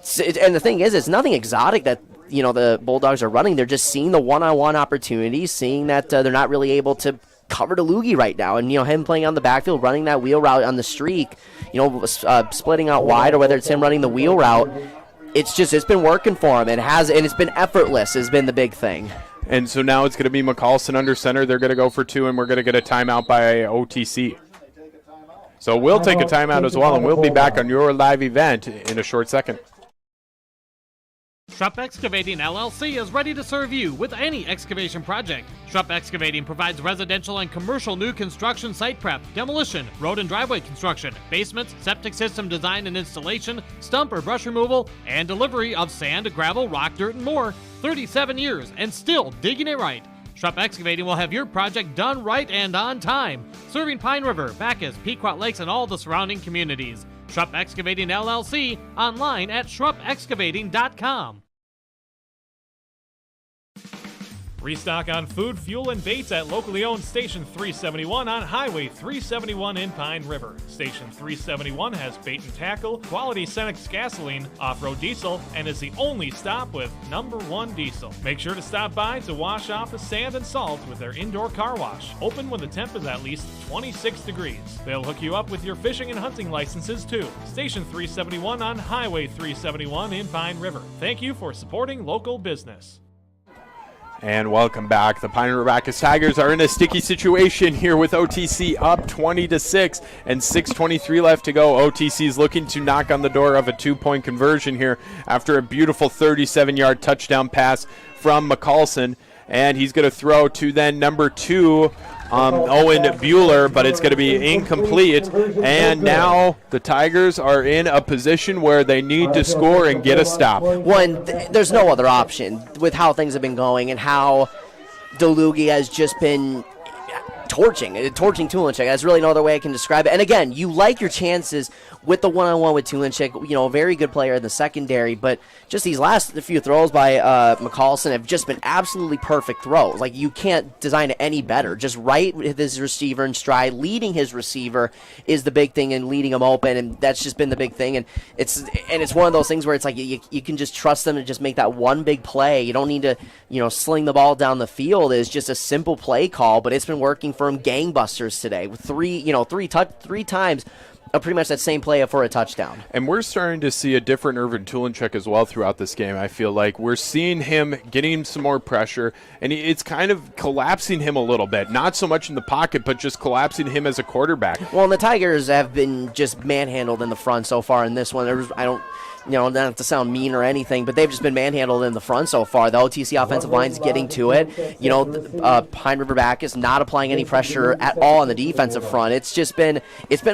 the thing is, it's nothing exotic that the Bulldogs are running. They're just seeing the one-on-one opportunities, seeing that they're not really able to cover DeLugie right now. And, him playing on the backfield, running that wheel route on the streak, splitting out wide, or whether it's him running the wheel route. It's been working for him, and it's been effortless has been the big thing. And so now it's going to be McCallison under center. They're going to go for 2, and we're going to get a timeout by OTC. So we'll take a timeout as well, and we'll be back on your live event in a short second. Schrupp Excavating LLC is ready to serve you with any excavation project. Schrupp Excavating provides residential and commercial new construction site prep, demolition, road and driveway construction, basements, septic system design and installation, stump or brush removal, and delivery of sand, gravel, rock, dirt, and more. 37 years and still digging it right. Schrupp Excavating will have your project done right and on time, serving Pine River, Bacchus, Pequot Lakes, and all the surrounding communities. Schrupp Excavating LLC, online at schruppexcavating.com. Restock on food, fuel, and baits at locally owned Station 371 on Highway 371 in Pine River. Station 371 has bait and tackle, quality Cenex gasoline, off-road diesel, and is the only stop with #1 diesel. Make sure to stop by to wash off the sand and salt with their indoor car wash, open when the temp is at least 26 degrees. They'll hook you up with your fishing and hunting licenses too. Station 371 on Highway 371 in Pine River. Thank you for supporting local business. And welcome back. The Pine River Bacchus Tigers are in a sticky situation here with OTC up 20-6 and 6:23 left to go. OTC is looking to knock on the door of a 2-point conversion here after a beautiful 37-yard touchdown pass from McCallson. And he's going to throw to then number 2, Owen Bueller, but it's going to be incomplete. And now the Tigers are in a position where they need to score and get a stop. Well, there's no other option with how things have been going and how DeLugie has just been torching Tulinchek. There's really no other way I can describe it. And again, you like your chances with the one-on-one with Tulinchek, a very good player in the secondary, but just these last few throws by McCallson have just been absolutely perfect throws. Like, you can't design it any better. Just right with his receiver in stride, leading his receiver is the big thing, and leading him open, and that's just been the big thing. And it's one of those things where it's like you can just trust them to just make that one big play. You don't need to, sling the ball down the field. It's just a simple play call, but it's been working for him gangbusters today with three times pretty much that same play for a touchdown. And we're starting to see a different Irvin Tulinchek as well throughout this game. I feel like we're seeing him getting some more pressure, and it's kind of collapsing him a little bit. Not so much in the pocket, but just collapsing him as a quarterback. Well, and the Tigers have been just manhandled in the front so far in this one. Not to sound mean or anything, but they've just been manhandled in the front so far. The OTC offensive line's getting to it. Pine River Bacchus not applying any pressure at all on the defensive front. It's been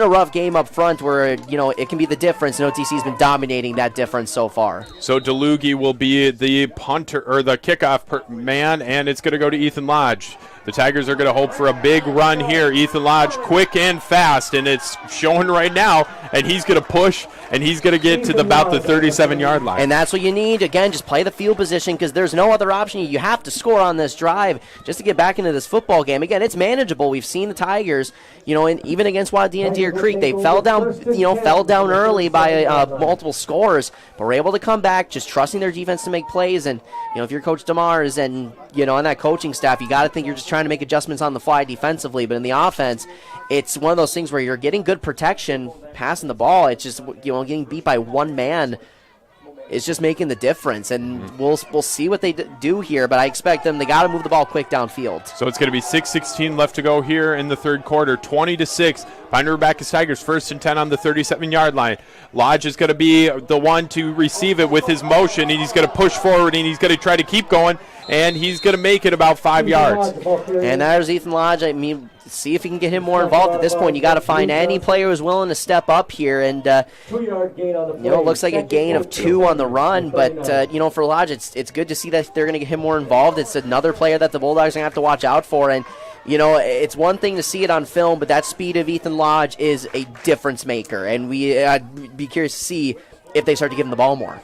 a rough game up front where, it can be the difference, and OTC's been dominating that difference so far. So DeLugie will be the punter or the kickoff man, and it's going to go to Ethan Lodge. The Tigers are going to hope for a big run here. Ethan Lodge, quick and fast, and it's showing right now. And he's going to push, and he's going to get to about the 37-yard line. And that's what you need. Again, just play the field position because there's no other option. You have to score on this drive just to get back into this football game. Again, it's manageable. We've seen the Tigers, and even against Wadena Deer Creek, they fell down early by multiple scores, but were able to come back, just trusting their defense to make plays. And if you're Coach Demars and on that coaching staff, you got to think you're just trying to make adjustments on the fly defensively. But in the offense, it's one of those things where you're getting good protection, passing the ball. It's just getting beat by one man is just making the difference, and we'll see what they do here, but I expect they got to move the ball quick downfield. So it's going to be 6:16 left to go here in the third quarter, 20-6. Pine River Bacchus Tigers 1st and 10 on the 37-yard line. Lodge is going to be the one to receive it with his motion, and he's going to push forward, and he's going to try to keep going, and he's going to make it about 5 yards. And there's Ethan Lodge. I mean, see if you can get him more involved at this point. You got to find any player who's willing to step up here, and it looks like a gain of 2 on the run, but for Lodge, it's good to see that they're going to get him more involved. It's another player that the Bulldogs are going to have to watch out for, and it's one thing to see it on film, but that speed of Ethan Lodge is a difference maker, and I'd be curious to see if they start to give him the ball more.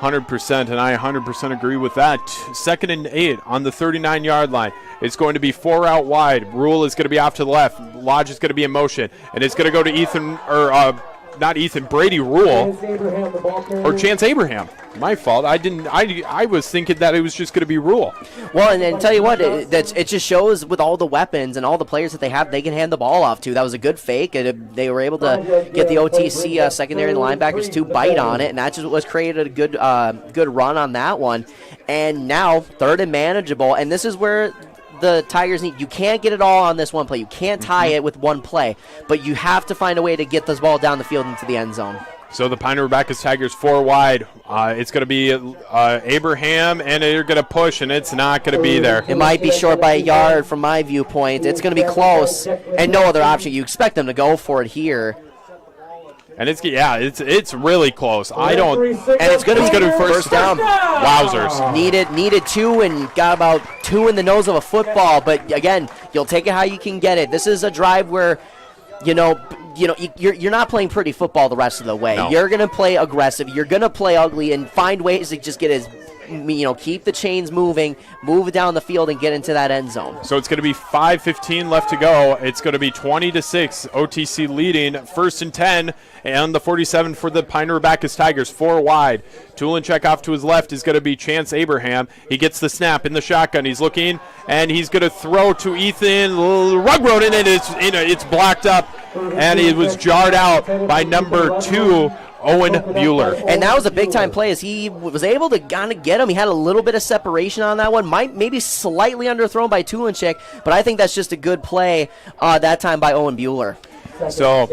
100%, and I 100% agree with that. 2nd and 8 on the 39-yard line. It's going to be 4 out wide. Rule is going to be off to the left. Lodge is going to be in motion, and it's going to go to Brady Rule or Chance Abraham. My fault. I was thinking that it was just going to be Rule. Well, and tell you what, it just shows with all the weapons and all the players that they have, they can hand the ball off to. That was a good fake. They were able to get the OTC secondary and linebackers to bite on it, and that just was created a good run on that one. And now 3rd and manageable, and this is where the Tigers need. You can't get it all on this one play. You can't tie it with one play, but you have to find a way to get this ball down the field into the end zone. So the Pine River Bacchus Tigers 4 wide. It's going to be Abraham, and they're going to push, and it's not going to be there. It might be short by a yard from my viewpoint. It's going to be close, and no other option. You expect them to go for it here. And it's really close. It's going to be first down. Wowzers. Needed 2 and got about 2 in the nose of a football. But again, you'll take it how you can get it. This is a drive where, you're not playing pretty football the rest of the way. No. You're going to play aggressive. You're going to play ugly and find ways to just get keep the chains moving, move it down the field, and get into that end zone. So it's going to be 5:15 left to go. It's going to be 20-6. OTC leading. 1st and 10, and the 47 for the Pine River Bacchus Tigers. 4 wide. Tulinchek off to his left is going to be Chance Abraham. He gets the snap in the shotgun. He's looking, and he's going to throw to Ethan Rugroden, and it's blocked up, and it was jarred out by number 2. Owen Bueller. And that was a big-time play as he was able to kind of get him. He had a little bit of separation on that one. Maybe slightly underthrown by Tulinchik, but I think that's just a good play that time by Owen Bueller. So,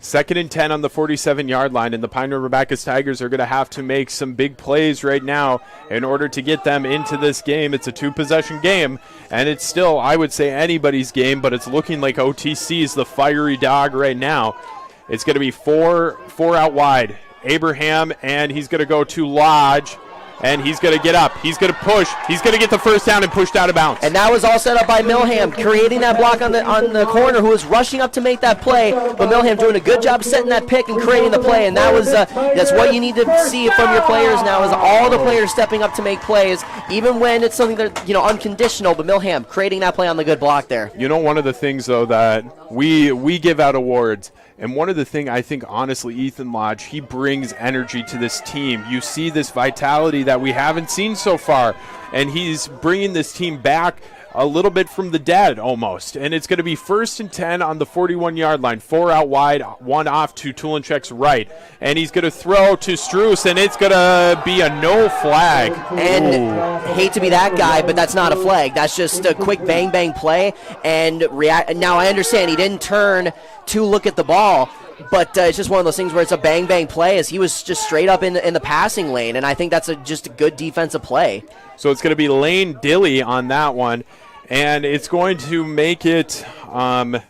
2nd and 10 on the 47-yard line, and the Pine River Bacchus Tigers are going to have to make some big plays right now in order to get them into this game. It's a 2-possession game, and it's still, I would say, anybody's game, but it's looking like OTC is the fiery dog right now. It's going to be four out wide. Abraham, and he's going to go to Lodge. And he's going to get up. He's going to push. He's going to get the first down and pushed out of bounds. And that was all set up by Milham, creating that block on the corner, who was rushing up to make that play. But Milham doing a good job setting that pick and creating the play. And that was that's what you need to see from your players now, is all the players stepping up to make plays, even when it's something that unconditional. But Milham creating that play on the good block there. One of the things though that we give out awards. And one of the things I think, honestly, Ethan Lodge, he brings energy to this team. You see this vitality that we haven't seen so far, and he's bringing this team back a little bit from the dead almost. And it's going to be 1st and 10 on the 41-yard line, 4 out wide, 1 off to Tulinchek's right. And he's going to throw to Struess, and it's going to be a no flag. And hate to be that guy, but that's not a flag. That's just a quick bang play and react. Now I understand he didn't turn to look at the ball, but it's just one of those things where it's a bang play, as he was just straight up in the passing lane, and I think that's just a good defensive play. So it's going to be Lane Dilly on that one, and it's going to make it 2nd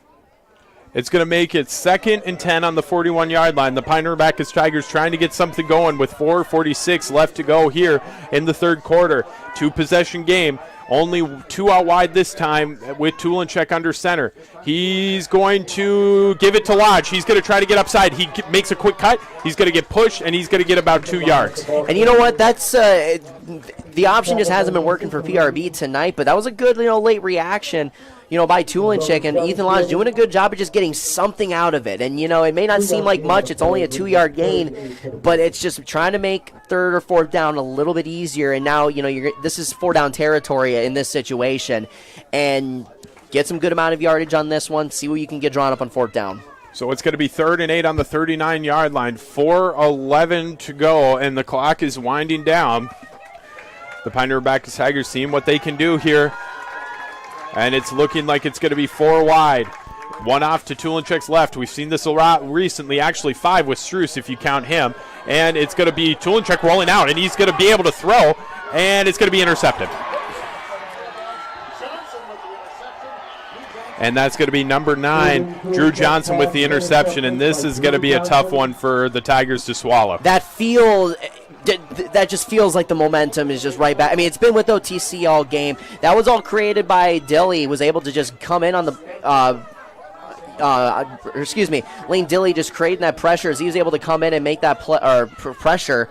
and 10 on the 41-yard line. The Pine River Bacchus Tigers trying to get something going with 4:46 left to go here in the third quarter. 2-possession game. Only 2 out wide this time with Tulinchek under center. He's going to give it to Lodge. He's going to try to get upside. He makes a quick cut. He's going to get pushed, and he's going to get about 2 yards. And you know what? That's the option just hasn't been working for PRB tonight, but that was a good late reaction by Tulinchek, and Ethan Lodge doing a good job of just getting something out of it. And, it may not seem like much. It's only a 2-yard gain, but it's just trying to make 3rd or 4th down a little bit easier. And now, this is 4-down territory in this situation. And get some good amount of yardage on this one. See what you can get drawn up on 4th down. So it's going to be 3rd and 8 on the 39-yard line. 4:11 to go, and the clock is winding down. The Pine River Bacchus Tigers seeing what they can do here. And it's looking like it's going to be 4 wide. 1 off to Tulinchek's left. We've seen this a lot recently, actually 5 with Struess if you count him. And it's going to be Tulinchek rolling out, and he's going to be able to throw, and it's going to be intercepted. And that's going to be number 9, Drew Johnson with the interception, and this is going to be a tough one for the Tigers to swallow. That just feels like the momentum is just right back. I mean, it's been with OTC all game. That was all created by Dilly, was able to just come in on the Lane Dilly just creating that pressure as he was able to come in and make that pressure.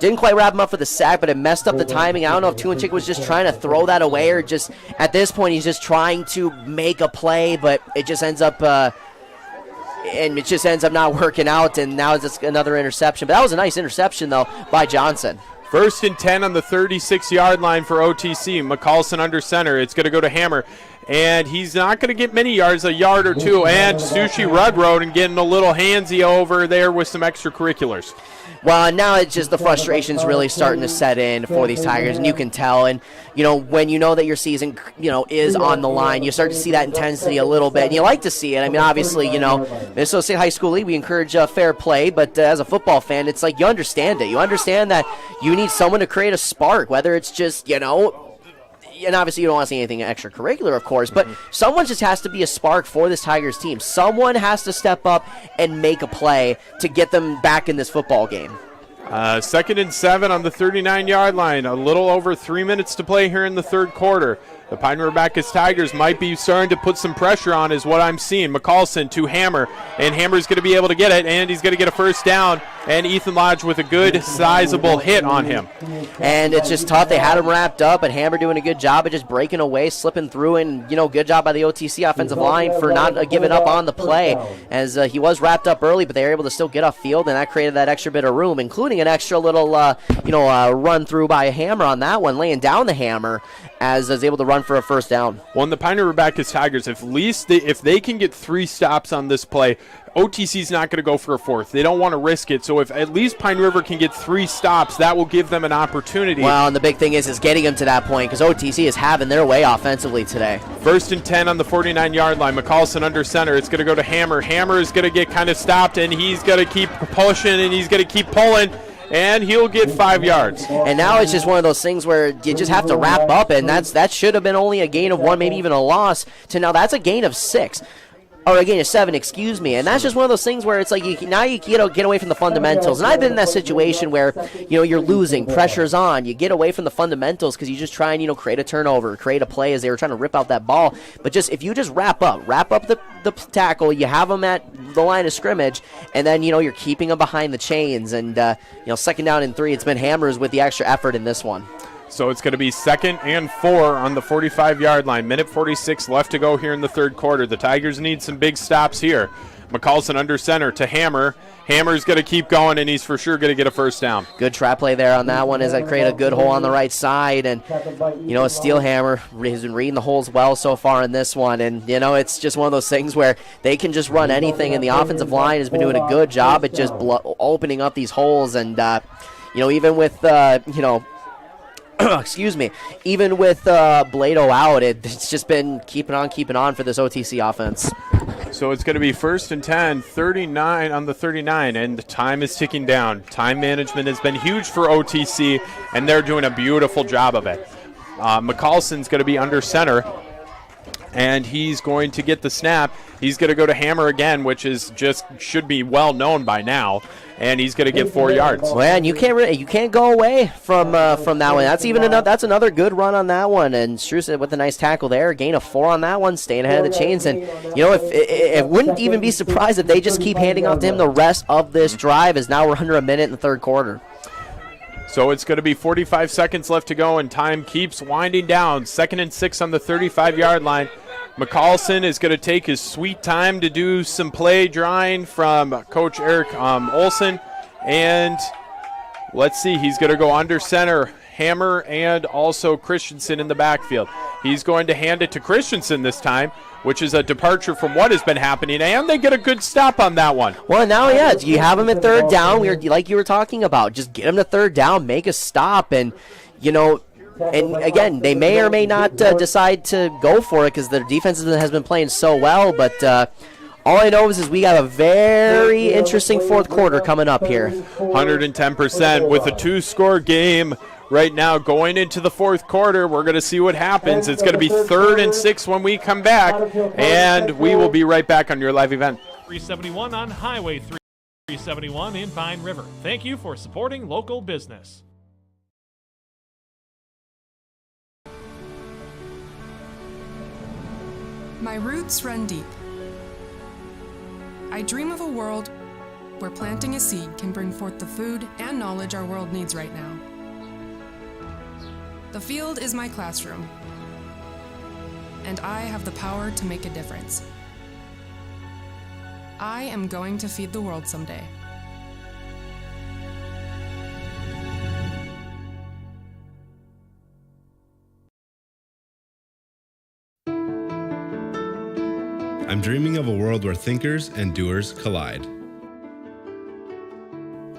Didn't quite wrap him up for the sack, but it messed up the timing. I don't know if Tulinchek was just trying to throw that away, or just at this point he's just trying to make a play, but it just ends up not working out, and now it's another interception. But that was a nice interception, though, by Johnson. 1st and 10 on the 36-yard line for OTC. McCallson under center. It's going to go to Hammer, and he's not going to get many yards, a yard or two. And Sushi Rugroad and getting a little handsy over there with some extracurriculars. Well, now it's just the frustration's really starting to set in for these Tigers, and you can tell. And, when you know that your season, is on the line, you start to see that intensity a little bit, and you like to see it. I mean, obviously, Minnesota State High School League, we encourage fair play, but as a football fan, it's like you understand it. You understand that you need someone to create a spark, whether it's just, and obviously you don't want to see anything extracurricular, of course, but someone just has to be a spark for this Tigers team. Someone has to step up and make a play to get them back in this football game. 2nd and 7 on the 39-yard line. A little over 3 minutes to play here in the third quarter. The Pine River Bacchus Tigers might be starting to put some pressure on, is what I'm seeing. McCallson to Hammer, and Hammer's going to be able to get it, and he's going to get a first down, and Ethan Lodge with a good, sizable hit on him. And it's just tough. They had him wrapped up, but Hammer doing a good job of just breaking away, slipping through, and, good job by the OTC offensive line for not giving up on the play, as he was wrapped up early, but they were able to still get off field, and that created that extra bit of room, including an extra little, run through by a Hammer on that one, laying down the Hammer, as was able to run for a first down. Well, in the Pine River Bacchus Tigers, if they can get 3 stops on this play, OTC's not going to go for a 4th. They don't want to risk it. So if at least Pine River can get 3 stops, that will give them an opportunity. Well, and the big thing is getting them to that point because OTC is having their way offensively today. 1st and 10 on the 49-yard line. McCallson under center. It's going to go to Hammer. Hammer is going to get kind of stopped, and he's going to keep pushing, and he's going to keep pulling, and he'll get 5 yards. And now it's just one of those things where you just have to wrap up, and that should have been only a gain of 1, maybe even a loss, to now that's a gain of 6. Or a gain of 7, excuse me. And that's just one of those things where it's like you get away from the fundamentals. And I've been in that situation where, you're losing, pressure's on. You get away from the fundamentals because you just try and, create a turnover, create a play as they were trying to rip out that ball. But if you just wrap up the tackle, you have them at the line of scrimmage, and then, you're keeping them behind the chains. And, 2nd down and 3, it's been Hammers with the extra effort in this one. So it's going to be 2nd and 4 on the 45-yard line. Minute 46 left to go here in the 3rd quarter. The Tigers need some big stops here. McCallson under center to Hammer. Hammer's going to keep going, and he's for sure going to get a first down. Good trap play there on that one as I create a good hole on the right side. And, Steelhammer has been reading the holes well so far in this one. And, it's just one of those things where they can just run anything, and the offensive line has been doing a good job at just opening up these holes. And, even with, excuse me, even with Blado out, it's just been keeping on for this OTC offense. So it's going to be 1st and 10, 39 on the 39, and the time is ticking down. Time management has been huge for OTC, and they're doing a beautiful job of it. McCallson's going to be under center, and he's going to get the snap. He's going to go to Hammer again, which is should be well known by now, and he's going to get 4 yards. Well, and you can't go away from that one. That's another good run on that one, and Struce with a nice tackle there, gain of 4 on that one, staying ahead of the chains. And it wouldn't even be surprised if they just keep handing off to him the rest of this drive, as now we're under a minute in the 3rd quarter. So it's going to be 45 seconds left to go, and time keeps winding down. 2nd and 6 on the 35-yard line. McCallson is going to take his sweet time to do some play drawing from Coach Eric Olson. And let's see, he's going to go under center. Hammer and also Christensen in the backfield. He's going to hand it to Christensen this time, which is a departure from what has been happening, and they get a good stop on that one. Well, now, you have him at 3rd down, like you were talking about. Just get him to 3rd down, make a stop, and, and again, they may or may not decide to go for it because their defense has been playing so well, but all I know is we got a very interesting 4th quarter coming up here. 110% with a 2-score game. Right now, going into the 4th quarter, we're going to see what happens. It's going to be 3rd and 6 when we come back, and we will be right back on your live event. 371 on Highway 371 in Pine River. Thank you for supporting local business. My roots run deep. I dream of a world where planting a seed can bring forth the food and knowledge our world needs right now. The field is my classroom, and I have the power to make a difference. I am going to feed the world someday. I'm dreaming of a world where thinkers and doers collide.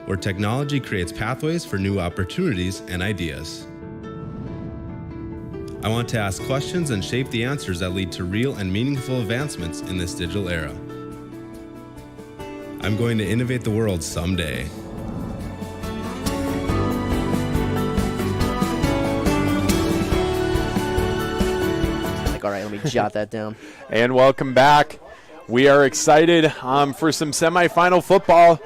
Where technology creates pathways for new opportunities and ideas. I want to ask questions and shape the answers that lead to real and meaningful advancements in this digital era. I'm going to innovate the world someday. All right, let me jot that down. And welcome back. We are excited for some semifinal football.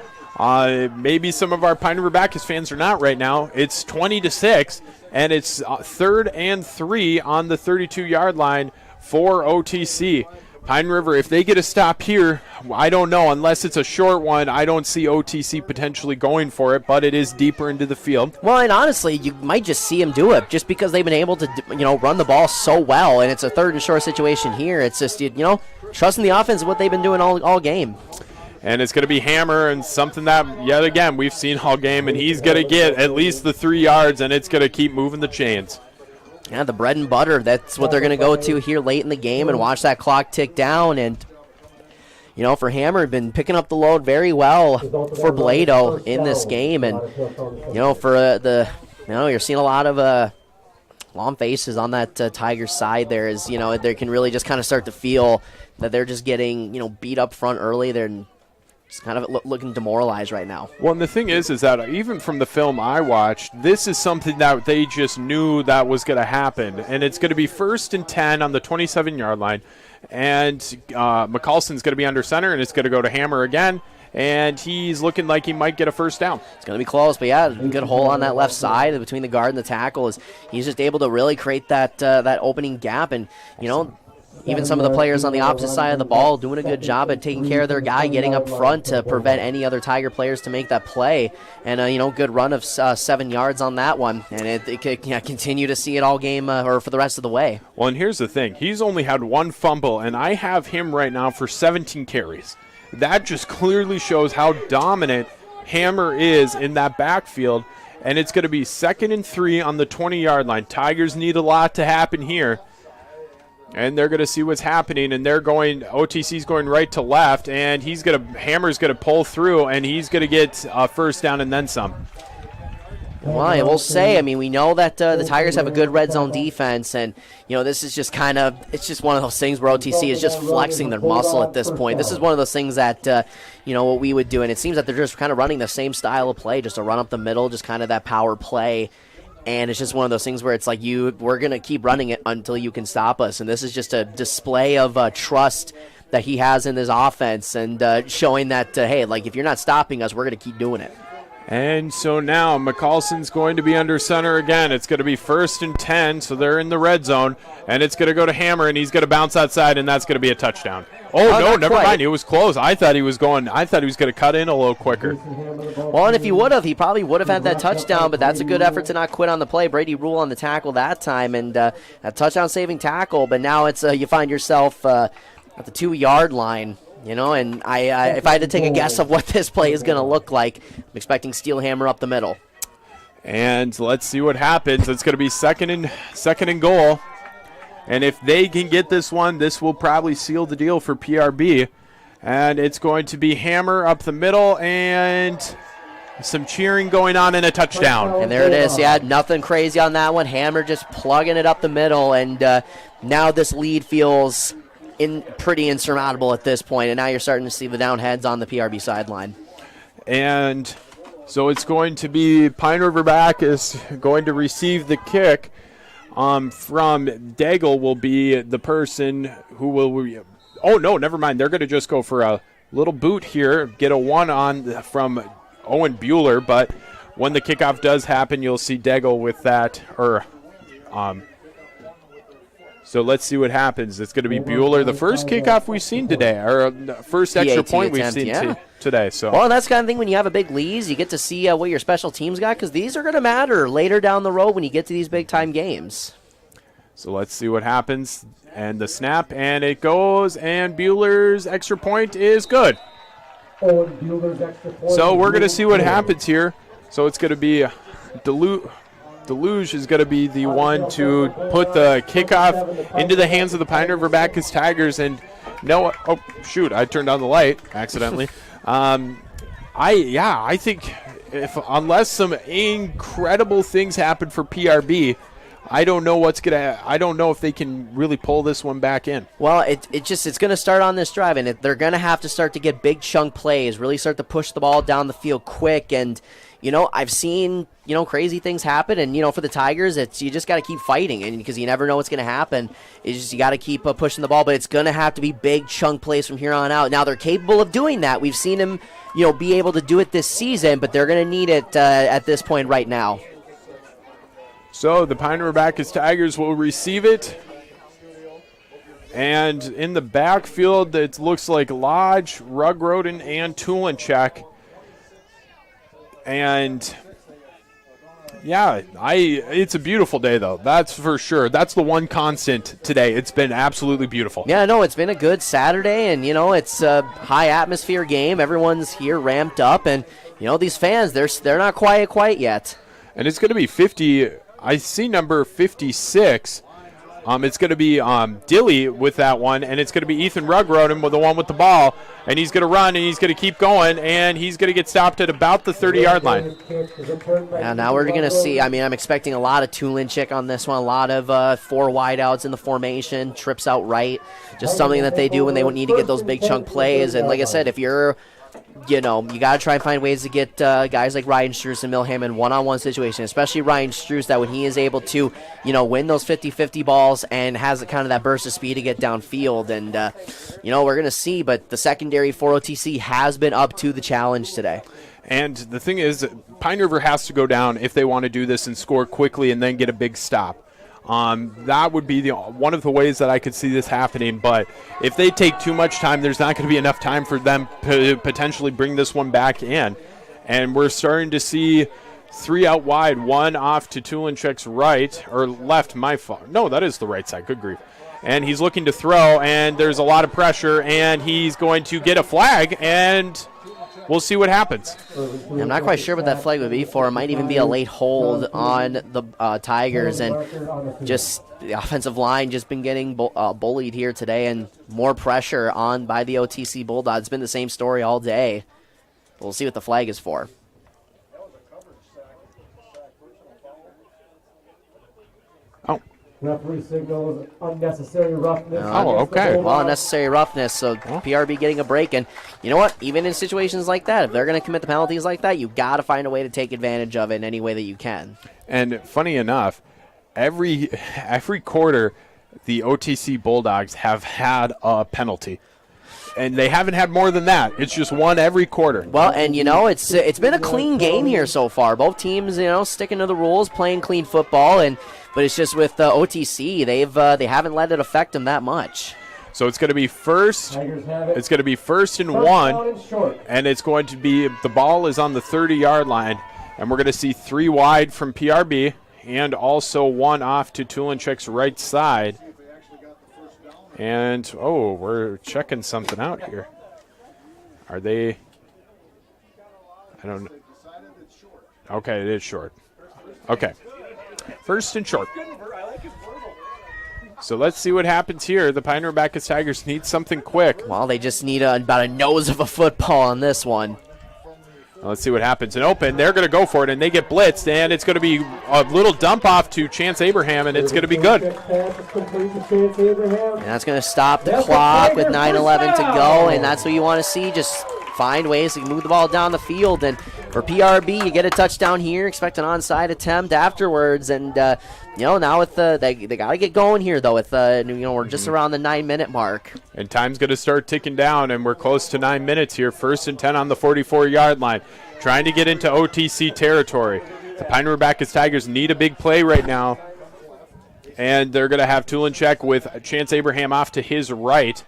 Maybe some of our Pine River Bacchus fans are not right now. It's 20-6, and it's 3rd and 3 on the 32-yard line for OTC. Pine River, if they get a stop here, I don't know. Unless it's a short one, I don't see OTC potentially going for it, but it is deeper into the field. Well, and honestly, you might just see them do it just because they've been able to, run the ball so well, and it's a 3rd and short situation here. It's just, trusting the offense is what they've been doing all game. And it's going to be Hammer, and something that, yet again, we've seen all game, and he's going to get at least the 3 yards, and it's going to keep moving the chains. Yeah, the bread and butter. That's what they're going to go to here late in the game and watch that clock tick down. And, for Hammer, been picking up the load very well for Blado in this game. And, for you're seeing a lot of long faces on that Tigers side there as, they can really just kind of start to feel that they're just getting, beat up front early. They're just kind of looking demoralized right now. Well, and the thing is that even from the film I watched, this is something that they just knew that was going to happen. And it's going to be 1st and 10 on the 27-yard line. And McCallson's going to be under center, and it's going to go to Hammer again. And he's looking like he might get a first down. It's going to be close, but yeah, good hole on that left side between the guard and the tackle. He's just able to really create that opening gap. And, even some of the players on the opposite side of the ball doing a good job at taking care of their guy, getting up front to prevent any other Tiger players to make that play. And, good run of 7 yards on that one. And it could continue to see it all game or for the rest of the way. Well, and here's the thing. He's only had one fumble, and I have him right now for 17 carries. That just clearly shows how dominant Hammer is in that backfield. And it's going to be 2nd and 3 on the 20-yard line. Tigers need a lot to happen here. And they're going to see what's happening, and OTC's going right to left, and Hammer's going to pull through, and he's going to get a first down and then some. Well, I will say, we know that the Tigers have a good red zone defense, and, this is just it's just one of those things where OTC is just flexing their muscle at this point. This is one of those things that, what we would do, and it seems that they're just kind of running the same style of play, just a run up the middle, just kind of that power play. And it's just one of those things where it's like we're going to keep running it until you can stop us. And this is just a display of trust that he has in his offense and showing that, hey, if you're not stopping us, we're going to keep doing it. And so now McCallson's going to be under center again. It's going to be 1st and 10, so they're in the red zone. And it's going to go to Hammer, and he's going to bounce outside, and that's going to be a touchdown. Oh, no, never mind. It was close. I thought he was going to cut in a little quicker. Well, and if he would have, he probably would have had that touchdown, but that's a good effort to not quit on the play. Brady Rule on the tackle that time, and a touchdown-saving tackle. But now it's you find yourself at the 2-yard line, and if I had to take a guess of what this play is going to look like, I'm expecting Steelhammer up the middle. And let's see what happens. It's going to be second and goal. And if they can get this one, this will probably seal the deal for PRB. And it's going to be Hammer up the middle and some cheering going on and a touchdown. And there it is. Yeah, nothing crazy on that one. Hammer just plugging it up the middle. And now this lead feels pretty insurmountable at this point. And now you're starting to see the down heads on the PRB sideline. And so it's going to be Pine River back is going to receive the kick. From Daigle will be the person who will. Oh no, never mind. They're going to just go for a little boot here, get a 1-on from Owen Bueller. But when the kickoff does happen, you'll see Daigle with that. So let's see what happens. It's going to be Bueller, the first kickoff we've seen today, or first extra point we've seen today. So well, that's the kind of thing when you have a big lead, you get to see what your special teams got, because these are going to matter later down the road when you get to these big-time games. So let's see what happens. And the snap, and it goes, and Bueller's extra point is good. So we're going to see what happens here. So it's going to be Deluge is going to be the one to put the kickoff into the hands of the Pine River Bacchus Tigers. And no, oh shoot, I turned on the light accidentally. I think unless some incredible things happen for PRB, I don't know if they can really pull this one back in. Well, it's going to start on this drive, and they're going to have to start to get big chunk plays, really start to push the ball down the field quick. And I've seen crazy things happen, and for the Tigers, you just got to keep fighting, and because you never know what's going to happen. It's just you got to keep pushing the ball, but it's going to have to be big chunk plays from here on out. Now they're capable of doing that. We've seen them be able to do it this season, but they're going to need it at this point right now. So the Pine River Bacchus Tigers will receive it. And in the backfield, it looks like Lodge, Rugroden, and Tulinchek. And yeah, it's a beautiful day, though. That's for sure. That's the one constant today. It's been absolutely beautiful. Yeah, no, it's been a good Saturday, and, it's a high-atmosphere game. Everyone's here ramped up, and, these fans, they're not quiet yet. And it's going to be 50 I see number 56. It's going to be Dilly with that one, and it's going to be Ethan Rugroden with the one with the ball, and he's going to run, and he's going to keep going, and he's going to get stopped at about the 30-yard line. Yeah, now we're going to see, I'm expecting a lot of Tulinchik on this one, a lot of 4 wideouts in the formation, trips out right, just something that they do when they need to get those big chunk plays. And like I said, if you're you got to try and find ways to get guys like Ryan Struess and Milham in one-on-one situation, especially Ryan Struess, that when he is able to, win those 50-50 balls and has kind of that burst of speed to get downfield. And, we're going to see, but the secondary for OTC has been up to the challenge today. And the thing is, Pine River has to go down if they want to do this and score quickly and then get a big stop. That would be one of the ways that I could see this happening. But if they take too much time, there's not going to be enough time for them to potentially bring this one back in. And we're starting to see 3 out wide, 1 off to Tulinchik's right, or left, my fault. No, that is the right side. Good grief. And he's looking to throw, and there's a lot of pressure, and he's going to get a flag, and we'll see what happens. I'm not quite sure what that flag would be for. It might even be a late hold on the Tigers, and just the offensive line just been getting bullied here today, and more pressure on by the OTC Bulldogs. It's been the same story all day. We'll see what the flag is for. Referee signals unnecessary roughness. Okay. Well, unnecessary roughness, so PRB getting a break. And you know what? Even in situations like that, if they're going to commit the penalties like that, you got to find a way to take advantage of it in any way that you can. And funny enough, every quarter, the OTC Bulldogs have had a penalty. And they haven't had more than that. It's just one every quarter. Well, and it's been a clean game here so far. Both teams, sticking to the rules, playing clean football, but it's just with OTC, they haven't let it affect them that much. So it's going to be first. It's going to be 1st and 1, and it's going to be the ball is on the 30-yard line, and we're going to see 3 wide from PRB, and also 1 off to Tulinchik's right side. And, we're checking something out here. Are they? I don't know. Okay, it is short. Okay. 1st and short. So let's see what happens here. The Pine River Bacchus Tigers need something quick. Well, they just need about a nose of a football on this one. Let's see what happens. And open, they're going to go for it, and they get blitzed, and it's going to be a little dump off to Chance Abraham, and it's going to be good. And that's going to stop the clock with 9:11 to go, and that's what you want to see. Just find ways to move the ball down the field. And for PRB, you get a touchdown here, expect an onside attempt afterwards. And, now with they got to get going here, though, with, we're just around the 9-minute mark. And time's going to start ticking down, and we're close to 9 minutes here. 1st and 10 on the 44-yard line, trying to get into OTC territory. The Pine River Bacchus Tigers need a big play right now. And they're going to have Tulinchik with Chance Abraham off to his right,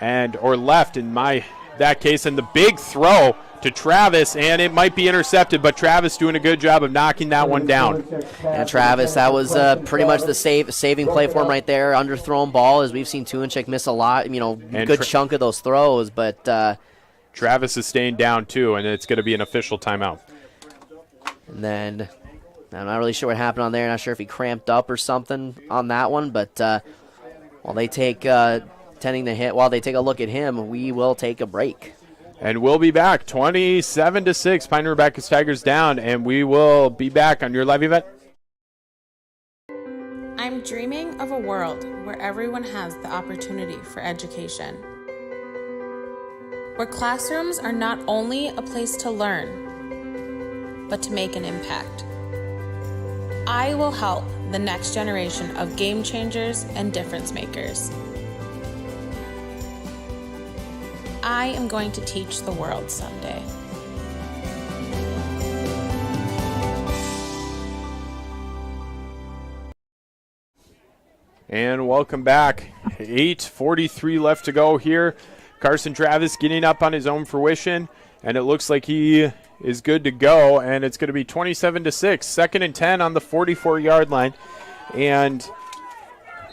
or left in that case, and the big throw to Travis, and it might be intercepted, but Travis doing a good job of knocking that one down. And Travis, that was pretty much the saving play for him right there. Underthrown ball, as we've seen Tulinchik miss a lot, good chunk of those throws, but Travis is staying down too, and it's going to be an official timeout. And then I'm not really sure what happened on there. Not sure if he cramped up or something on that one, but while they take tending to hit, while they take a look at him, we will take a break. And we'll be back, 27-6. Pine River Bacchus Tigers down, and we will be back on your live event. I'm dreaming of a world where everyone has the opportunity for education. Where classrooms are not only a place to learn, but to make an impact. I will help the next generation of game changers and difference makers. I am going to teach the world someday. And welcome back. 8:43 left to go here. Carson Travis getting up on his own fruition, and it looks like he is good to go, and it's going to be 27-6. 2nd and 10 on the 44-yard line, and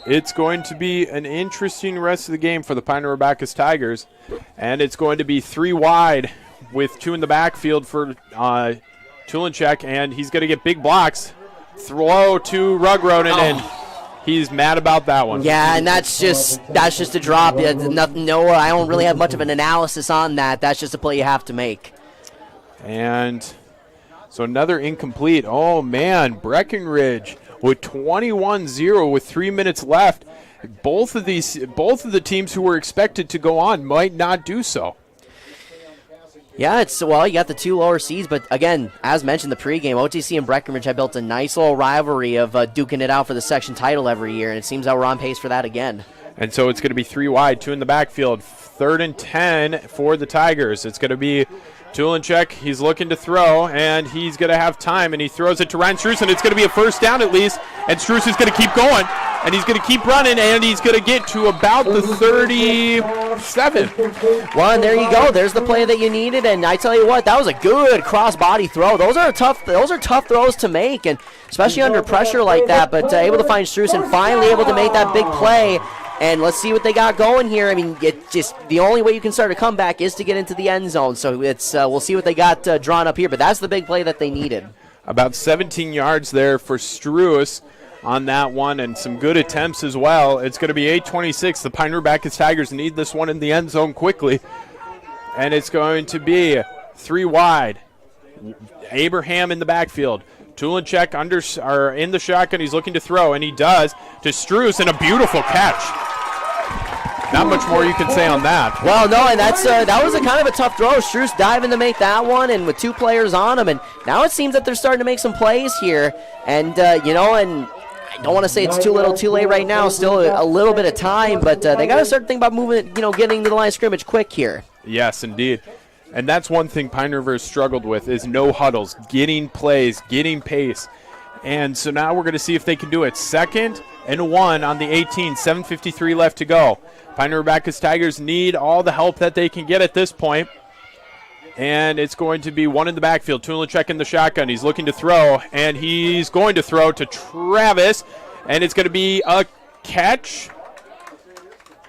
it's going to be an interesting rest of the game for the Pine River Bacchus Tigers, and it's going to be 3 wide with 2 in the backfield for Tulinchik, and he's going to get big blocks throw to Rugroden, and he's mad about that one. Yeah, and that's just a drop. Nothing. No, I don't really have much of an analysis on that. That's just a play you have to make. And so another incomplete. Oh, man, Breckenridge with 21-0 with 3 minutes left. Both of the teams who were expected to go on might not do so. Yeah, you got the two lower seeds, but again, as mentioned, the pregame, OTC and Breckenridge have built a nice little rivalry of duking it out for the section title every year, and it seems that we're on pace for that again. And so it's going to be 3 wide, 2 in the backfield, 3rd and 10 for the Tigers. It's going to be Tulinchek. He's looking to throw, and he's going to have time, and he throws it to Ryan Struess, and it's going to be a first down at least, and Struess is going to keep going, and he's going to keep running, and he's going to get to about the 37. Well, and there you go. There's the play that you needed, and I tell you what, that was a good cross-body throw. Those are tough throws to make, and especially under pressure like that, but able to find Struess and finally able to make that big play. And let's see what they got going here. I mean, the only way you can start a comeback is to get into the end zone. So we'll see what they got drawn up here. But that's the big play that they needed. About 17 yards there for Struess on that one, and some good attempts as well. It's going to be 8:26. The Pine River Bacchus Tigers need this one in the end zone quickly. And it's going to be 3 wide. Abraham in the backfield. Tulinchek in the shotgun. He's looking to throw, and he does to Struess, and a beautiful catch. Not much more you can say on that. Well, no, and that was a kind of a tough throw. Struess diving to make that one, and with 2 players on him, and now it seems that they're starting to make some plays here. And and I don't want to say it's too little, too late right now. Still a little bit of time, but they got to start thinking about moving, getting to the line of scrimmage quick here. Yes, indeed. And that's one thing Pine River has struggled with is no huddles, getting plays, getting pace. And so now we're going to see if they can do it. 2nd and 1 on the 18, 7:53 left to go. Pine River Bacchus Tigers need all the help that they can get at this point. And it's going to be 1 in the backfield. Tulinchek in the shotgun. He's looking to throw, and he's going to throw to Travis. And it's going to be a catch.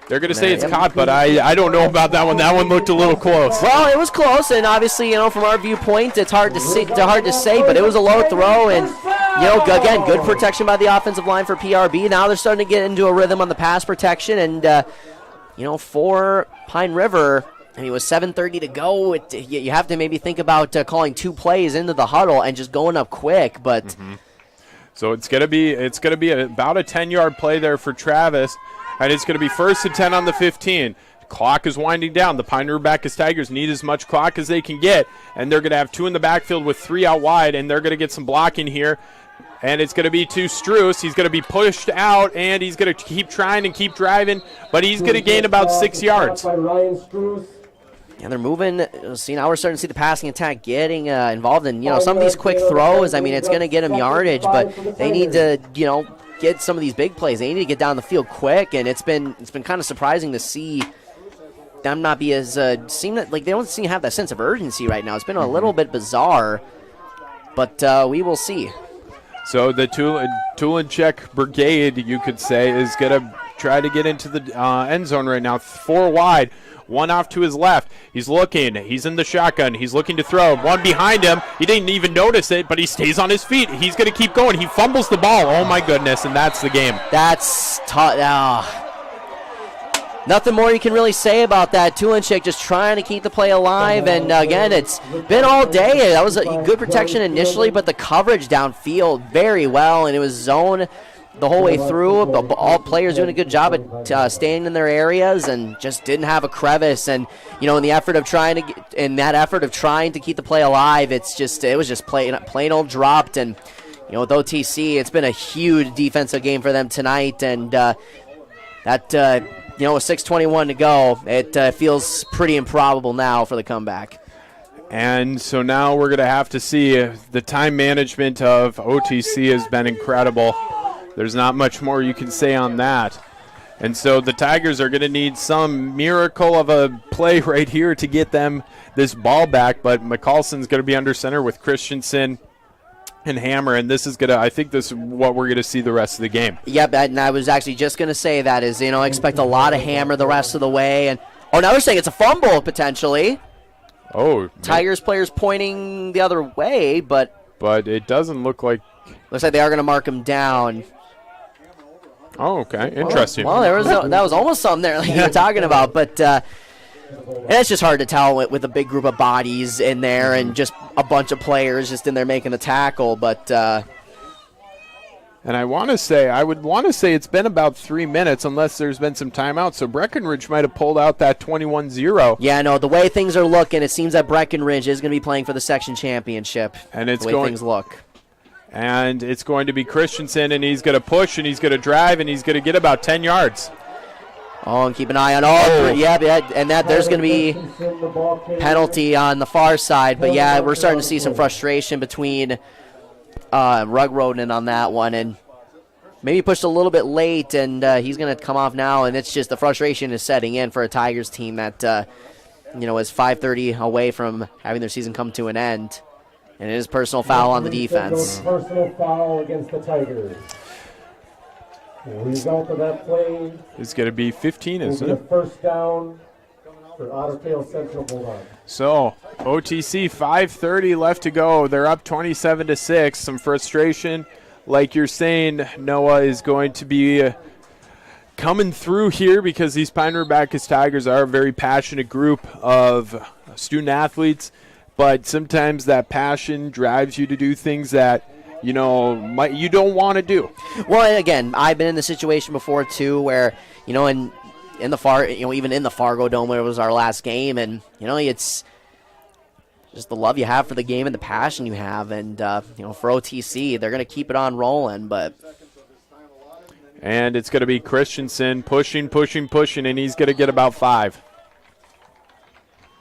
They're going to say it's caught, but I don't know about that one. That one looked a little close. Well, it was close, and obviously, from our viewpoint, it's hard to say, but it was a low throw, and again, good protection by the offensive line for PRB. Now they're starting to get into a rhythm on the pass protection, and for Pine River, with 7:30 to go, you have to maybe think about calling 2 plays into the huddle and just going up quick, but. Mm-hmm. So it's gonna be about a 10-yard play there for Travis. And it's going to be 1st and 10 on the 15. Clock is winding down. The Pine River Bacchus Tigers need as much clock as they can get. And they're going to have 2 in the backfield with 3 out wide. And they're going to get some blocking here. And it's going to be to Struess. He's going to be pushed out. And he's going to keep trying and keep driving. But he's going to gain about 6 yards. And they're moving. See, now we're starting to see the passing attack getting involved in, some of these quick throws. I mean, it's going to get them yardage. But they need to, get some of these big plays. They need to get down the field quick, and it's been kind of surprising to see them not be as seem that like they don't seem to have that sense of urgency right now. It's been a little bit bizarre, but we will see. So the Tulinchek Brigade, you could say, is going to try to get into the end zone right now. 4 wide. 1 off to his left. He's looking. He's in the shotgun. He's looking to throw. 1 behind him. He didn't even notice it, but he stays on his feet. He's going to keep going. He fumbles the ball. Oh, my goodness, and that's the game. That's nothing more you can really say about that. Tulinchek just trying to keep the play alive, and again, it's been all day. That was a good protection initially, but the coverage downfield very well, and it was zone the whole way through. All players doing a good job at staying in their areas, and just didn't have a crevice. And in the effort of trying to keep the play alive, it was just plain old dropped. And with OTC, it's been a huge defensive game for them tonight. And with 6:21 to go, it feels pretty improbable now for the comeback. And so now we're going to have to see. The time management of OTC has been incredible. There's not much more you can say on that. And so the Tigers are going to need some miracle of a play right here to get them this ball back. But McCallson's going to be under center with Christensen and Hammer. And this is going to, I think this is what we're going to see the rest of the game. Yep, and I was actually just going to say that is, expect a lot of Hammer the rest of the way. And now they're saying it's a fumble potentially. Oh. Tigers players pointing the other way, but it doesn't look like Looks like they are going to mark him down. Oh, okay. Interesting. Well, that was almost something there like you were talking about, but and it's just hard to tell with a big group of bodies in there and just a bunch of players just in there making the tackle, but and I would want to say it's been about 3 minutes unless there's been some timeout. So Breckenridge might have pulled out that 21-0. Yeah, no, the way things are looking, it seems that Breckenridge is going to be playing for the section championship. And it's the way things look. And it's going to be Christensen, and he's going to push, and he's going to drive, and he's going to get about 10 yards. Oh, and keep an eye on all three. Yeah, and there's going to be penalty on the far side. But, yeah, we're starting to see some frustration between Rugroden on that one, and maybe pushed a little bit late, and he's going to come off now, and it's just the frustration is setting in for a Tigers team that is 5:30 away from having their season come to an end, and it is personal foul on the defense. Personal foul against the Tigers. The result of that play is going to be 15, isn't it? First down for Ottertail Central Bulldogs. So, OTC, 5:30 left to go. They're up 27-6. Some frustration, like you're saying, Noah, is going to be coming through here because these Pine River Bacchus Tigers are a very passionate group of student athletes, but sometimes that passion drives you to do things that you don't want to do. Well, and again, I've been in the situation before too, where in the Fargo Dome, where it was our last game, and it's just the love you have for the game and the passion you have, and for OTC, they're going to keep it on rolling, and it's going to be Christensen pushing, and he's going to get about 5.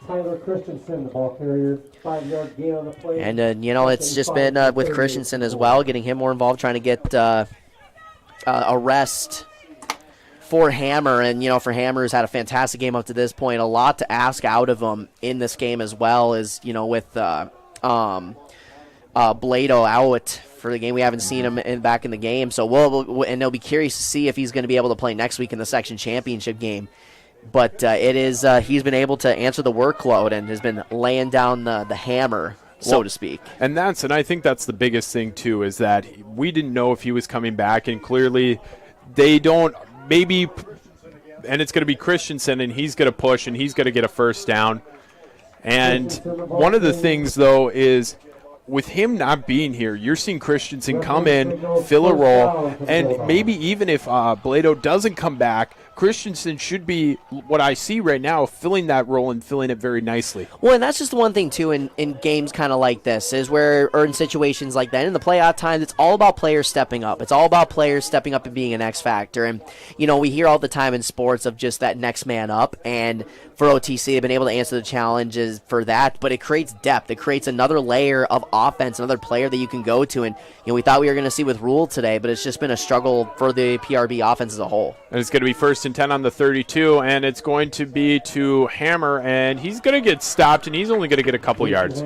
Tyler Christensen, the ball carrier, 5-yard gain on the play. And it's just been with Christensen as well, getting him more involved, trying to get a rest for Hammer, and for Hammer, who's had a fantastic game up to this point, a lot to ask out of him in this game as well as with Blado out for the game. We haven't seen him back in the game, so they'll be curious to see if he's going to be able to play next week in the section championship game. But he's been able to answer the workload and has been laying down the hammer, so to speak. And I think that's the biggest thing too, is that we didn't know if he was coming back, and clearly they don't. Maybe, and it's going to be Christensen, and he's going to push, and he's going to get a first down. And one of the things, though, is with him not being here, you're seeing Christensen come in, fill a role, and maybe even if Blado doesn't come back, Christensen should be, what I see right now, filling that role and filling it very nicely. Well, and that's just the one thing, too, in games kind of like this, or in situations like that. In the playoff times, it's all about players stepping up. It's all about players stepping up and being an X factor. And, we hear all the time in sports of just that next man up. And for OTC, they've been able to answer the challenges for that. But it creates depth. It creates another layer of offense, another player that you can go to. And, we thought we were going to see with Rule today, but it's just been a struggle for the PRB offense as a whole. And it's going to be 1st and 10 on the 32, and it's going to be to Hammer, and he's going to get stopped, and he's only going to get a couple yards.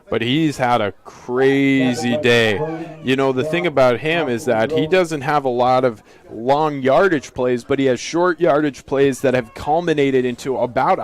But he's had a crazy day. The thing about him is that he doesn't have a lot of long yardage plays, but he has short yardage plays that have culminated into about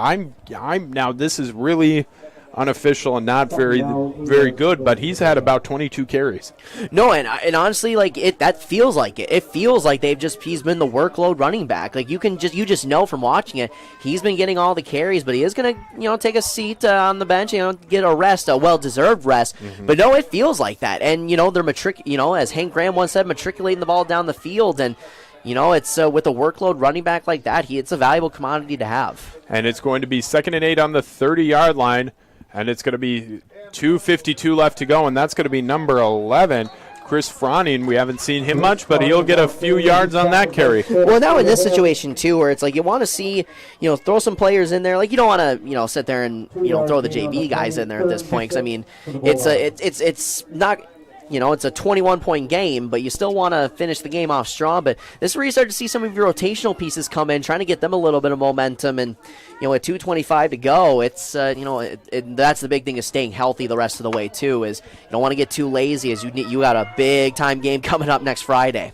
now this is really unofficial and not very good, but he's had about 22 carries. No, and honestly, that feels like it. It feels like he's been the workload running back. Like you just know from watching it, he's been getting all the carries, but he is gonna take a seat on the bench, get a rest, a well-deserved rest. Mm-hmm. But no, it feels like that, and they're as Hank Graham once said, matriculating the ball down the field, and it's with a workload running back like that, it's a valuable commodity to have. And it's going to be 2nd and 8 on the 30-yard line. And it's going to be 2:52 left to go, and that's going to be number 11, Chris Froning. We haven't seen him much, but he'll get a few yards on that carry. Well, now in this situation, too, where it's like you want to see, throw some players in there. Like you don't want to, sit there and, throw the JV guys in there at this point. Because, it's not – it's a 21-point game, but you still want to finish the game off strong. But this is where you start to see some of your rotational pieces come in, trying to get them a little bit of momentum. And, at 2:25 to go, it's, that's the big thing is staying healthy the rest of the way, too, is you don't want to get too lazy as you got a big-time game coming up next Friday.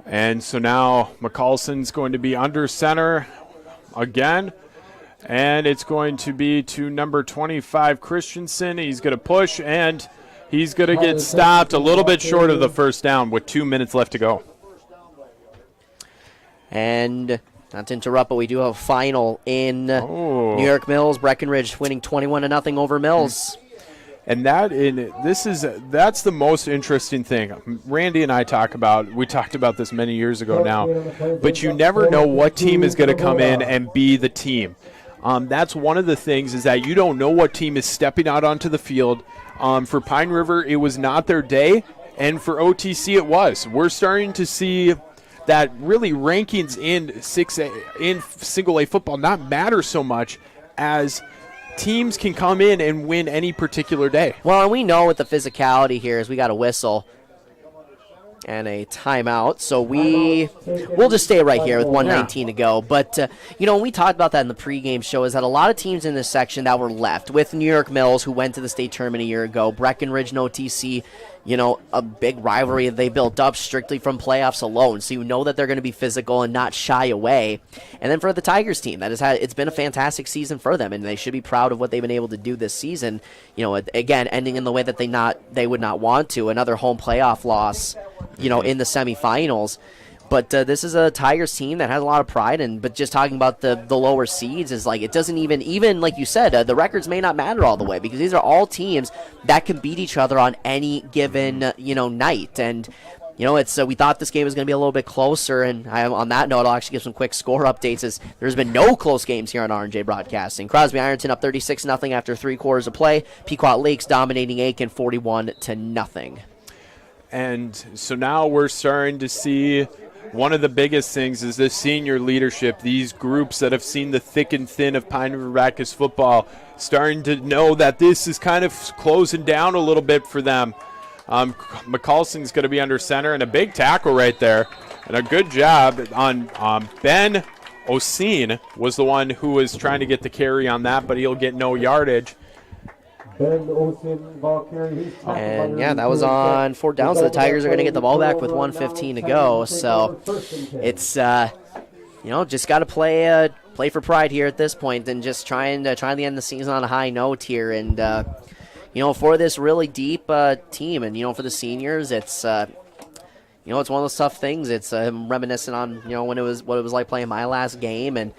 And so now McCallson's going to be under center again. And it's going to be to number 25, Christensen. He's going to push, and He's going to get stopped a little bit short of the first down with 2 minutes left to go. And not to interrupt, but we do have a final in New York Mills. Breckenridge winning 21-0 over Mills. And that's the most interesting thing. Randy and I talked about this many years ago now, but you never know what team is going to come in and be the team. That's one of the things, is that you don't know what team is stepping out onto the field. For Pine River, it was not their day, and for OTC, it was. We're starting to see that really rankings in single A football not matter so much, as teams can come in and win any particular day. Well, and we know with the physicality here is we got a whistle and a timeout, so we'll just stay right here with 1:19 to go. But when we talked about that in the pregame show, is that a lot of teams in this section that were left with New York Mills, who went to the state tournament a year ago, Breckenridge and OTC, a big rivalry that they built up strictly from playoffs alone. So you know that they're going to be physical and not shy away. And then for the Tigers team, it's been a fantastic season for them, and they should be proud of what they've been able to do this season. Again, ending in the way that they would not want to, another home playoff loss, in the semifinals. But this is a Tigers team that has a lot of pride, but just talking about the lower seeds is like, it doesn't even like you said, the records may not matter all the way, because these are all teams that can beat each other on any given night. And we thought this game was going to be a little bit closer, and on that note, I'll actually give some quick score updates, as there's been no close games here on R&J Broadcasting. Crosby Ironton up 36-0 after 3 quarters of play. Pequot Lakes dominating Aiken 41-0. And so now we're starting to see one of the biggest things is this senior leadership, these groups that have seen the thick and thin of Pine River Bacchus football, starting to know that this is kind of closing down a little bit for them. McCulson's going to be under center, and a big tackle right there. And a good job on Ben Oseen was the one who was trying to get the carry on that, but he'll get no yardage. Ben Olsen, ball carry. And that was on 4th down, so the Tigers are going to get the ball back with 1:15 to go. So it's just got to play for pride here at this point, and just trying to end the season on a high note here. And for this really deep team, and for the seniors, it's it's one of those tough things. It's reminiscent on what it was like playing my last game, and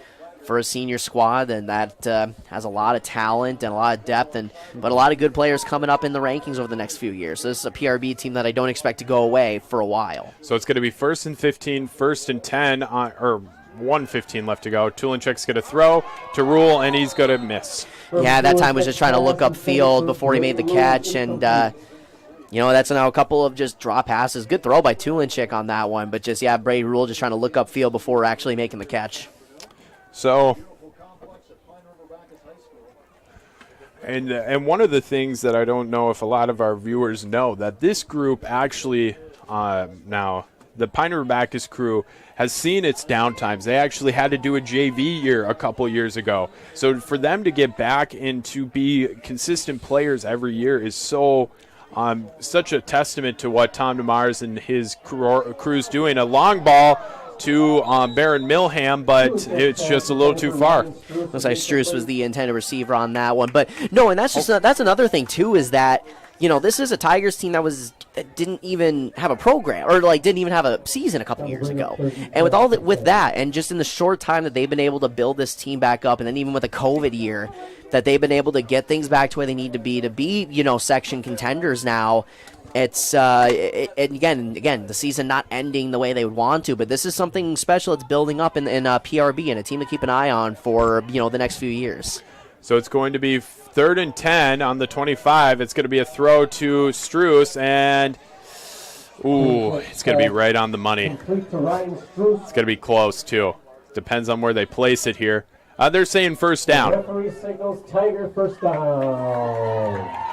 for a senior squad, and that has a lot of talent and a lot of depth, but a lot of good players coming up in the rankings over the next few years. So this is a PRB team that I don't expect to go away for a while. So it's going to be 1st and 15, 1st and 10, or 1:15 left to go. Tulinchek's going to throw to Rule, and he's going to miss. Yeah, that time was just trying to look up field before he made the catch, and that's now a couple of just drop passes. Good throw by Tulinchek on that one, but Brady Rule just trying to look up field before actually making the catch. So, and one of the things that I don't know if a lot of our viewers know, that this group actually, now, the Pine River Bacchus crew has seen its downtimes. They actually had to do a JV year a couple years ago. So for them to get back and to be consistent players every year is such a testament to what Tom Demars and his crew's doing. A long ball to Baron Milham, but it's just a little too far. Looks like Struess was the intended receiver on that one. But no, and that's another thing too, is that this is a Tigers team that didn't even have a program, or didn't even have a season a couple years ago. And with that, and just in the short time that they've been able to build this team back up, and then even with a COVID year, that they've been able to get things back to where they need to be section contenders now. It's again the season not ending the way they would want to, but this is something special. It's building up in PRB, and a team to keep an eye on for the next few years. So it's going to be 3rd and 10 on the 25. It's going to be a throw to Struess, and it's going to be right on the money. It's going to be close too. Depends on where they place it here. They're saying 1st down. Referee signals Tiger 1st down.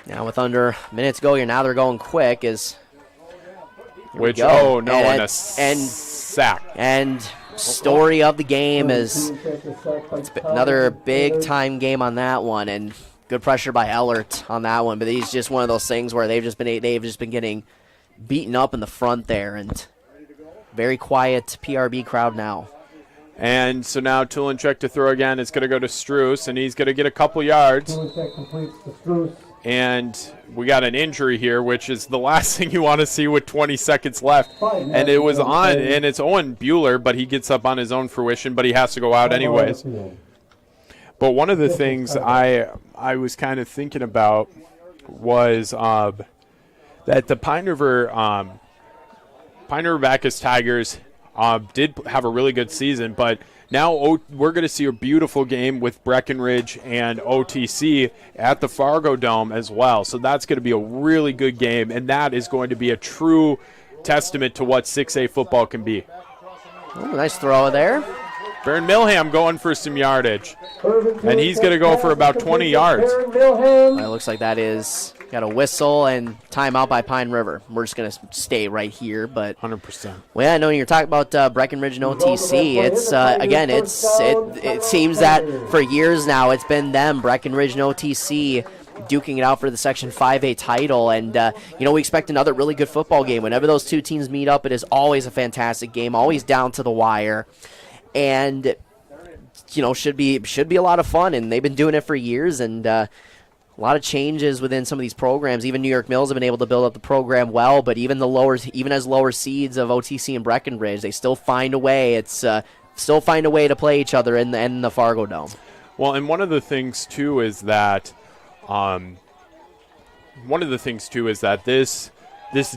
Now with under minutes to go here, now they're going quick. And a sack. And story of the game is it's another big time game on that one, and good pressure by Ellert on that one. But he's just one of those things where they've just been getting beaten up in the front there, and very quiet PRB crowd now. And so now Tulinchek to throw again. It's going to go to Struess, and he's going to get a couple yards. Tulinchek completes to Struess. And we got an injury here, which is the last thing you want to see with 20 seconds left. And it was on, and it's Owen Bueller, but he gets up on his own fruition, but he has to go out anyways. But one of the things I was kind of thinking about was that the Pine River Bacchus Tigers did have a really good season, but now we're going to see a beautiful game with Breckenridge and OTC at the Fargo Dome as well. So that's going to be a really good game, and that is going to be a true testament to what 6A football can be. Ooh, nice throw there. Baron Milham going for some yardage, and he's going to go for about 20 yards. Well, it looks like that is got a whistle and timeout by Pine River. We're just going to stay right here, but 100%. Well, I know you're talking about Breckenridge and OTC. It's again, it seems that for years now it's been them, Breckenridge and OTC, duking it out for the Section 5A title, and we expect another really good football game. Whenever those two teams meet up, it is always a fantastic game, always down to the wire. And should be a lot of fun, and they've been doing it for years, and a lot of changes within some of these programs. Even New York Mills have been able to build up the program well, but even as lower seeds of OTC and Breckenridge, they still find a way. Still find a way to play each other in the Fargo Dome. Well, and one of the things too is that this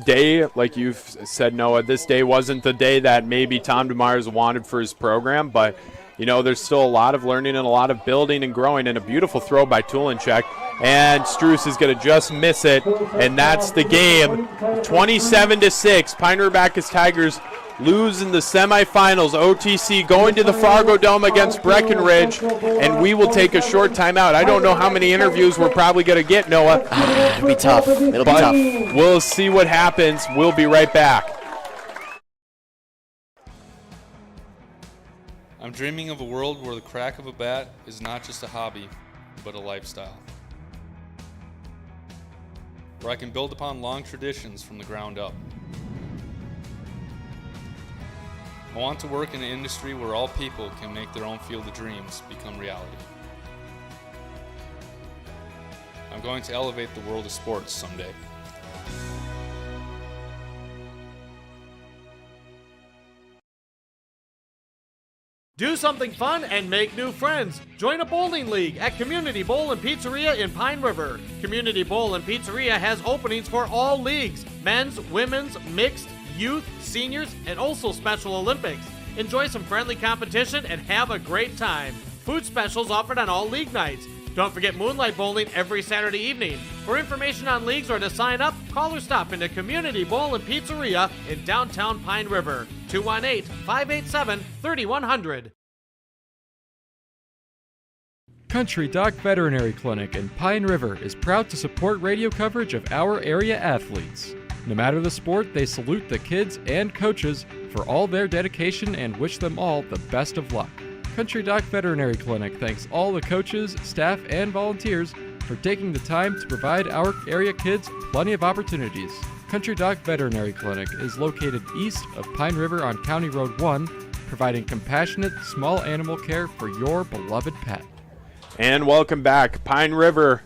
day, like you've said, Noah, this day wasn't the day that maybe Tom Demars wanted for his program, but there's still a lot of learning and a lot of building and growing, and a beautiful throw by Tulinchek. And Struess is going to just miss it, and that's the game. 27-6, Pine River Bacchus Tigers lose in the semifinals. OTC going to the Fargo Dome against Breckenridge, and we will take a short timeout. I don't know how many interviews we're probably going to get, Noah. It'll be tough. It'll be tough. We'll see what happens. We'll be right back. I'm dreaming of a world where the crack of a bat is not just a hobby, but a lifestyle. Where I can build upon long traditions from the ground up. I want to work in an industry where all people can make their own field of dreams become reality. I'm going to elevate the world of sports someday. Do something fun and make new friends. Join a bowling league at Community Bowl and Pizzeria in Pine River. Community Bowl and Pizzeria has openings for all leagues: men's, women's, mixed, youth, seniors, and also Special Olympics. Enjoy some friendly competition and have a great time. Food specials offered on all league nights. Don't forget Moonlight Bowling every Saturday evening. For information on leagues or to sign up, call or stop into Community Bowl and Pizzeria in downtown Pine River. 218-587-3100. Country Doc Veterinary Clinic in Pine River is proud to support radio coverage of our area athletes. No matter the sport, they salute the kids and coaches for all their dedication and wish them all the best of luck. Country Doc Veterinary Clinic thanks all the coaches, staff, and volunteers for taking the time to provide our area kids plenty of opportunities. Country Doc Veterinary Clinic is located east of Pine River on County Road 1, providing compassionate small animal care for your beloved pet. And welcome back. Pine River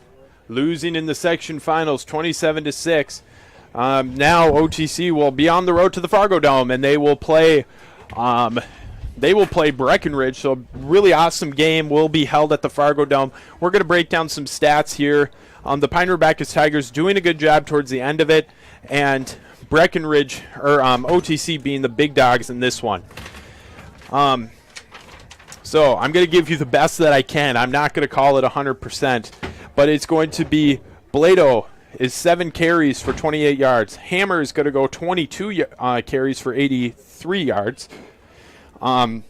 losing in the section finals 27-6. Now OTC will be on the road to the Fargo Dome, and they will play Breckenridge. So a really awesome game will be held at the Fargo Dome. We're going to break down some stats here. The Pine River Bacchus Tigers doing a good job towards the end of it, and Breckenridge, or OTC, being the big dogs in this one. So I'm going to give you the best that I can. I'm not going to call it 100%, but it's going to be Blado is 7 carries for 28 yards. Hammer is going to go 22 carries for 83 yards. McCallson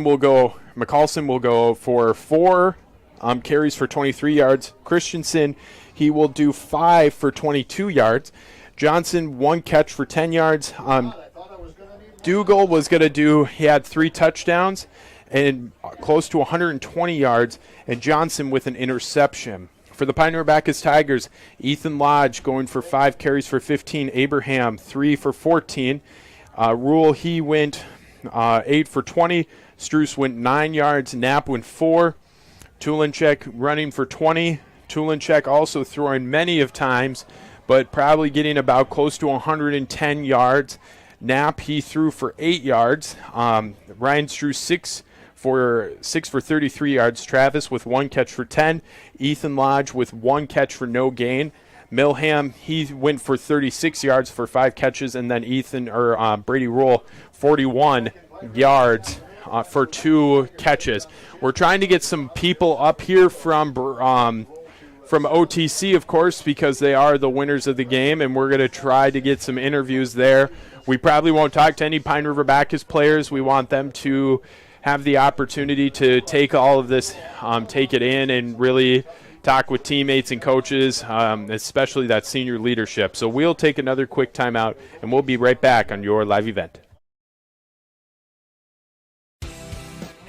will go for 4 carries for 23 yards. Christensen, he will do 5 for 22 yards. Johnson, 1 catch for 10 yards. Dougal was going to do, he had 3 touchdowns and close to 120 yards, and Johnson with an interception. For the Pine River Bacchus Tigers, Ethan Lodge going for 5 carries for 15. Abraham, 3 for 14. Rule, he went 8 for 20. Struce went 9 yards. Knapp went 4. Tulinchek running for 20. Tulinchek also throwing many of times, but probably getting about close to 110 yards. Knapp, he threw for 8 yards. Ryan Struce, 6 for 33 yards. Travis with 1 catch for 10. Ethan Lodge with 1 catch for no gain. Milham, he went for 36 yards for 5 catches, and then Brady Rule, 41 yards for 2 catches. We're trying to get some people up here from OTC, of course, because they are the winners of the game, and we're going to try to get some interviews there. We probably won't talk to any Pine River Bacchus players. We want them to have the opportunity to take all of this, take it in, and really talk with teammates and coaches, especially that senior leadership. So we'll take another quick timeout, and we'll be right back on your live event.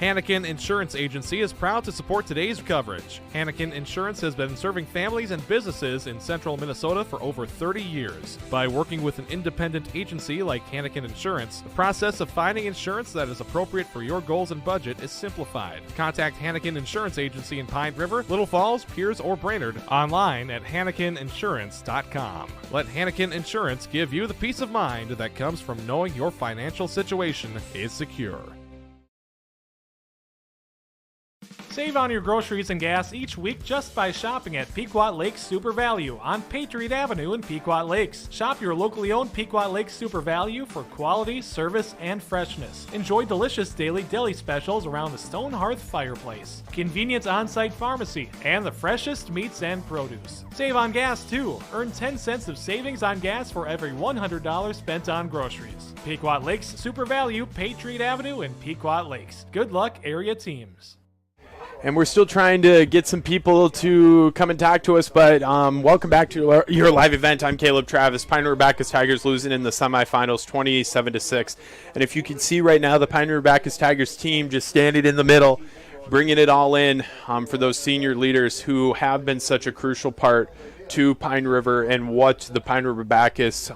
Hannikin Insurance Agency is proud to support today's coverage. Hannikin Insurance has been serving families and businesses in central Minnesota for over 30 years. By working with an independent agency like Hannikin Insurance, the process of finding insurance that is appropriate for your goals and budget is simplified. Contact Hannikin Insurance Agency in Pine River, Little Falls, Pierce, or Brainerd online at HannikinInsurance.com. Let Hannikin Insurance give you the peace of mind that comes from knowing your financial situation is secure. Save on your groceries and gas each week just by shopping at Pequot Lakes Super Value on Patriot Avenue in Pequot Lakes. Shop your locally owned Pequot Lakes Super Value for quality, service, and freshness. Enjoy delicious daily deli specials around the stone hearth fireplace, convenient on-site pharmacy, and the freshest meats and produce. Save on gas too. Earn 10 cents of savings on gas for every $100 spent on groceries. Pequot Lakes Super Value, Patriot Avenue in Pequot Lakes. Good luck, area teams. And we're still trying to get some people to come and talk to us, but welcome back to your live event. I'm Caleb Travis. Pine River Bacchus Tigers losing in the semifinals 27-6. And if you can see right now, the Pine River Bacchus Tigers team just standing in the middle, bringing it all in for those senior leaders who have been such a crucial part to Pine River and what the Pine River Bacchus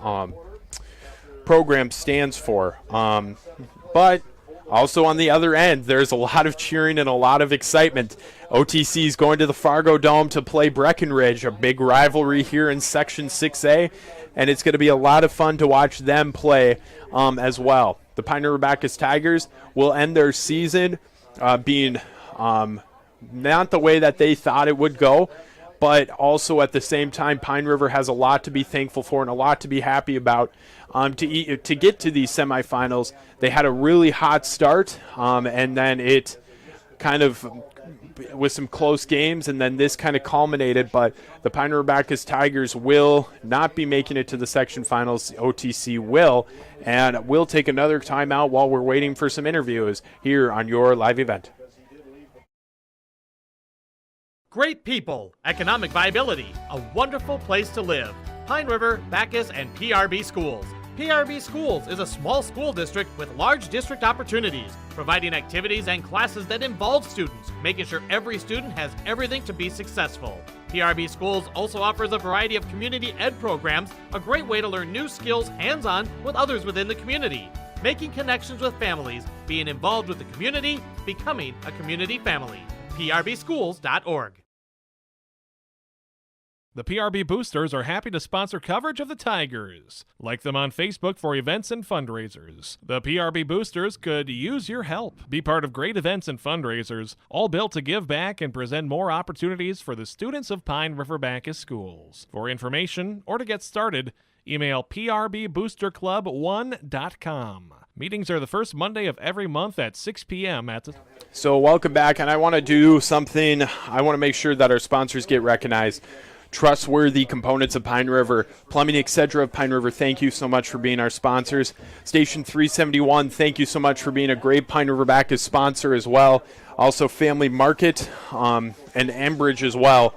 program stands for. But also on the other end, there's a lot of cheering and a lot of excitement. OTC is going to the Fargo Dome to play Breckenridge, a big rivalry here in Section 6A, and it's going to be a lot of fun to watch them play as well. The Pine River Bacchus Tigers will end their season being not the way that they thought it would go, but also at the same time, Pine River has a lot to be thankful for and a lot to be happy about. To get to these semifinals, they had a really hot start, and then it kind of with some close games, and then this kind of culminated. But the Pine River Bacchus Tigers will not be making it to the section finals. OTC will, and we'll take another timeout while we're waiting for some interviews here on your live event. Great people, economic viability, a wonderful place to live. Pine River, Bacchus, and PRB Schools. PRB Schools is a small school district with large district opportunities, providing activities and classes that involve students, making sure every student has everything to be successful. PRB Schools also offers a variety of community ed programs, a great way to learn new skills hands-on with others within the community, making connections with families, being involved with the community, becoming a community family. PRBschools.org. The PRB Boosters are happy to sponsor coverage of the Tigers. Like them on Facebook for events and fundraisers. The PRB Boosters could use your help. Be part of great events and fundraisers, all built to give back and present more opportunities for the students of Pine River Bacchus Schools. For information or to get started, email prboosterclub1.com. Meetings are the first Monday of every month at 6 p.m. at the... So welcome back, and I want to do something. I want to make sure that our sponsors get recognized. Trustworthy components of Pine River, Plumbing, etc. of Pine River, thank you so much for being our sponsors. Station 371, thank you so much for being a great Pine River Bacchus sponsor as well. Also Family Market and Enbridge as well.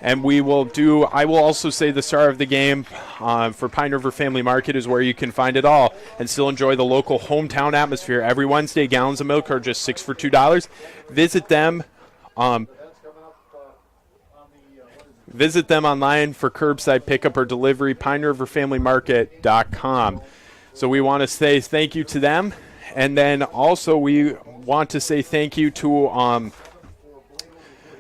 And I will also say the star of the game for Pine River Family Market is where you can find it all and still enjoy the local hometown atmosphere. Every Wednesday, gallons of milk are just $6 for $2. Visit them. Visit them online for curbside pickup or delivery, PineRiverFamilyMarket.com. So we want to say thank you to them, And then also we want to say thank you to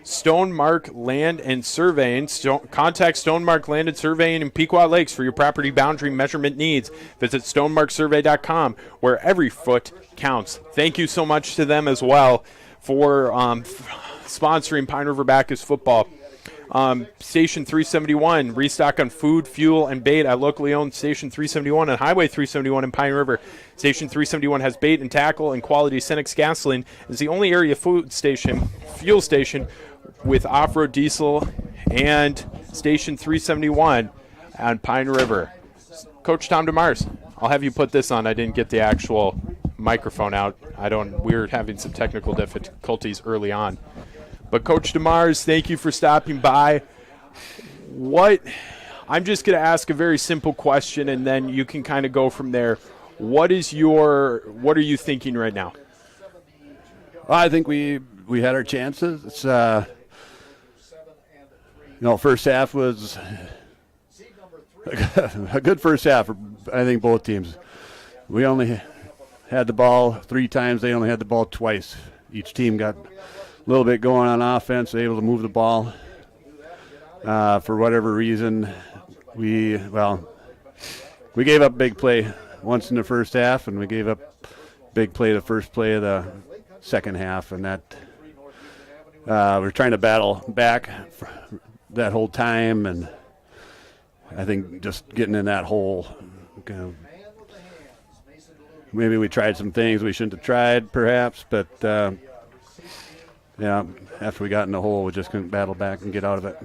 Stonemark Land and Surveying. Contact Stonemark Land and Surveying in Pequot Lakes for your property boundary measurement needs. Visit stonemarksurvey.com, where every foot counts. Thank you so much to them as well for sponsoring Pine River Bacchus football. Station 371, restock on food, fuel, and bait at locally owned Station 371 on Highway 371 in Pine River. Station 371 has bait and tackle and quality Cenex gasoline. It's the only area fuel station with off-road diesel, and Station 371 on Pine River. Coach Tom Demars, I'll have you put this on. I didn't get the actual microphone out. We were having some technical difficulties early on. But Coach Demars, thank you for stopping by. I'm just going to ask a very simple question, and then you can kind of go from there. What are you thinking right now? Well, I think we had our chances. It's first half was a good first half for, I think, both teams. We only had the ball 3 times. They only had the ball twice. Each team got a little bit going on offense, able to move the ball. For whatever reason, we gave up big play once in the first half, and we gave up big play the first play of the second half, and that we're trying to battle back that whole time, and I think just getting in that hole, maybe we tried some things we shouldn't have tried, perhaps, but after we got in the hole, we just couldn't battle back and get out of it.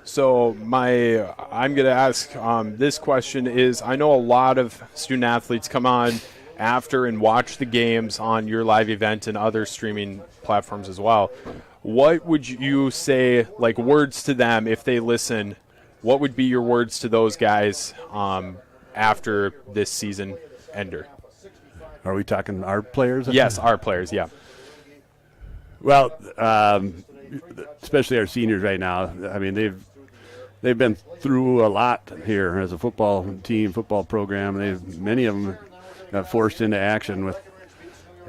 So I'm going to ask this question is, I know a lot of student athletes come on after and watch the games on your live event and other streaming platforms as well. What would you say, like words to them if they listen? What would be your words to those guys after this season ender? Are we talking our players? Yes, our players, yeah. Well, especially our seniors right now. I mean, they've been through a lot here as a football team, football program. Many of them got forced into action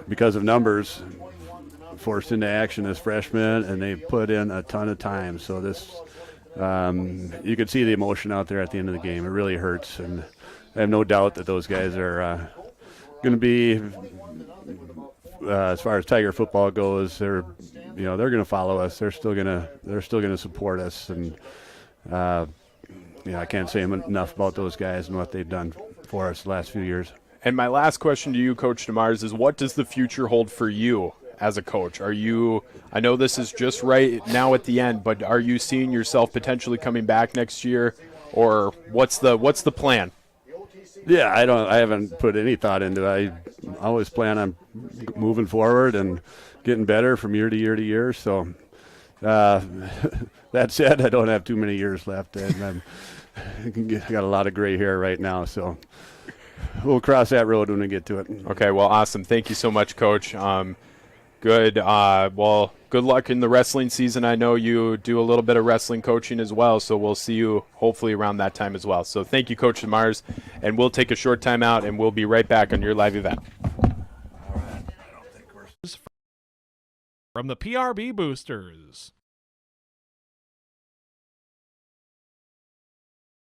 because of numbers, forced into action as freshmen, and they put in a ton of time. So this, you could see the emotion out there at the end of the game. It really hurts, and I have no doubt that those guys are going to be. As far as Tiger football goes, they're going to follow us. They're still going to support us, and I can't say enough about those guys and what they've done for us the last few years. And my last question to you, Coach Demars, is what does the future hold for you as a coach? I know this is just right now at the end, but are you seeing yourself potentially coming back next year, or what's the plan? Yeah, I haven't put any thought into it. I always plan on moving forward and getting better from year to year to year. So that said, I don't have too many years left, and I got a lot of gray hair right now. So we'll cross that road when we get to it. Okay, well, awesome. Thank you so much, Coach. Good. Good luck in the wrestling season. I know you do a little bit of wrestling coaching as well, so we'll see you hopefully around that time as well. So thank you, Coach Demars, and we'll take a short time out, and we'll be right back on your live event. From the PRB Boosters.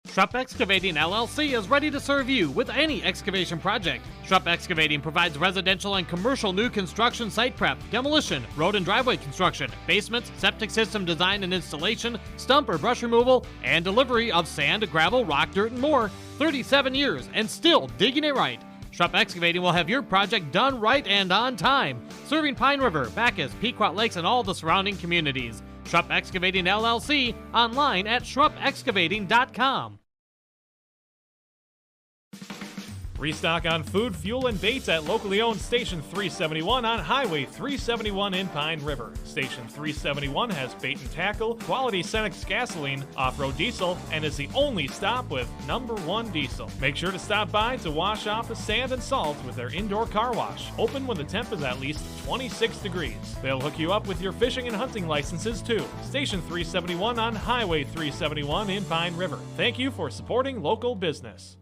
Shrupp Excavating LLC is ready to serve you with any excavation project. Shrupp Excavating provides residential and commercial new construction site prep, demolition, road and driveway construction, basements, septic system design and installation, stump or brush removal, and delivery of sand, gravel, rock, dirt, and more. 37 years and still digging it right. Shrupp Excavating will have your project done right and on time, serving Pine River, Bacchus, Pequot Lakes, and all the surrounding communities. Shrupp Excavating LLC, online at shruppexcavating.com. Restock on food, fuel, and baits at locally owned Station 371 on Highway 371 in Pine River. Station 371 has bait and tackle, quality Cenex gasoline, off-road diesel, and is the only stop with #1 diesel. Make sure to stop by to wash off the sand and salt with their indoor car wash, open when the temp is at least 26 degrees. They'll hook you up with your fishing and hunting licenses too. Station 371 on Highway 371 in Pine River. Thank you for supporting local business.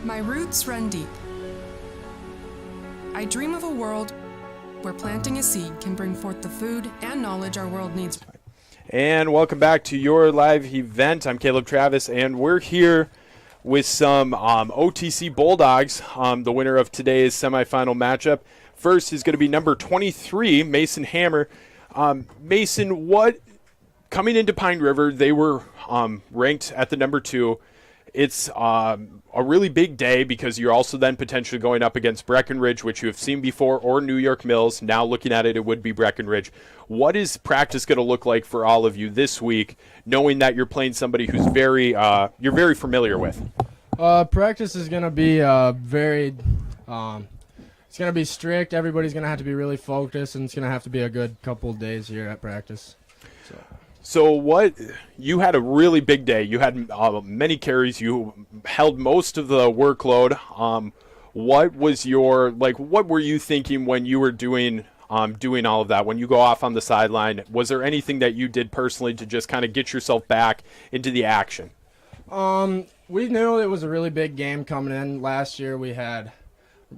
My roots run deep. I dream of a world where planting a seed can bring forth the food and knowledge our world needs. And welcome back to your live event. I'm Caleb Travis, and we're here with some OTC Bulldogs, the winner of today's semifinal matchup. First is going to be number 23, Mason Hammer. Mason, coming into Pine River, they were ranked at the number 2. It's a really big day because you're also then potentially going up against Breckenridge, which you have seen before, or New York Mills. Now looking at it, it would be Breckenridge. What is practice going to look like for all of you this week, knowing that you're playing somebody who's you're very familiar with? Practice is going to be it's going to be strict. Everybody's going to have to be really focused, and it's going to have to be a good couple of days here at practice. So you had a really big day. You had many carries. You held most of the workload. What were you thinking when you were doing all of that? When you go off on the sideline, was there anything that you did personally to just kind of get yourself back into the action? We knew it was a really big game coming in. Last year we had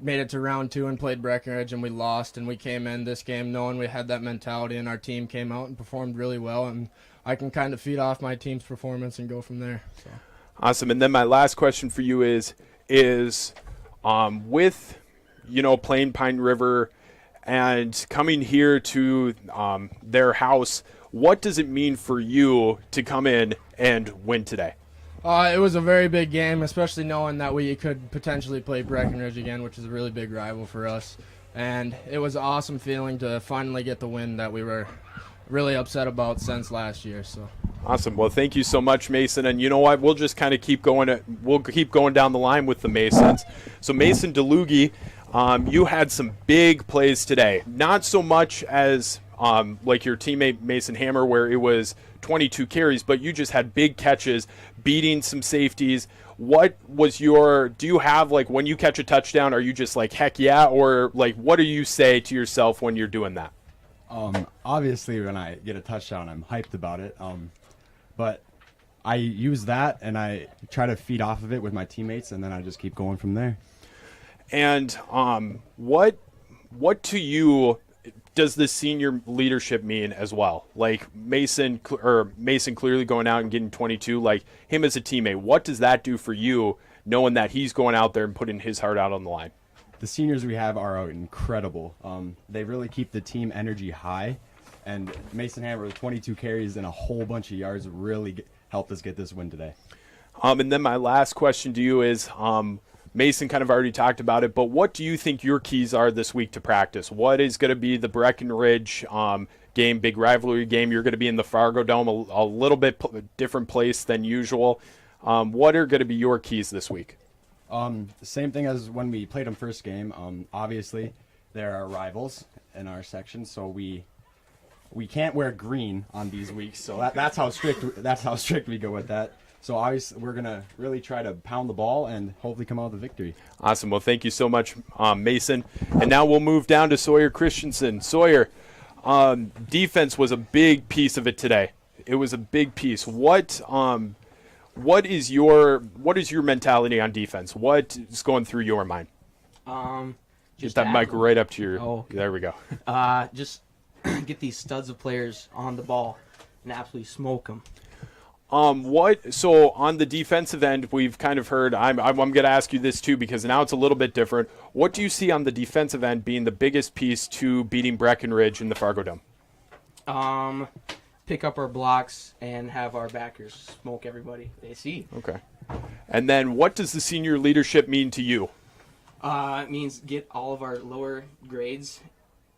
made it to round 2 and played Breckenridge, and we lost, and we came in this game knowing we had that mentality, and our team came out and performed really well, and I can kind of feed off my team's performance and go from there. So. Awesome. And then my last question for you is with, playing Pine River and coming here to their house, what does it mean for you to come in and win today? It was a very big game, especially knowing that we could potentially play Breckenridge again, which is a really big rival for us. And it was an awesome feeling to finally get the win that we were really upset about since last year. So awesome. Well, thank you so much, Mason. And you know what? We'll just kind of keep going. We'll keep going down the line with the Masons. So Mason DeLugie, you had some big plays today. Not so much as like your teammate Mason Hammer, where it was 22 carries, but you just had big catches, beating some safeties. What was do you have, when you catch a touchdown, are you just like, heck yeah? Or what do you say to yourself when you're doing that? Obviously when I get a touchdown, I'm hyped about it. But I use that and I try to feed off of it with my teammates, and then I just keep going from there. And what to you does the senior leadership mean as well? Mason clearly going out and getting 22, him as a teammate, what does that do for you, knowing that he's going out there and putting his heart out on the line? The seniors we have are incredible. They really keep the team energy high, and Mason Hammer with 22 carries and a whole bunch of yards really helped us get this win today. And then my last question to you is, Mason kind of already talked about it, but what do you think your keys are this week to practice? What is going to be the Breckenridge game, big rivalry game? You're going to be in the Fargo Dome, a little bit different place than usual. What are going to be your keys this week? The same thing as when we played them first game. Obviously, there are rivals in our section, so we can't wear green on these weeks. So that's how strict we go with that. So obviously, we're going to really try to pound the ball and hopefully come out with a victory. Awesome. Well, thank you so much, Mason. And now we'll move down to Sawyer Christensen. Sawyer, defense was a big piece of it today. It was a big piece. What is your mentality on defense? What is going through your mind? Just that mic right up to your. Oh, okay. There we go. Just get these studs of players on the ball and absolutely smoke them. So on the defensive end, we've kind of heard, I'm going to ask you this too, because now it's a little bit different. What do you see on the defensive end being the biggest piece to beating Breckenridge in the Fargo Dome? Pick up our blocks and have our backers smoke everybody they see. Okay. And then what does the senior leadership mean to you? It means get all of our lower grades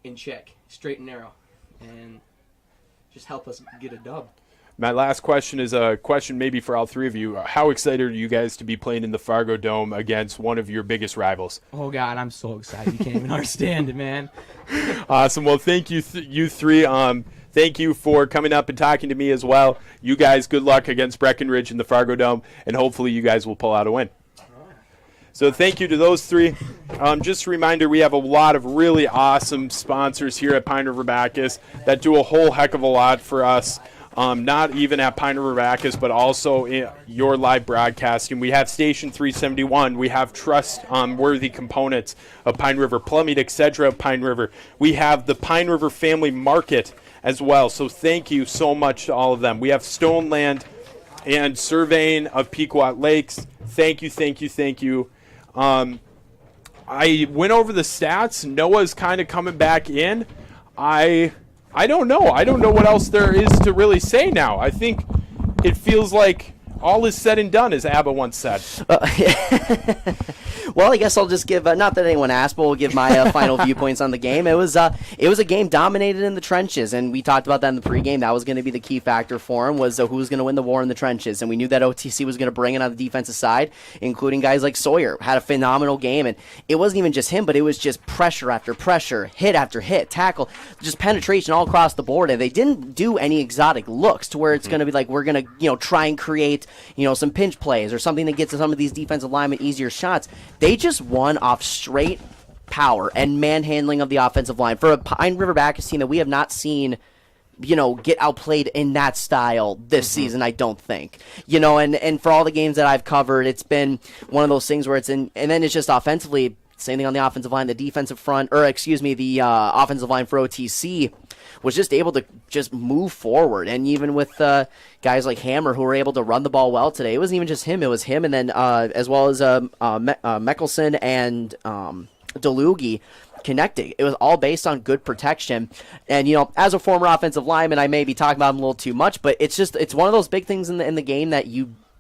in check, straight and narrow, and just help us get a dub. My last question is a question maybe for all three of you. How excited are you guys to be playing in the Fargo Dome against one of your biggest rivals? Oh, God, I'm so excited. You can't even understand it, man. Awesome. Well, thank you, you three. Thank you for coming up and talking to me as well. You guys, good luck against Breckenridge in the Fargo Dome, and hopefully you guys will pull out a win. So thank you to those three. Just a reminder, we have a lot of really awesome sponsors here at Pine River Bacchus that do a whole heck of a lot for us. not even at Pine River Bacchus, but also in your live broadcasting. We have Station 371. We have trust-worthy components of Pine River, Plummead, etc. of Pine River. We have the Pine River Family Market as well. So thank you so much to all of them. We have Stoneland and Surveying of Pequot Lakes. Thank you, thank you, thank you. I went over the stats. Noah's kind of coming back in. I don't know. I don't know what else there is to really say now. I think it feels like all is said and done, as Abba once said. Well, I guess I'll just give, not that anyone asked, but we'll give my final viewpoints on the game. It was a game dominated in the trenches, and we talked about that in the pregame. That was going to be the key factor for him, was who was going to win the war in the trenches, and we knew that OTC was going to bring it on the defensive side, including guys like Sawyer. Had a phenomenal game, and it wasn't even just him, but it was just pressure after pressure, hit after hit, tackle, just penetration all across the board, and they didn't do any exotic looks to where it's going to be like we're going to try and create some pinch plays or something that gets some of these defensive linemen easier shots. They just won off straight power and manhandling of the offensive line for a Pine River Bacchus team that we have not seen, get outplayed in that style this season, I don't think. And for all the games that I've covered, it's been one of those things where and then it's just offensively, same thing on the offensive line, the offensive line for OTC was just able to just move forward. And even with guys like Hammer who were able to run the ball well today, it wasn't even just him. It was him and then as well as Mickelson and DeLugie connecting. It was all based on good protection. And, as a former offensive lineman, I may be talking about him a little too much, but it's one of those big things in the game that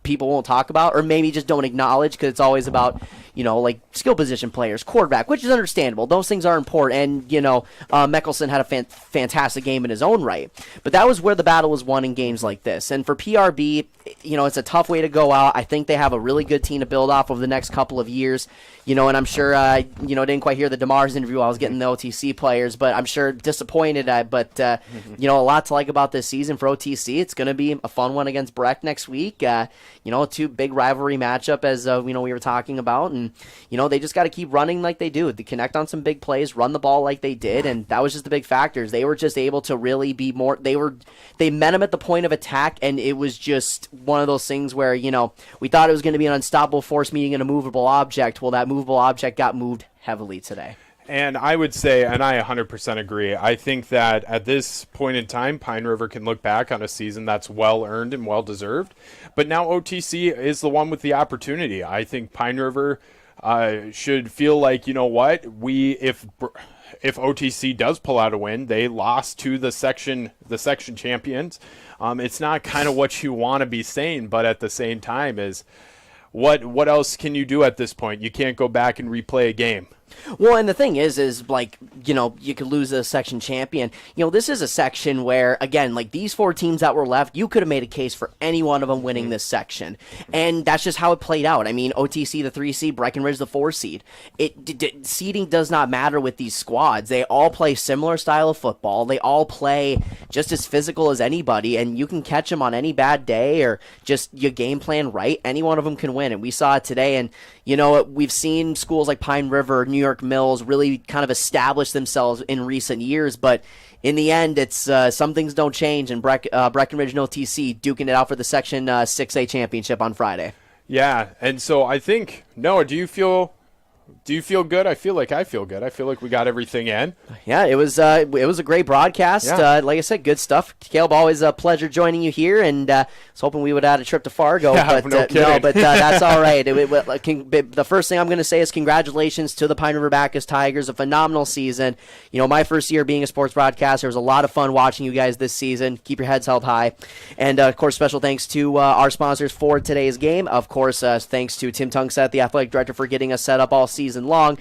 people won't talk about or maybe just don't acknowledge because it's always about, like skill position players, quarterback, which is understandable. Those things are important. And, Mickelson had a fantastic game in his own right. But that was where the battle was won in games like this. And for PRB, it's a tough way to go out. I think they have a really good team to build off over the next couple of years. And I'm sure, didn't quite hear the Demars interview. I was getting the OTC players, but I'm sure disappointed. But a lot to like about this season for OTC. It's going to be a fun one against Breck next week. Two big rivalry matchup as, we were talking about. And, they just got to keep running like they do. They connect on some big plays, run the ball like they did. And that was just the big factors. They were just able to really be more, they met them at the point of attack. And it was just one of those things where, we thought it was going to be an unstoppable force meeting an immovable object. Well, that movable object got moved heavily today. And I would say, and I 100% agree, I think that at this point in time, Pine River can look back on a season that's well-earned and well-deserved. But now OTC is the one with the opportunity. I think Pine River should feel like, if OTC does pull out a win, they lost to the section champions. It's not kind of what you want to be saying, but at the same time is what else can you do at this point? You can't go back and replay a game. Well, and the thing is like, you could lose a section champion. This is a section where, again, like these four teams that were left, you could have made a case for any one of them winning this section. And that's just how it played out. I mean, OTC, the 3 seed, Breckenridge, the 4 seed. Seeding does not matter with these squads. They all play similar style of football. They all play just as physical as anybody, and you can catch them on any bad day or just your game plan right. Any one of them can win, and we saw it today. And, we've seen schools like Pine River, New York Mills really kind of establish themselves in recent years, but in the end, it's some things don't change, and Breckenridge and OTC duking it out for the Section 6A championship on Friday. Yeah, and so I think, Noah, do you feel good? I feel like good. I feel like we got everything in. Yeah, it was a great broadcast. Yeah. Like I said, good stuff. Caleb, always a pleasure joining you here, and was hoping we would add a trip to Fargo, but no that's all right. The first thing I'm going to say is congratulations to the Pine River Bacchus Tigers, a phenomenal season. My first year being a sports broadcaster, it was a lot of fun watching you guys this season. Keep your heads held high, and of course, special thanks to our sponsors for today's game. Of course, thanks to Tim Tungset, the athletic director, for getting us set up all season long.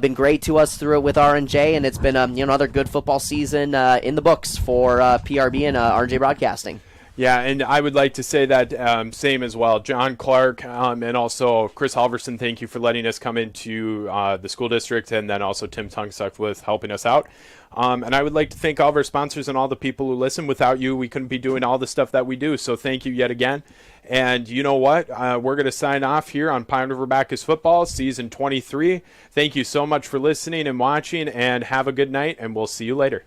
Been great to us through it with R&J, and it's been another good football season in the books for PRB and R&J Broadcasting. Yeah, and I would like to say that same as well. John Clark and also Chris Halverson, thank you for letting us come into the school district, and then also Tim Tungsuck with helping us out. And I would like to thank all of our sponsors and all the people who listen. Without you, we couldn't be doing all the stuff that we do. So thank you yet again. And you know what? We're going to sign off here on Pine River Bacchus Football, Season 23. Thank you so much for listening and watching, and have a good night, and we'll see you later.